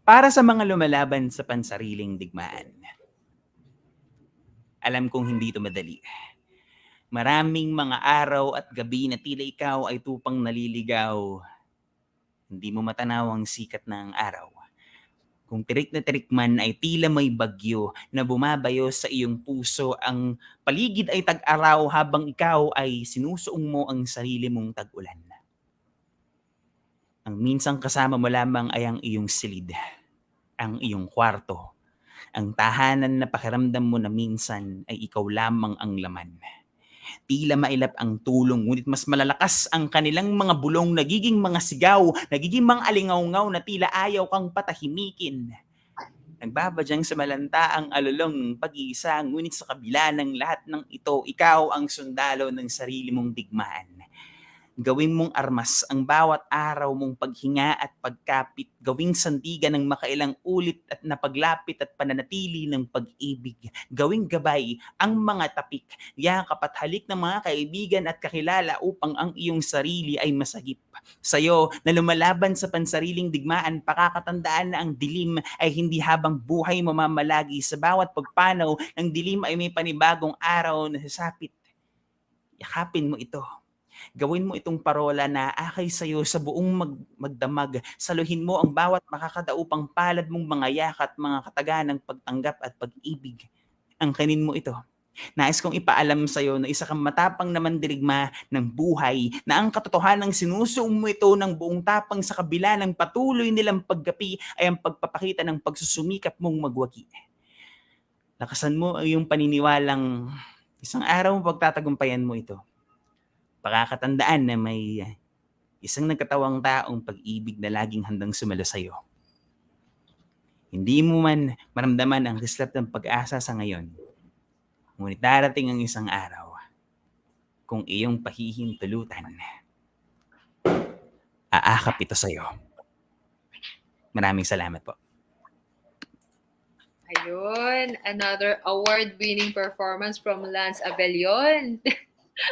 Para sa mga lumalaban sa pansariling digmaan. Alam kong hindi ito madali. Maraming mga araw at gabi na tila ikaw ay tupang naliligaw. Hindi mo matanaw ang sikat ng araw. Kung tirik na tirik man ay tila may bagyo na bumabayo sa iyong puso, ang paligid ay tag-araw habang ikaw ay sinusuong mo ang sarili mong tag-ulan. Ang minsang kasama mo lamang ay ang iyong silid, ang iyong kwarto, ang tahanan na pakiramdam mo na minsan ay ikaw lamang ang laman. Tila mailap ang tulong, ngunit mas malalakas ang kanilang mga bulong, nagiging mga sigaw, nagiging mga alingaw-ngaw na tila ayaw kang patahimikin. Nagbabadyang sa malanta ang alulong ng pag-iisa, ngunit sa kabila ng lahat ng ito, ikaw ang sundalo ng sarili mong digmaan. Gawin mong armas ang bawat araw mong paghinga at pagkapit. Gawing sandigan ng makailang ulit at napaglapit at pananatili ng pag-ibig. Gawing gabay ang mga tapik, yakap at halik ng mga kaibigan at kakilala upang ang iyong sarili ay masagip. Sa'yo na lumalaban sa pansariling digmaan, pakakatandaan na ang dilim ay hindi habang buhay mamamalagi. Sa bawat pagpanaw ng dilim ay may panibagong araw na sasapit. Yakapin mo ito. Gawin mo itong parola na akay sa'yo sa buong magdamag. Saluhin mo ang bawat makakadaupang palad mong mga yakat, mga kataganang pagtanggap at pag-ibig. Angkanin mo ito. Nais kong ipaalam sa'yo na isa kang matapang na mandirigma ng buhay, na ang katotohanang sinusuong mo ito ng buong tapang sa kabila ng patuloy nilang paggapi ay ang pagpapakita ng pagsusumikap mong magwagi. Lakasan mo ang iyong paniniwalang isang araw pagtatagumpayan mo ito. Pakakatandaan na may isang nagkatawang taong pag-ibig na laging handang sumalo sa'yo. Hindi mo man maramdaman ang kislap ng pag-asa sa ngayon, ngunit darating ang isang araw kung iyong pahihintulutan, aakap ito sa'yo. Maraming salamat po. Ayun, another award-winning performance from Lance Abellon.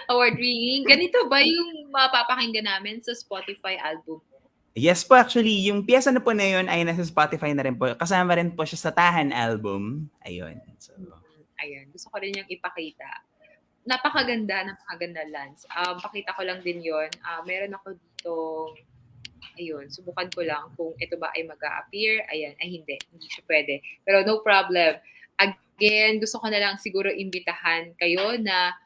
Award-winning. Ganito ba yung mapapakinggan namin sa Spotify album? Yes po, actually, yung piyesa na po na yun ay nasa Spotify na rin po. Kasama rin po siya sa Tahan album. Ayun. So, ayun, gusto ko rin yung ipakita. Napakaganda, Lance. Pakita ko lang din yon. Meron ako dito, ayun, subukan ko lang kung ito ba ay mag-a-appear. Ayan, ay hindi siya pwede. Pero no problem. Again, gusto ko na lang siguro imbitahan kayo na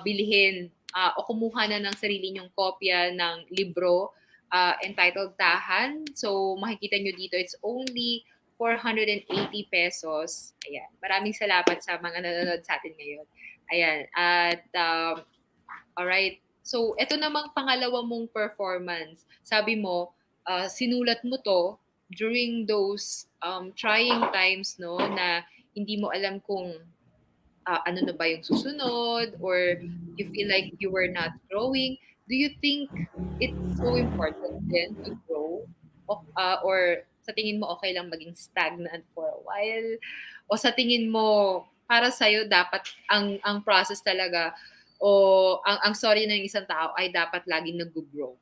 bilhin o kumuha na ng sarili nyong kopya ng libro entitled Tahan. So, makikita nyo dito, it's only 480 pesos. Ayan. Maraming salamat sa mga nanonood sa atin ngayon. Ayan. At, alright. So, ito namang pangalawa mong performance. Sabi mo, sinulat mo to during those trying times, no, na hindi mo alam kung ano na ba yung susunod, or you feel like you were not growing. Do you think it's so important then to grow? Or sa tingin mo okay lang maging stagnant for a while? O sa tingin mo, para sa'yo, dapat ang process talaga o ang story ng isang tao ay dapat laging nag-grow?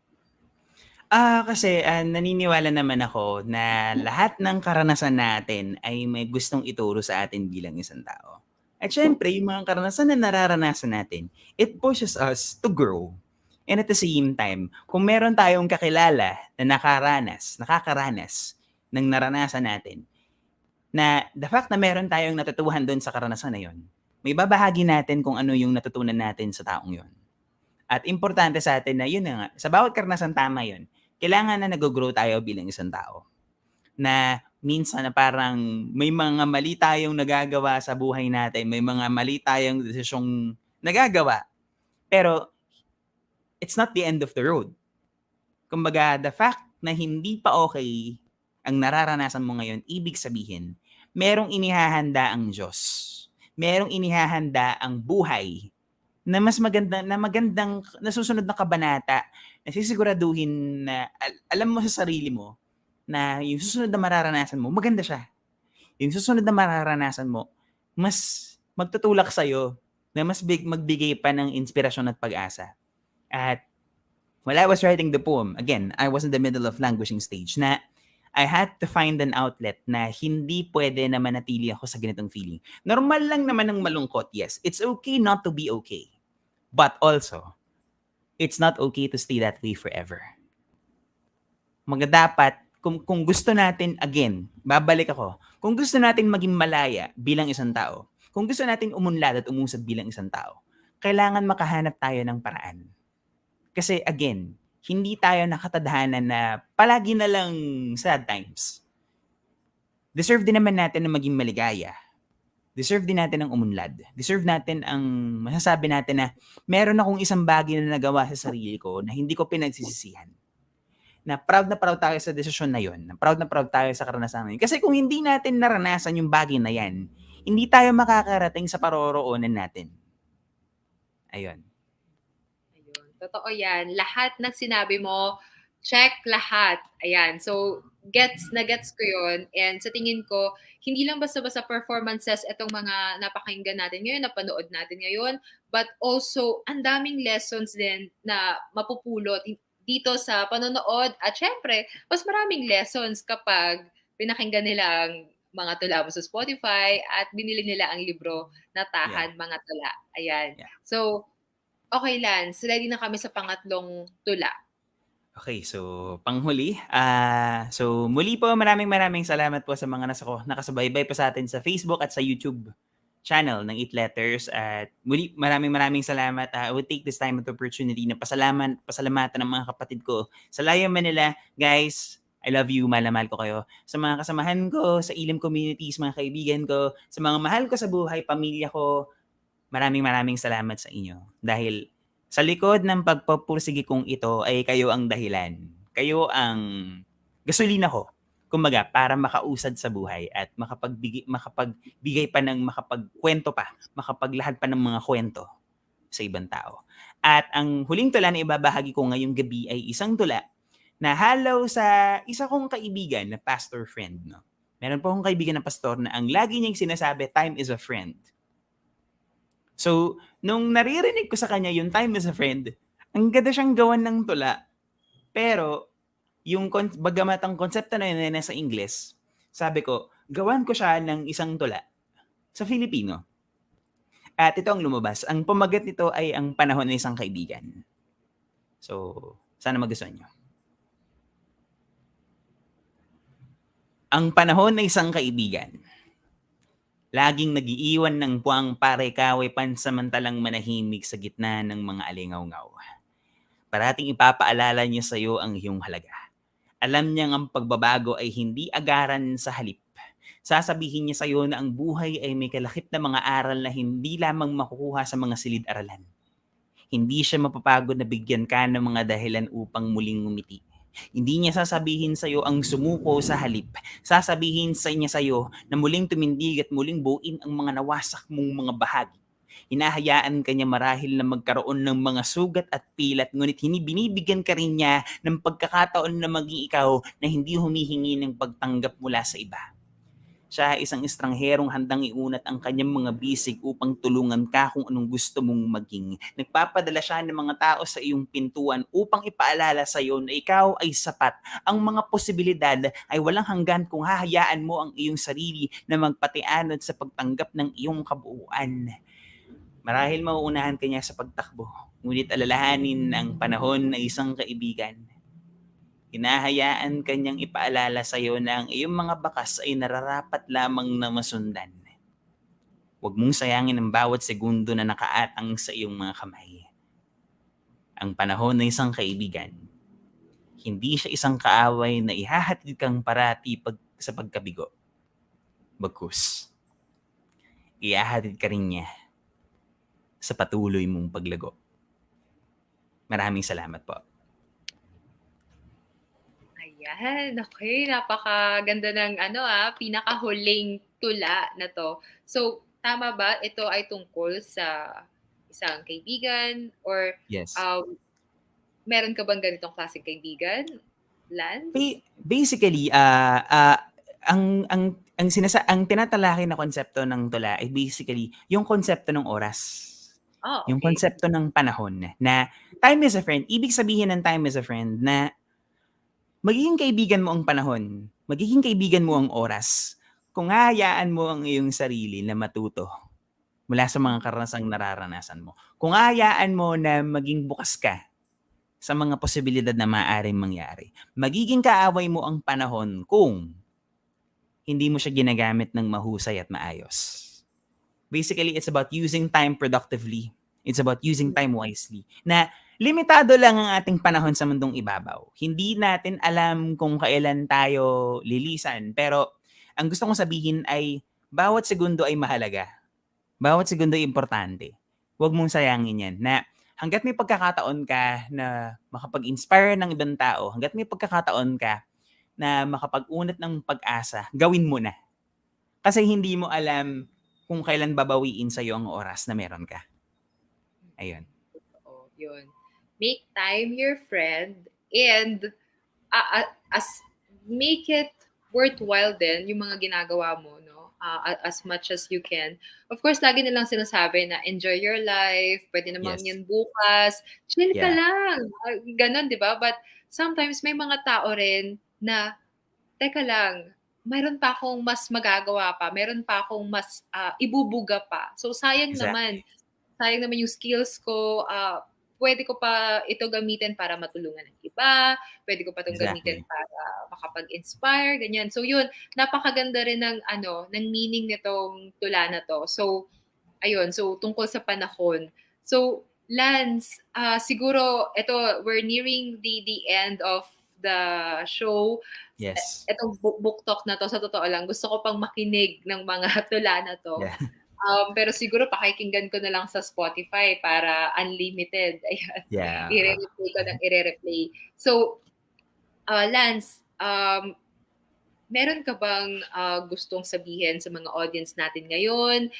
Kasi naniniwala naman ako na lahat ng karanasan natin ay may gustong ituro sa atin bilang isang tao. At syempre, yung mga karanasan na nararanasan natin, it pushes us to grow. And at the same time, kung meron tayong kakilala na nakakaranas ng naranasan natin, na the fact na meron tayong natutuhan doon sa karanasan na yon, may babahagi natin kung ano yung natutunan natin sa taong yon. At importante sa atin na yun na nga, sa bawat karanasan tama yun, kailangan na nag-grow tayo bilang isang tao. Na minsan na parang may mga mali tayong nagagawa sa buhay natin, may mga mali tayong desisyong nagagawa, pero it's not the end of the road. Kumbaga, the fact na hindi pa okay ang nararanasan mo ngayon, ibig sabihin, merong inihahanda ang Diyos. Merong inihahanda ang buhay na mas magandang nasusunod na kabanata na sisiguraduhin na alam mo sa sarili mo na yung susunod na mararanasan mo, maganda siya. Yung susunod na mararanasan mo, mas magtutulak sa'yo na mas magbigay pa ng inspirasyon at pag-asa. At while I was writing the poem, again, I was in the middle of languishing stage na I had to find an outlet na hindi pwede na manatili ako sa ganitong feeling. Normal lang naman ng malungkot, yes. It's okay not to be okay. But also, it's not okay to stay that way forever. Dapat, kung gusto natin, again, babalik ako, kung gusto natin maging malaya bilang isang tao, kung gusto natin umunlad at umusad bilang isang tao, kailangan makahanap tayo ng paraan. Kasi again, hindi tayo nakatadhana na palagi na lang sad times. Deserve din naman natin na maging maligaya. Deserve din natin ang umunlad. Deserve natin ang masasabi natin na meron akong isang bagay na nagawa sa sarili ko na hindi ko pinagsisisihan. Na proud tayo sa desisyon na yon. Na proud tayo sa karanasan na yun. Kasi kung hindi natin naranasan yung bagay na yan, hindi tayo makakarating sa paroroonan natin. Ayun. Totoo yan. Lahat ng sinabi mo, check lahat. Ayan. So, gets ko yun. And sa tingin ko, hindi lang basta-basta performances itong mga napakinggan natin ngayon, napanood natin ngayon, but also, ang daming lessons din na mapupulot dito sa panonood. At syempre, mas maraming lessons kapag pinakinggan nila ang mga tula mo sa Spotify at binili nila ang libro na Tahan Mga Tula. Ayan. Yeah. So, okay, Lance. Ready na kami sa pangatlong tula. Okay, so panghuli. So muli po maraming salamat po sa mga nakasubaybay po sa atin sa Facebook at sa YouTube channel ng Eat Letters. At muli maraming salamat. I would take this time at opportunity na pasalamatan ng mga kapatid ko sa Laya Manila. Guys, I love you, mahal ko kayo. Sa mga kasamahan ko, sa Ilim communities, mga kaibigan ko, sa mga mahal ko sa buhay, pamilya ko, maraming salamat sa inyo. Dahil sa likod ng pagpapursige kong ito ay kayo ang dahilan. Kayo ang gasolina ko. Kumbaga, para makausad sa buhay at makapagkwento pa, makapaglahad pa ng mga kwento sa ibang tao. At ang huling tula na ibabahagi ko ngayong gabi ay isang tula na halaw sa isa kong kaibigan na pastor friend. No? Meron po akong kaibigan na pastor na ang lagi niyang sinasabi, time is a friend. So, nung naririnig ko sa kanya yung time is a friend, ang ganda siyang gawan ng tula. Pero, bagamat ang konsepto na yun na sa Ingles, sabi ko, gawan ko siya ng isang tula sa Filipino. At ito ang lumabas. Ang pamagat nito ay ang panahon ng isang kaibigan. So, sana magustuhan nyo. Ang panahon ng isang kaibigan. Laging nag-iiwan ng puwang pare kaway pansamantalang manahimik sa gitna ng mga alingaw-ngaw. Parating ipapaalala niya sa iyo ang iyong halaga. Alam niyang ang pagbabago ay hindi agaran sa halip. Sasabihin niya sa iyo na ang buhay ay may kalakip na mga aral na hindi lamang makukuha sa mga silid-aralan. Hindi siya mapapagod na bigyan ka ng mga dahilan upang muling ngumiti. Hindi niya sasabihin sa iyo ang sumuko sa halip. Sasabihin niya sa iyo na muling tumindig at muling buuin ang mga nawasak mong mga bahagi. Hinahayaan ka niya marahil na magkaroon ng mga sugat at pilat, ngunit binibigyan ka rin niya ng pagkakataon na maging ikaw na hindi humihingi ng pagtanggap mula sa iba. Siya ay isang estrangherong handang iunat ang kanyang mga bisig upang tulungan ka kung anong gusto mong maging. Nagpapadala siya ng mga tao sa iyong pintuan upang ipaalala sa iyo na ikaw ay sapat. Ang mga posibilidad ay walang hanggan kung hahayaan mo ang iyong sarili na magpatianod sa pagtanggap ng iyong kabuuan. Marahil mauunahan ka niya sa pagtakbo, ngunit alalahanin ang panahon ng isang kaibigan. Hinahayaan kanyang ipaalala sa iyo na ang iyong mga bakas ay nararapat lamang na masundan. Huwag mong sayangin ang bawat segundo na nakaatang sa iyong mga kamay. Ang panahon ng isang kaibigan, hindi siya isang kaaway na ihahatid kang parati sa pagkabigo. Bagkus, ihahatid ka rin niya sa patuloy mong paglago. Maraming salamat po. Ayan, okay. Napakaganda ng pinakahuling tula na to. So, tama ba? Ito ay tungkol sa isang kaibigan or Yes. Meron ka bang ganitong klaseng kaibigan, Lance? Basically, ang tinatalakay na konsepto ng tula ay basically yung konsepto ng oras. Oh, okay. Yung konsepto ng panahon na time is a friend. Ibig sabihin ng time is a friend na magiging kaibigan mo ang panahon, magiging kaibigan mo ang oras kung hahayaan mo ang iyong sarili na matuto mula sa mga karanasang nararanasan mo. Kung hahayaan mo na maging bukas ka sa mga posibilidad na maaaring mangyari. Magiging kaaway mo ang panahon kung hindi mo siya ginagamit ng mahusay at maayos. Basically, it's about using time productively. It's about using time wisely. Na limitado lang ang ating panahon sa mundong ibabaw. Hindi natin alam kung kailan tayo lilisan. Pero ang gusto kong sabihin ay bawat segundo ay mahalaga. Bawat segundo ay importante. Huwag mong sayangin yan. Na hanggat may pagkakataon ka na makapag-inspire ng ibang tao, hanggat may pagkakataon ka na makapag-unat ng pag-asa, gawin mo na. Kasi hindi mo alam kung kailan babawiin sa'yo ang oras na meron ka. Ayun. Oo, yun. make time your friend, and as make it worthwhile din yung mga ginagawa mo, no? As much as you can. Of course, lagi nilang sinasabi na enjoy your life, pwede namang Yes. yan bukas, chill ka Yeah. lang. Ganon, di ba? But sometimes may mga tao rin na, teka lang, mayroon pa akong mas magagawa pa, mayroon pa akong mas ibubuga pa. So sayang naman yung skills ko, pwede ko pa ito gamitin para matulungan ng iba, pwede ko pa itong gamitin Exactly. para makapag-inspire, ganyan. So yun, napakaganda rin ng ng meaning nitong tula na to. So ayun, so tungkol sa panahon. So Lance, siguro ito, we're nearing the end of the show. Yes. Itong book talk na to, sa totoo lang, gusto ko pang makinig ng mga tula na to. Yeah. Pero siguro pakikinggan ko na lang sa Spotify para unlimited. Ayan. Yeah. I-replay ko ng i-replay. So, Lance, meron ka bang gustong sabihin sa mga audience natin ngayon?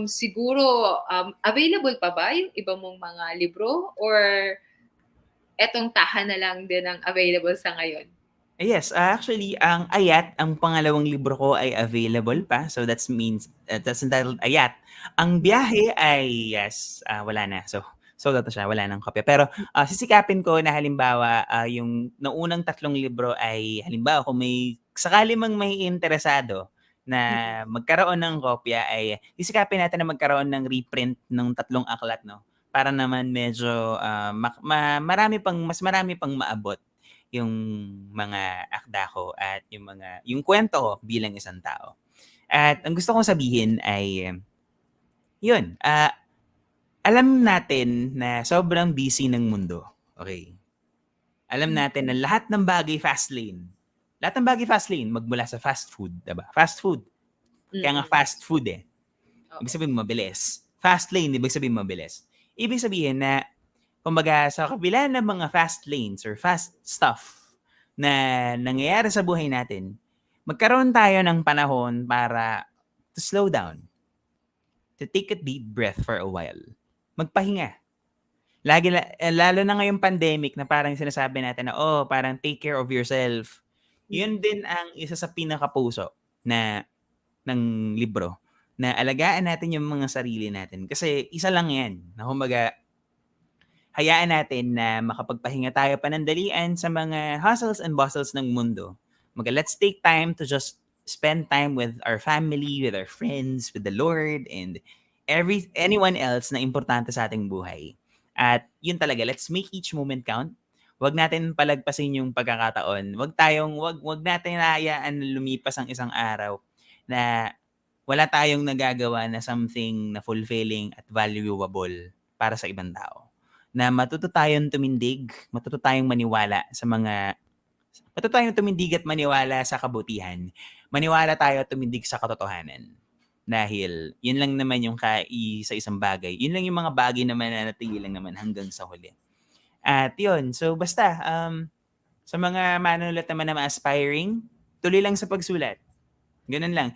Siguro, available pa ba yung iba mong mga libro? Or etong tahan na lang din ang available sa ngayon? Yes, actually, ang Ayat, ang pangalawang libro ko ay available pa. So that means, that's entitled Ayat. Ang Biyahe ay, yes, wala na. So ito siya, wala nang kopya. Pero sisikapin ko na halimbawa, yung naunang 3 libro ay, halimbawa, kung may sakali mang may interesado na magkaroon ng kopya, ay sisikapin natin na magkaroon ng reprint ng 3 aklat, no? Para naman medyo mas marami pang maabot yung mga akda ko at yung kwento ko bilang isang tao. At ang gusto kong sabihin ay, yun, alam natin na sobrang busy ng mundo. Okay. Alam natin na lahat ng bagay fast lane. Lahat ng bagay fast lane, magmula sa fast food, diba? Fast food. Kaya nga fast food eh. Ibig sabihin mabilis. Fast lane, ibig sabihin mabilis. Ibig sabihin na, kumbaga, sa kabila ng mga fast lanes or fast stuff na nangyayari sa buhay natin, magkaroon tayo ng panahon para to slow down, to take a deep breath for a while. Magpahinga. Lalo na ngayong pandemic na parang sinasabi natin na, parang take care of yourself. Yun din ang isa sa pinakapuso ng libro, na alagaan natin yung mga sarili natin. Kasi isa lang yan, na kumbaga, hayaan natin na makapagpahinga tayo panandalian sa mga hustles and bustles ng mundo. Let's take time to just spend time with our family, with our friends, with the Lord, and anyone else na importante sa ating buhay. At yun talaga, let's make each moment count. Wag natin palagpasin yung pagkakataon. Wag natin hayaan na lumipas ang isang araw na wala tayong nagagawa na something na fulfilling at valuable para sa ibang tao. Na matuto tayong tumindig, matuto tayong tumindig at maniwala sa kabutihan. Maniwala tayo at tumindig sa katotohanan. Dahil yun lang naman yung sa isang bagay. Yun lang yung mga bagay na mananatili lang naman hanggang sa huli. At yun, so basta, sa mga manunulat naman na aspiring, tuloy lang sa pagsulat. Ganun lang.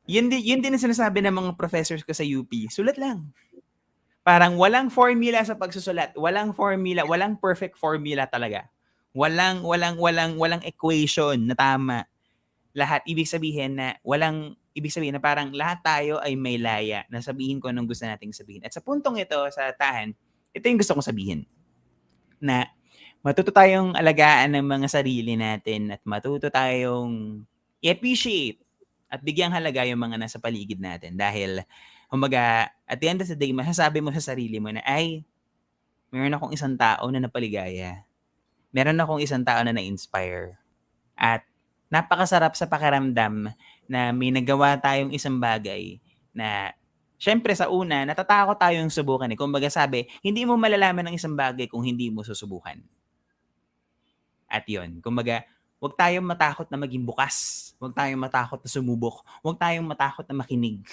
Yun din ang sinasabi ng mga professors ko sa UP. Sulat lang. Parang walang formula sa pagsusulat. Walang formula, walang perfect formula talaga. Walang equation na tama. Ibig sabihin na parang lahat tayo ay may laya na sabihin ko anong gusto nating sabihin. At sa puntong ito, sa tahan, ito yung gusto kong sabihin. Na matuto tayong alagaan ng mga sarili natin at matuto tayong i-appreciate at bigyang halaga yung mga nasa paligid natin. Dahil kumbaga, at the end of the day, masasabi mo sa sarili mo na, meron akong isang tao na napaligaya. Meron akong isang tao na na-inspire. At napakasarap sa pakiramdam na may nagawa tayong isang bagay na, syempre sa una, natatakot tayong subukan. Kumbaga sabi, hindi mo malalaman ang isang bagay kung hindi mo susubukan. At yun, kumbaga, huwag tayong matakot na maging bukas. Huwag tayong matakot na sumubok. Huwag tayong matakot na makinig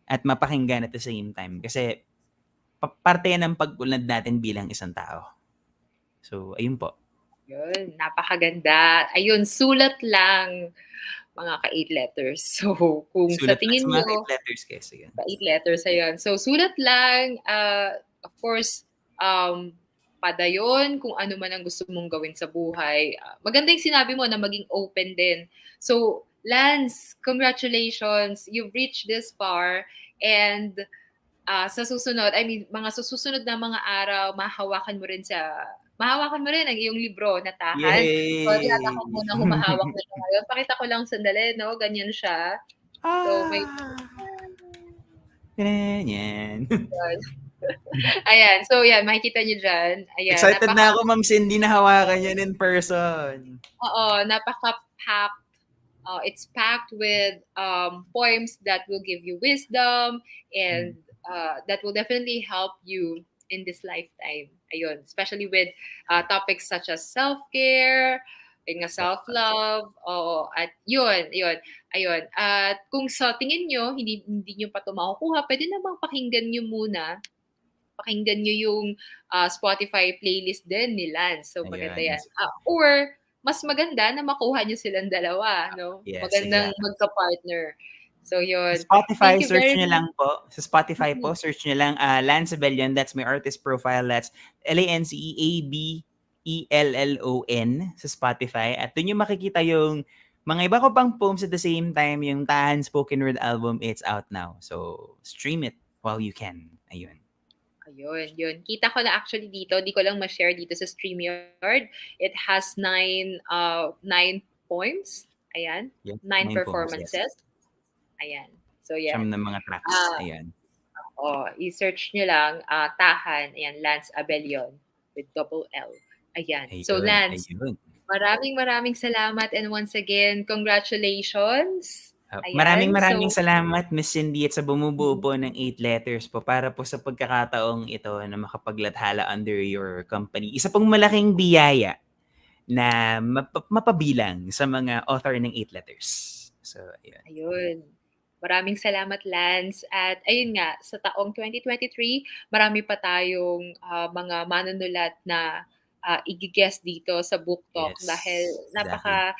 at mapakinggan at the same time. Kasi parte yan ng pag-unlad natin bilang isang tao. So, ayun po. Yun, napakaganda. Ayun, sulat lang, mga ka-8 letters. So, kung Sulat sa tingin lang sa mga mo, 8 letters guys. Again. 8 letters, ayun. So, sulat lang, of course, padayon kung ano man ang gusto mong gawin sa buhay. Maganda yung sinabi mo na maging open din. So, Lance, congratulations. You've reached this far and sa susunod, I mean, mga susunod na mga araw, mahawakan mo rin ang iyong libro na Tahan. So, Yay! tinatakot mo na humahawak na siya ngayon. Pakita ko lang sandali, no? Ganyan siya. So, may... Ganyan. Ayan. So, yan. Makikita niyo dyan. Ayan. Excited na ako, Ma'am Cindy, na hawakan yan in person. Oo. Napaka-packed. It's packed with poems that will give you wisdom and that will definitely help you in this lifetime. Ayun. Especially with topics such as self-care, self-love, at yun. Ayun. At kung sa tingin nyo, hindi nyo pa ito makukuha, pwede namang pakinggan nyo muna. Pakinggan nyo yung Spotify playlist din ni Lance. So, maganda yan. Or, mas maganda na makuha nyo silang dalawa. No? Yes, magandang exactly. magka-partner. So, yun. Sa Spotify, Thank you search very nyo lang po. Sa Spotify po, search nyo lang Lance Abellon. That's my artist profile. That's 𝐿ANCEABELLON sa Spotify. At doon yung makikita yung mga iba ko pang poems at the same time. Yung Tahan Spoken Word album, it's out now. So, stream it while you can. Ayun. Yun. Kita ko na actually dito. Di ko lang ma-share dito sa StreamYard. It has 9 poems. Ayan. Yes, 9 performances. performances. Ayan. So, yan. Siyam na mga tracks. Ayan. I-search nyo lang. Tahan. Ayan. Lance Abellon with double L. Ayan. So, Lance, maraming salamat. And once again, congratulations. Ayan. Maraming salamat, Miss Cindy, at sa bumubuo po ng 8 letters po para po sa pagkakataong ito na makapaglathala under your company. Isa pong malaking biyaya na mapabilang sa mga author ng 8 letters. So, ayun. Maraming salamat, Lance. At ayun nga, sa taong 2023, marami pa tayong mga manunulat na i-guest dito sa Book Talk dahil napaka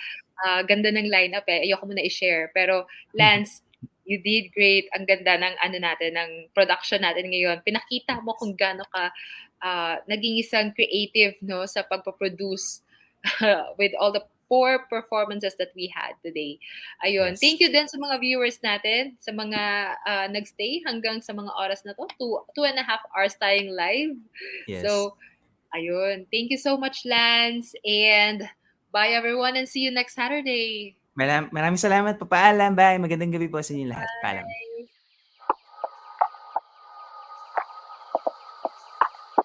ganda ng lineup Ayoko muna i-share. Pero Lance, you did great. Ang ganda ng ng production natin ngayon. Pinakita mo kung gaano ka naging isang creative no sa pagpo-produce with all the 4 performances that we had today. Ayun. Yes. Thank you din sa mga viewers natin, sa mga nagstay hanggang sa mga oras na to. 2.5 hours tayong live. Yes. So, ayun. Thank you so much, Lance. And bye everyone and see you next Saturday. Maraming salamat po. Paalam. Bye. Magandang gabi po sa inyo lahat. Paalam.